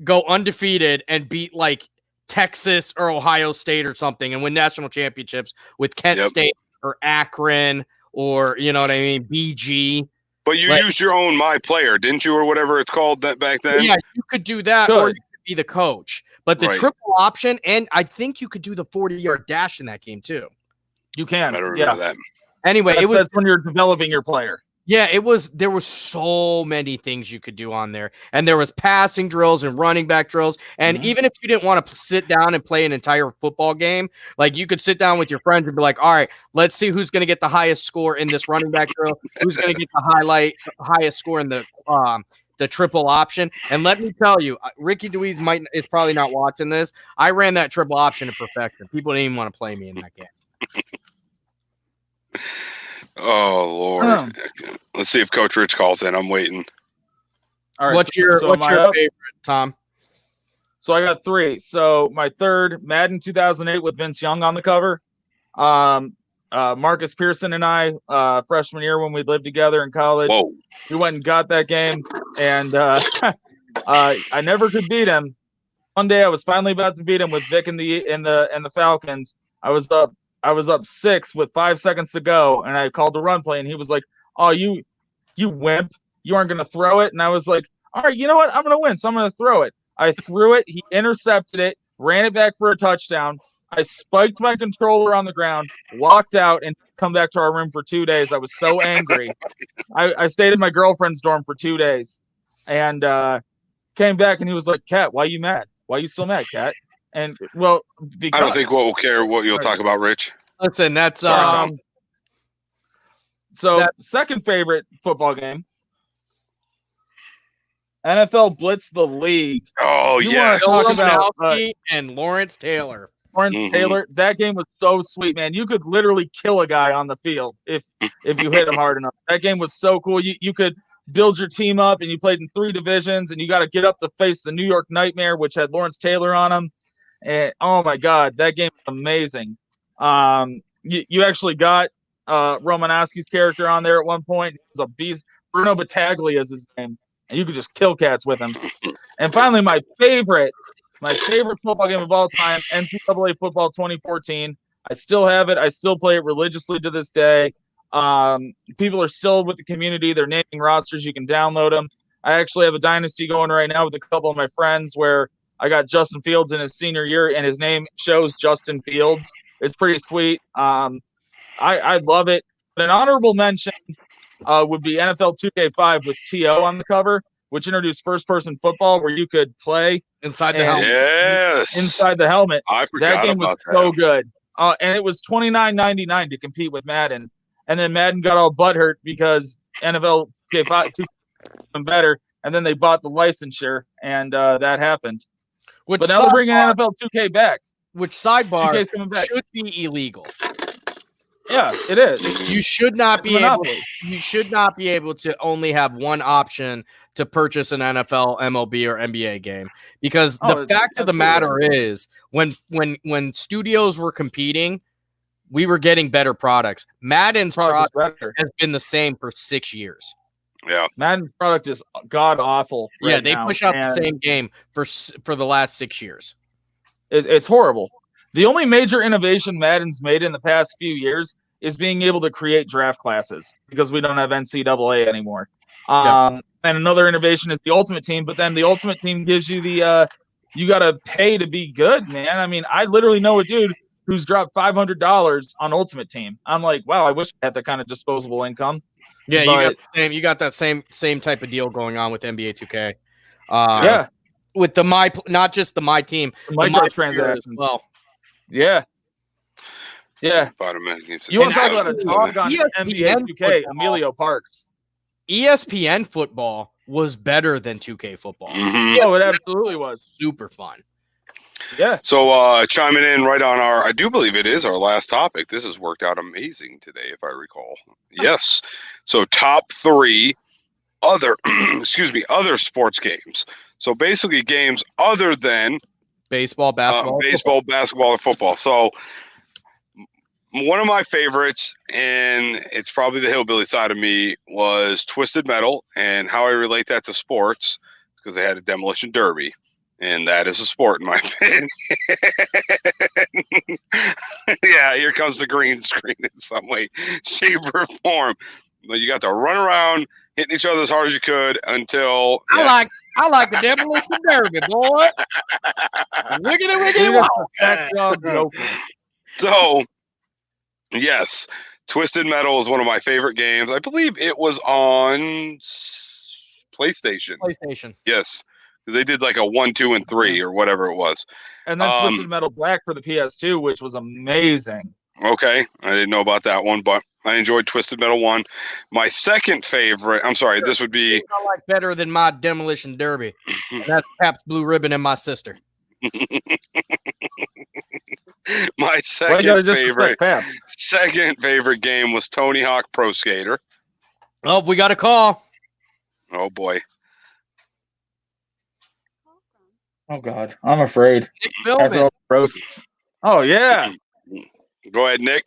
go undefeated and beat like Texas or Ohio State or something and win national championships with Kent State or Akron or, you know what I mean, BG. But you used your own My Player, didn't you, or whatever it's called that back then? Yeah, you could do that, or you could be the coach. But the triple option, and I think you could do the 40-yard dash in that game too. You can. I don't remember that. Anyway, that's when you're developing your player. Yeah, there was so many things you could do on there. And there was passing drills and running back drills. And even if you didn't want to sit down and play an entire football game, like you could sit down with your friends and be like, all right, let's see who's going to get the highest score in this running back drill, who's going to get the highest score in the triple option. And let me tell you, Ricky Deweese is probably not watching this. I ran that triple option to perfection. People didn't even want to play me in that game. Oh Lord! Let's see if Coach Rich calls in. I'm waiting. All right. What's your favorite, Tom? So I got 3. So my third, Madden 2008 with Vince Young on the cover. Marcus Pearson and I, freshman year when we lived together in college, we went and got that game, and I never could beat him. One day I was finally about to beat him with Vic and the Falcons. I was up 6 with 5 seconds to go, and I called the run play, and he was like, "Oh, you wimp! You aren't gonna throw it." And I was like, "All right, you know what? I'm gonna win, so I'm gonna throw it." I threw it. He intercepted it, ran it back for a touchdown. I spiked my controller on the ground, walked out, and come back to our room for 2 days. I was so angry. I stayed in my girlfriend's dorm for 2 days, and came back, and he was like, "Cat, why you mad? Why you still mad, Cat?" And because I don't think we'll care what you'll talk about, Rich. Listen, that's second favorite football game, NFL Blitz the League. Oh yeah, talk about and Lawrence Taylor. Taylor, that game was so sweet, man. You could literally kill a guy on the field if you hit him hard enough. That game was so cool. You could build your team up, and you played in 3 divisions, and you got to get up to face the New York Nightmare, which had Lawrence Taylor on him. And oh my God, that game was amazing. You actually got Romanowski's character on there at one point. He was a beast. Bruno Battaglia is his name, and you could just kill cats with him. And finally, my favorite football game of all time, NCAA football 2014. I still have it. I still play it religiously to this day. People are still with the community. They're naming rosters. You can download them. I actually have a dynasty going right now with a couple of my friends where I got Justin Fields in his senior year, and his name shows Justin Fields. It's pretty sweet. I love it. But an honorable mention would be NFL 2K5 with T.O. on the cover, which introduced first-person football where you could play inside the helmet. Yes, inside the helmet. I forgot that game was about so good. And it was $29.99 to compete with Madden. And then Madden got all butthurt because NFL 2K5 was better, and then they bought the licensure, and that happened. But now they're bringing NFL 2K back. Which sidebar 2K's coming back. should be illegal. Yeah, it is. You should not be able to only have one option to purchase an NFL, MLB, or NBA game, because the fact of the matter is when studios were competing, we were getting better products. Madden's product has been the same for 6 years. Yeah, Madden's product is god awful. Right they now, push out the same game for the last 6 years. It's horrible. The only major innovation Madden's made in the past few years is being able to create draft classes because we don't have NCAA anymore. And another innovation is the Ultimate Team, but then the Ultimate Team gives you you got to pay to be good, man. I mean, I literally know a dude who's dropped $500 on Ultimate Team. I'm like, wow, I wish I had that kind of disposable income. Yeah, you got that same type of deal going on with NBA 2K. With the not just the My Team, microtransactions. Well, Yeah. Yeah. About a minute. You want to talk about a actually, dog on ESPN NBA 2K, football. Emilio Parks. ESPN football was better than 2K football. Mhm. Oh, it absolutely was. Super fun. Yeah. So chiming in right on I do believe it is our last topic. This has worked out amazing today, if I recall. Yes. So top 3 other other sports games. So basically games other than Baseball, basketball, basketball, or football. So one of my favorites, and it's probably the hillbilly side of me, was Twisted Metal. And how I relate that to sports, because they had a demolition derby. And that is a sport, in my opinion. Yeah, here comes the green screen in some way, shape, or form. But you got to run around, hitting each other as hard as you could until. I like the demolition derby, boy. Wiggity, wiggity, So, yes, Twisted Metal is one of my favorite games. I believe it was on PlayStation. Yes. They did like a 1, 2, and 3 or whatever it was. And then Twisted Metal Black for the PS2, which was amazing. Okay. I didn't know about that one, but I enjoyed Twisted Metal 1. My second favorite, I'm sorry, this would be. I like better than my demolition derby. And that's Pabst Blue Ribbon and my sister. My second favorite game was Tony Hawk Pro Skater. Oh, we got a call. Oh, boy. Oh, God. I'm afraid. After all the roasts. Oh, yeah. Go ahead, Nick.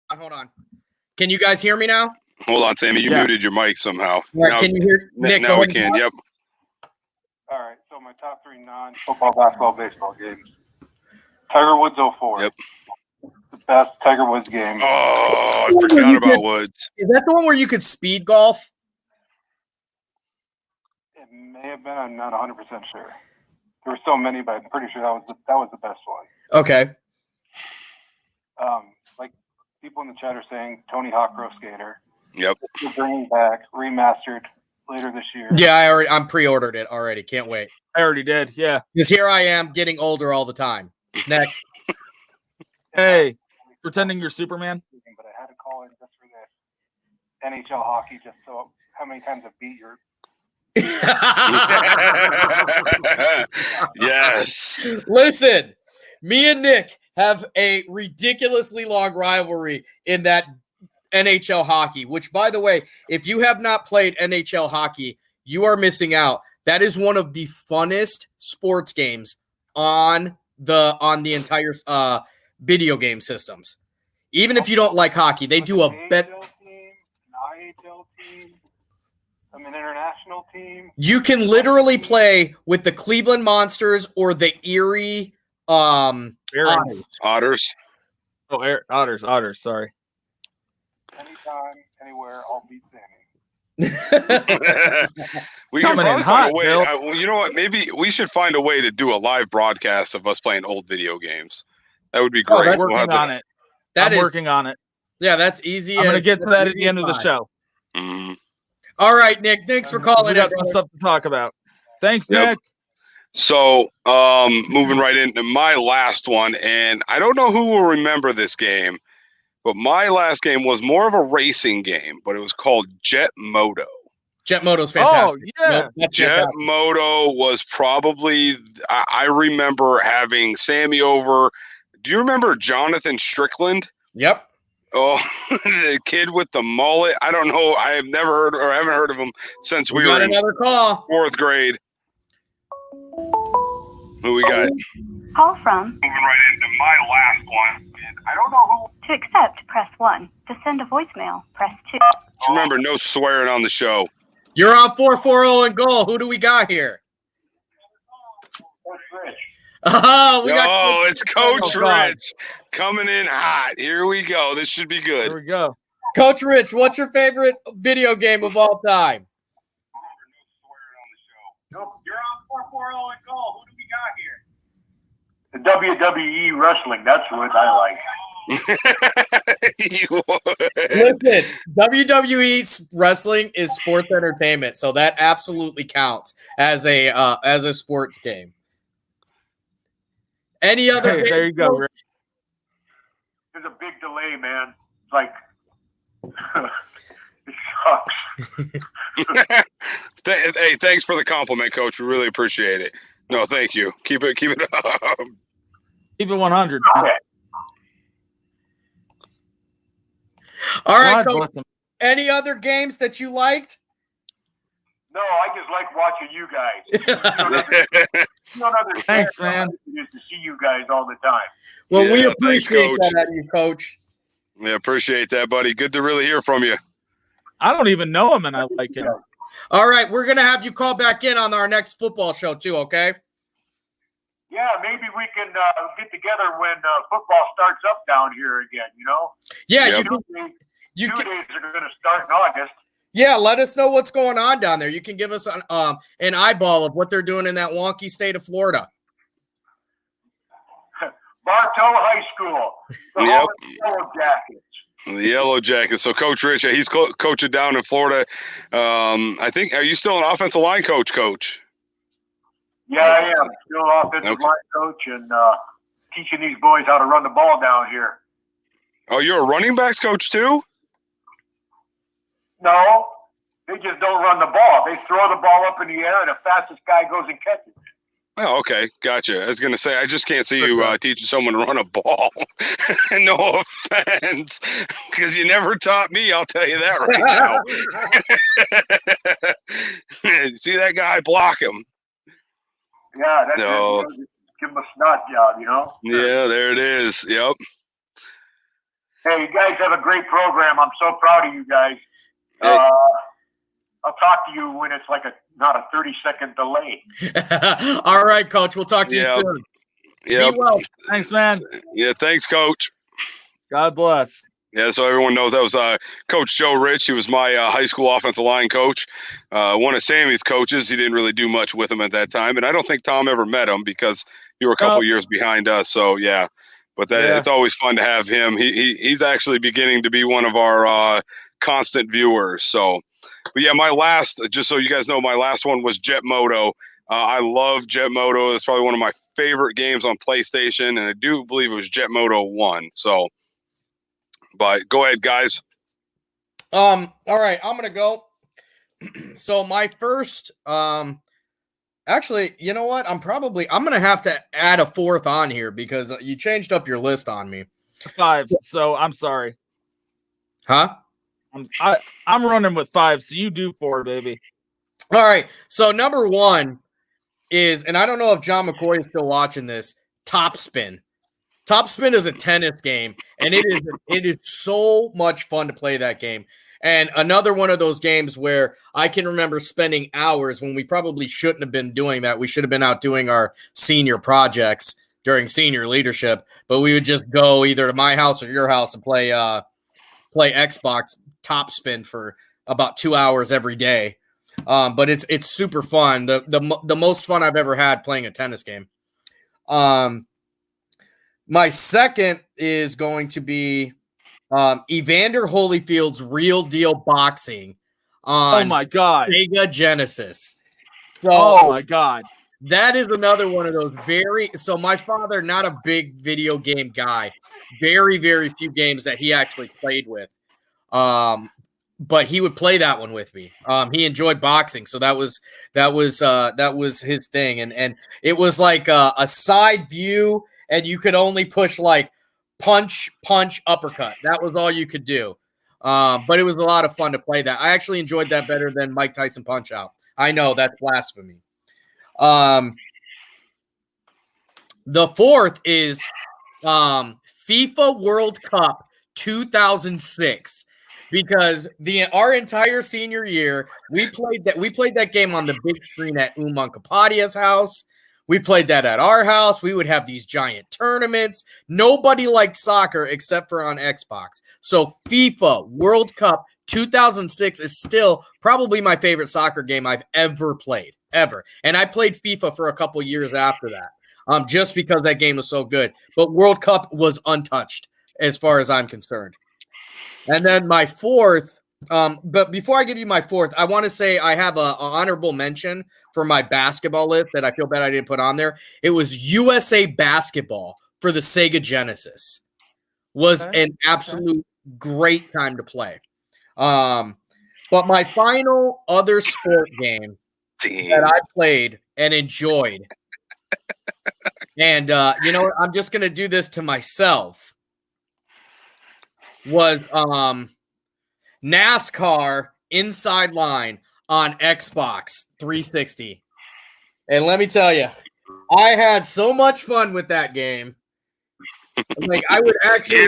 Hold on. Can you guys hear me now? Hold on, Sammy. You muted your mic somehow. Right, Now, can you hear Nick? Now we can. Yep. All right. So my top 3 non-football, basketball, baseball games. Tiger Woods 04. Yep. The best Tiger Woods game. Oh, I forgot about Woods. Is that the one where you could speed golf? It may have been. I'm not 100% sure. There were so many, but I'm pretty sure that was the best one. Okay. Like people in the chat are saying, Tony Hawk Pro Skater. Yep. We're bringing back remastered later this year. Yeah, I'm pre-ordered it already. Can't wait. I already did. Yeah. Because here I am getting older all the time. Next. Hey, pretending you're Superman. But I had to call in just for this NHL hockey, just so how many times I beat your. Yes. Listen, me and Nick have a ridiculously long rivalry in that NHL hockey, which, by the way, if you have not played NHL hockey, you are missing out. That is one of the funnest sports games on the entire video game systems. Even if you don't like hockey, they do a bet. IHL team, I'm an international team. You can literally play with the Cleveland Monsters or the Erie Otters. Otters. Oh, Otters. Sorry. Anytime, anywhere, I'll beat Sammy. We can Coming probably in find hot, a way. Bill. You know what? Maybe we should find a way to do a live broadcast of us playing old video games. That would be Oh, great. I'm working on it. Working on it. Yeah, that's easy. I'm going to get to that at the end of the show. Mm-hmm. All right, Nick. Thanks for calling. We got some stuff to talk about. Thanks, Yep. Nick. So, moving right into my last one, and I don't know who will remember this game, but my last game was more of a racing game, but it was called Jet Moto. Jet Moto's fantastic. Oh, yeah. Nope, Jet Moto was probably, I remember having Sammy over. Do you remember Jonathan Strickland? Yep. Oh, the kid with the mullet. I don't know. I have never heard or haven't heard of him since we were got in another call. 4th grade. Who we got? Call from. Moving right into my last one. I don't know who. To accept, press 1. To send a voicemail, press 2. Just remember, no swearing on the show. You're on 440 and goal. Who do we got here? Coach Rich. It's Coach Rich coming in hot. Here we go. This should be good. Here we go. Coach Rich, what's your favorite video game of all time? You're on 440 and goal. Who do we got here? The WWE wrestling. That's what I like. Listen, WWE wrestling is sports entertainment, so that absolutely counts as a sports game. Any other? There you go. Rick. There's a big delay, man. It's like it sucks. Hey, thanks for the compliment, Coach. We really appreciate it. No, thank you. Keep it up. Keep it 100. Okay. All right, God Coach. bless him. Any other games that you liked? No, I just like watching you guys. You don't understand Thanks, how man. nice it is to see you guys all the time. Well, we Yeah, thanks, appreciate Coach. that out of you, Coach. Yeah, appreciate that, buddy. Good to really hear from you. I don't even know him, and I like him. All right, we're gonna have you call back in on our next football show too. Okay? Yeah, maybe we can get together when football starts up down here again. You know. Yeah, Yep. you Two can. days are going to start in August. Yeah, let us know what's going on down there. You can give us an eyeball of what they're doing in that wonky state of Florida. Bartow High School. The Yep. home of the Yellow Jackets. The Yellow Jackets. So Coach Rich, he's coaching down in Florida. I think, are you still an offensive line coach, Coach? Yeah, I am. Still offensive line coach and teaching these boys how to run the ball down here. Oh, you're a running backs coach too? No, they just don't run the ball. They throw the ball up in the air, and the fastest guy goes and catches it. Oh, okay. Gotcha. I was going to say, I just can't see you teaching someone to run a ball. No offense, because you never taught me. I'll tell you that right now. See that guy? Block him. Yeah, that's No. it. You know, just give them a snot job, you know? Yeah, there it is. Yep. Hey, you guys have a great program. I'm so proud of you guys. Hey. I'll talk to you when it's like not a 30-second delay. All right, Coach. We'll talk to you Yep. soon. Yep. Be well. Thanks, man. Yeah, thanks, Coach. God bless. Yeah, so everyone knows that was Coach Joe Rich. He was my high school offensive line coach. One of Sammy's coaches. He didn't really do much with him at that time, and I don't think Tom ever met him because you were a couple years behind us. So yeah, but it's always fun to have him. He's actually beginning to be one of our constant viewers. So, but yeah, my last, just so you guys know, my last one was Jet Moto. I love Jet Moto. It's probably one of my favorite games on PlayStation, and I do believe it was Jet Moto 1. So. But go ahead, guys. All right, I'm gonna go. So my first, actually, you know what? I'm gonna have to add a fourth on here because you changed up your list on me. 5. So I'm sorry. Huh? I'm running with 5. So you do 4, baby. All right. So number 1 is, and I don't know if John McCoy is still watching this. Top Spin. Top Spin is a tennis game, and it is so much fun to play that game. And another one of those games where I can remember spending hours when we probably shouldn't have been doing that. We should have been out doing our senior projects during senior leadership, but we would just go either to my house or your house and play Xbox Top Spin for about 2 hours every day. But it's super fun. The most fun I've ever had playing a tennis game. My second is going to be Evander Holyfield's Real Deal Boxing on Oh my God. Sega Genesis. So Oh my God. that is another one of those so my father, not a big video game guy, very, very few games that he actually played with. But he would play that one with me. He enjoyed boxing, so that was his thing. And it was like a side view, and you could only push like punch, uppercut. That was all you could do. But it was a lot of fun to play that. I actually enjoyed that better than Mike Tyson Punch Out. I know that's blasphemy. The fourth is FIFA World Cup 2006. Because our entire senior year, we played that game on the big screen at Uman Kapadia's house. We played that at our house. We would have these giant tournaments. Nobody liked soccer except for on Xbox. So FIFA World Cup 2006 is still probably my favorite soccer game I've ever played, ever. And I played FIFA for a couple years after that, just because that game was so good. But World Cup was untouched. as far as I'm concerned. And then my fourth, but before I give you my fourth, I want to say I have a honorable mention for my basketball list that I feel bad I didn't put on there. It was USA Basketball for the Sega Genesis. Was an absolute great time to play. But my final other sport game that I played and enjoyed, and you know what, I'm just gonna do this to myself, was NASCAR Inside Line on Xbox 360. And let me tell you, I had so much fun with that game. Like, I would actually,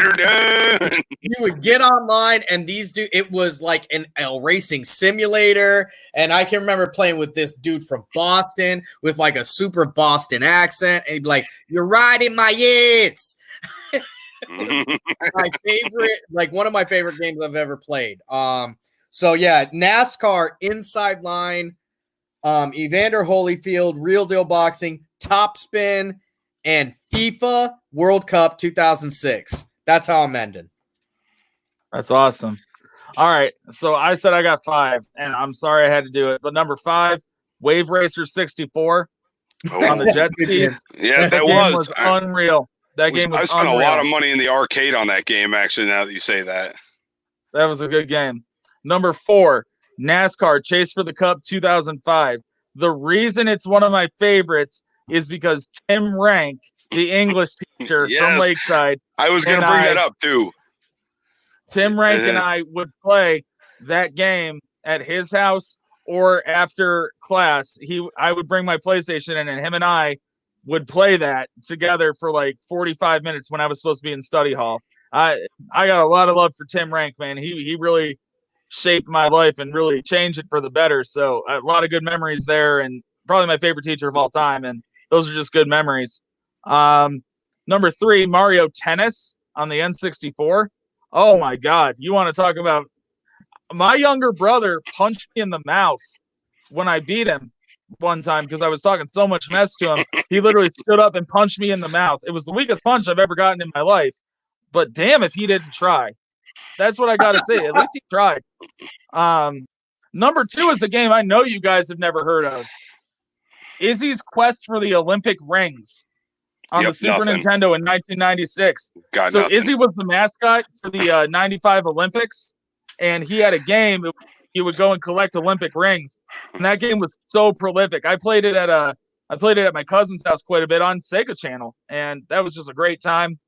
you would get online and it was like a racing simulator. And I can remember playing with this dude from Boston with like a super Boston accent. And he'd be like, "You're riding my ass." My favorite, like one of my favorite games I've ever played. So yeah, NASCAR Inside Line, Evander Holyfield, Real Deal Boxing, Top Spin, and FIFA World Cup 2006. That's how I'm ending. That's awesome. All right. So I said I got 5, and I'm sorry I had to do it. But number 5, Wave Racer 64 on the jet skis. Yeah, that was unreal. That game was I spent unreal. a lot of money in the arcade on that game, actually, now that you say that. That was a good game. Number 4, NASCAR Chase for the Cup 2005. The reason it's one of my favorites is because Tim Rank, the English teacher from Lakeside. I was going to bring that up, too. Tim Rank and I would play that game at his house or after class. I would bring my PlayStation in, and him and I would play that together for like 45 minutes when I was supposed to be in study hall. I got a lot of love for Tim Rank, man. He really shaped my life and really changed it for the better. So a lot of good memories there, and probably my favorite teacher of all time. And those are just good memories. Number 3, Mario Tennis on the N64. Oh my God. You want to talk about, my younger brother punched me in the mouth when I beat him one time because I was talking so much mess to him. He literally stood up and punched me in the mouth. It was the weakest punch I've ever gotten in my life, but damn if he didn't try. That's what I got to say. At least he tried. Number 2 is a game I know you guys have never heard of. Izzy's Quest for the Olympic Rings on the Super Nintendo in 1996. Izzy was the mascot for the 95 Olympics, and he had a game. He would go and collect Olympic rings, and that game was so prolific. I played it at my cousin's house quite a bit on Sega Channel, and that was just a great time.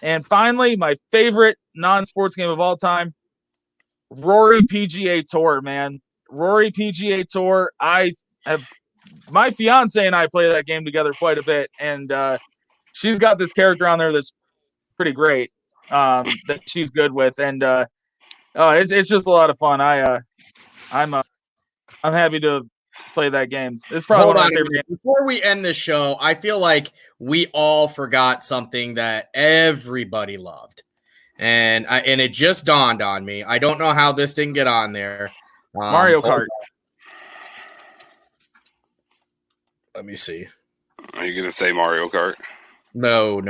And finally, my favorite non-sports game of all time, Rory PGA Tour, man. Rory PGA Tour. My fiance and I play that game together quite a bit, and she's got this character on there that's pretty great that she's good with, and it's just a lot of fun. I'm happy to play that game. It's probably one of my favorite games. Before we end the show, I feel like we all forgot something that everybody loved, and it just dawned on me. I don't know how this didn't get on there. Mario Kart. Let me see. Are you going to say Mario Kart? No.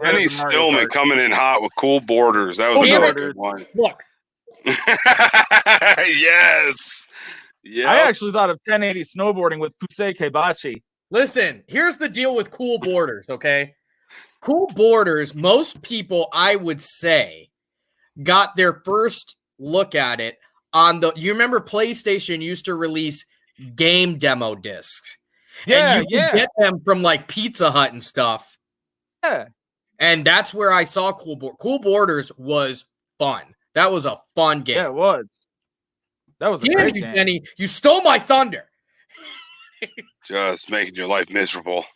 Penny Stillman coming in hot with Cool Borders. That was another good one. Look. Yes. Yeah. I actually thought of 1080 snowboarding with Pusei Keibachi. Listen, here's the deal with Cool Borders, okay? Cool Borders, most people, I would say, got their first look at it on you remember PlayStation used to release game demo discs. Yeah, and you could get them from like Pizza Hut and stuff. Yeah. And that's where I saw Cool Borders. Cool Borders was fun. That was a fun game. Yeah, it was. That was a great game. Benny, you stole my thunder. Just making your life miserable.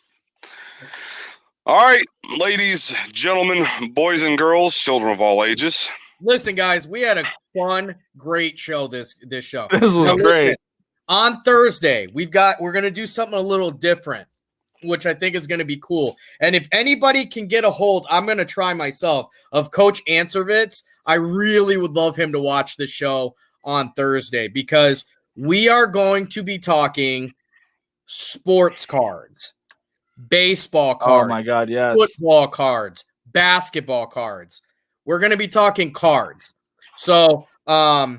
All right, ladies, gentlemen, boys and girls, children of all ages. Listen, guys, we had a fun, great show this show. This was great. On Thursday, we're going to do something a little different, which I think is going to be cool. And if anybody can get a hold, I'm going to try myself, of Coach Answervitz. I really would love him to watch the show on Thursday because we are going to be talking sports cards. baseball cards. Oh my God, yes. Football cards, basketball cards. We're going to be talking cards. So, I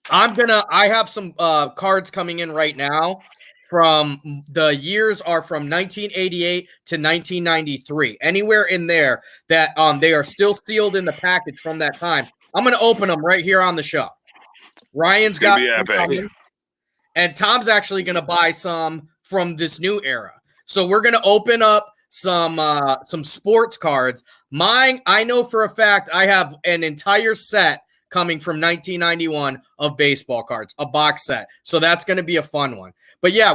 have some cards coming in right now from the years are from 1988 to 1993. Anywhere in there that they are still sealed in the package from that time. I'm going to open them right here on the show. Ryan's got be epic. And Tom's actually going to buy some from this new era. So we're going to open up some sports cards. Mine, I know for a fact I have an entire set coming from 1991 of baseball cards, a box set. So that's going to be a fun one. But yeah,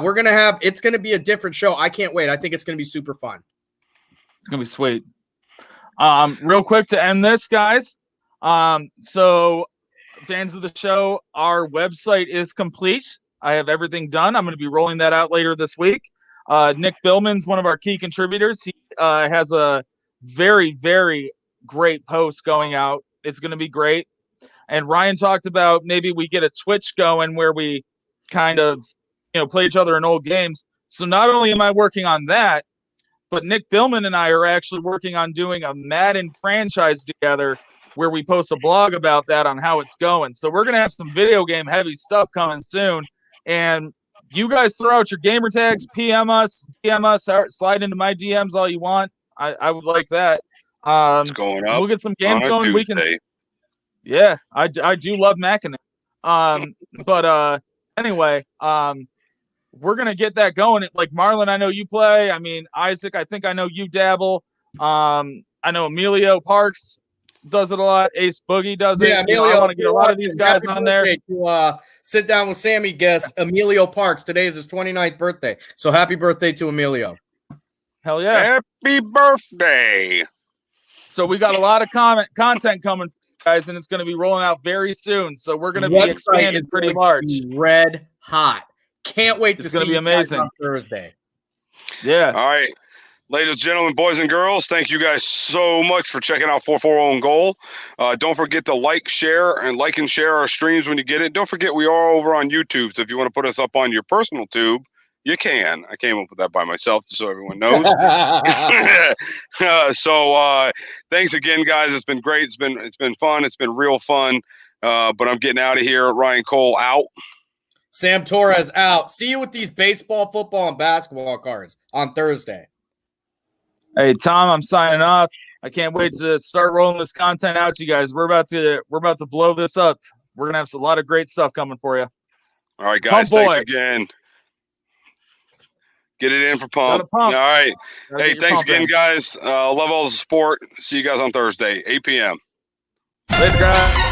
it's going to be a different show. I can't wait. I think it's going to be super fun. It's going to be sweet. Real quick to end this, guys. So fans of the show, our website is complete. I have everything done. I'm going to be rolling that out later this week. Nick Billman's one of our key contributors. He has a very, very great post going out. It's going to be great. And Ryan talked about maybe we get a Twitch going where we kind of, play each other in old games. So not only am I working on that, but Nick Billman and I are actually working on doing a Madden franchise together where we post a blog about that on how it's going. So we're going to have some video game heavy stuff coming soon. And you guys throw out your gamer tags, PM us, DM us, slide into my DMs all you want. I would like that. It's going up. We'll get some games going. Tuesday. We can. Yeah, I do love Mackin. But anyway, we're gonna get that going. Like Marlon, I know you play. I mean, Isaac, I think I know you dabble. I know Emilio Parks does it a lot. Ace Boogie does it. Yeah, Emilio. I want to get a lot of these guys on there. To sit down with Sammy guest Emilio Parks. Today is his 29th birthday. So happy birthday to Emilio. Hell yeah. Happy birthday. So we got a lot of content coming, guys, and it's going to be rolling out very soon. So we're going to be expanded pretty large. Red hot. Can't wait to see. It's going to be amazing on Thursday. Yeah. All right. Ladies and gentlemen, boys and girls, thank you guys so much for checking out 440 on Goal. Don't forget to like and share our streams when you get it. Don't forget we are over on YouTube. So if you want to put us up on your personal tube, you can. I came up with that by myself just so everyone knows. So thanks again, guys. It's been great. It's been fun. It's been real fun. But I'm getting out of here. Ryan Cole out. Sam Torres out. See you with these baseball, football, and basketball cards on Thursday. Hey, Tom, I'm signing off. I can't wait to start rolling this content out to you guys. We're about to blow this up. We're gonna have a lot of great stuff coming for you. All right, guys. Thanks again. Get it in for Pump. All right. Hey, thanks again, guys. Love all the support. See you guys on Thursday, 8 p.m. Later, guys.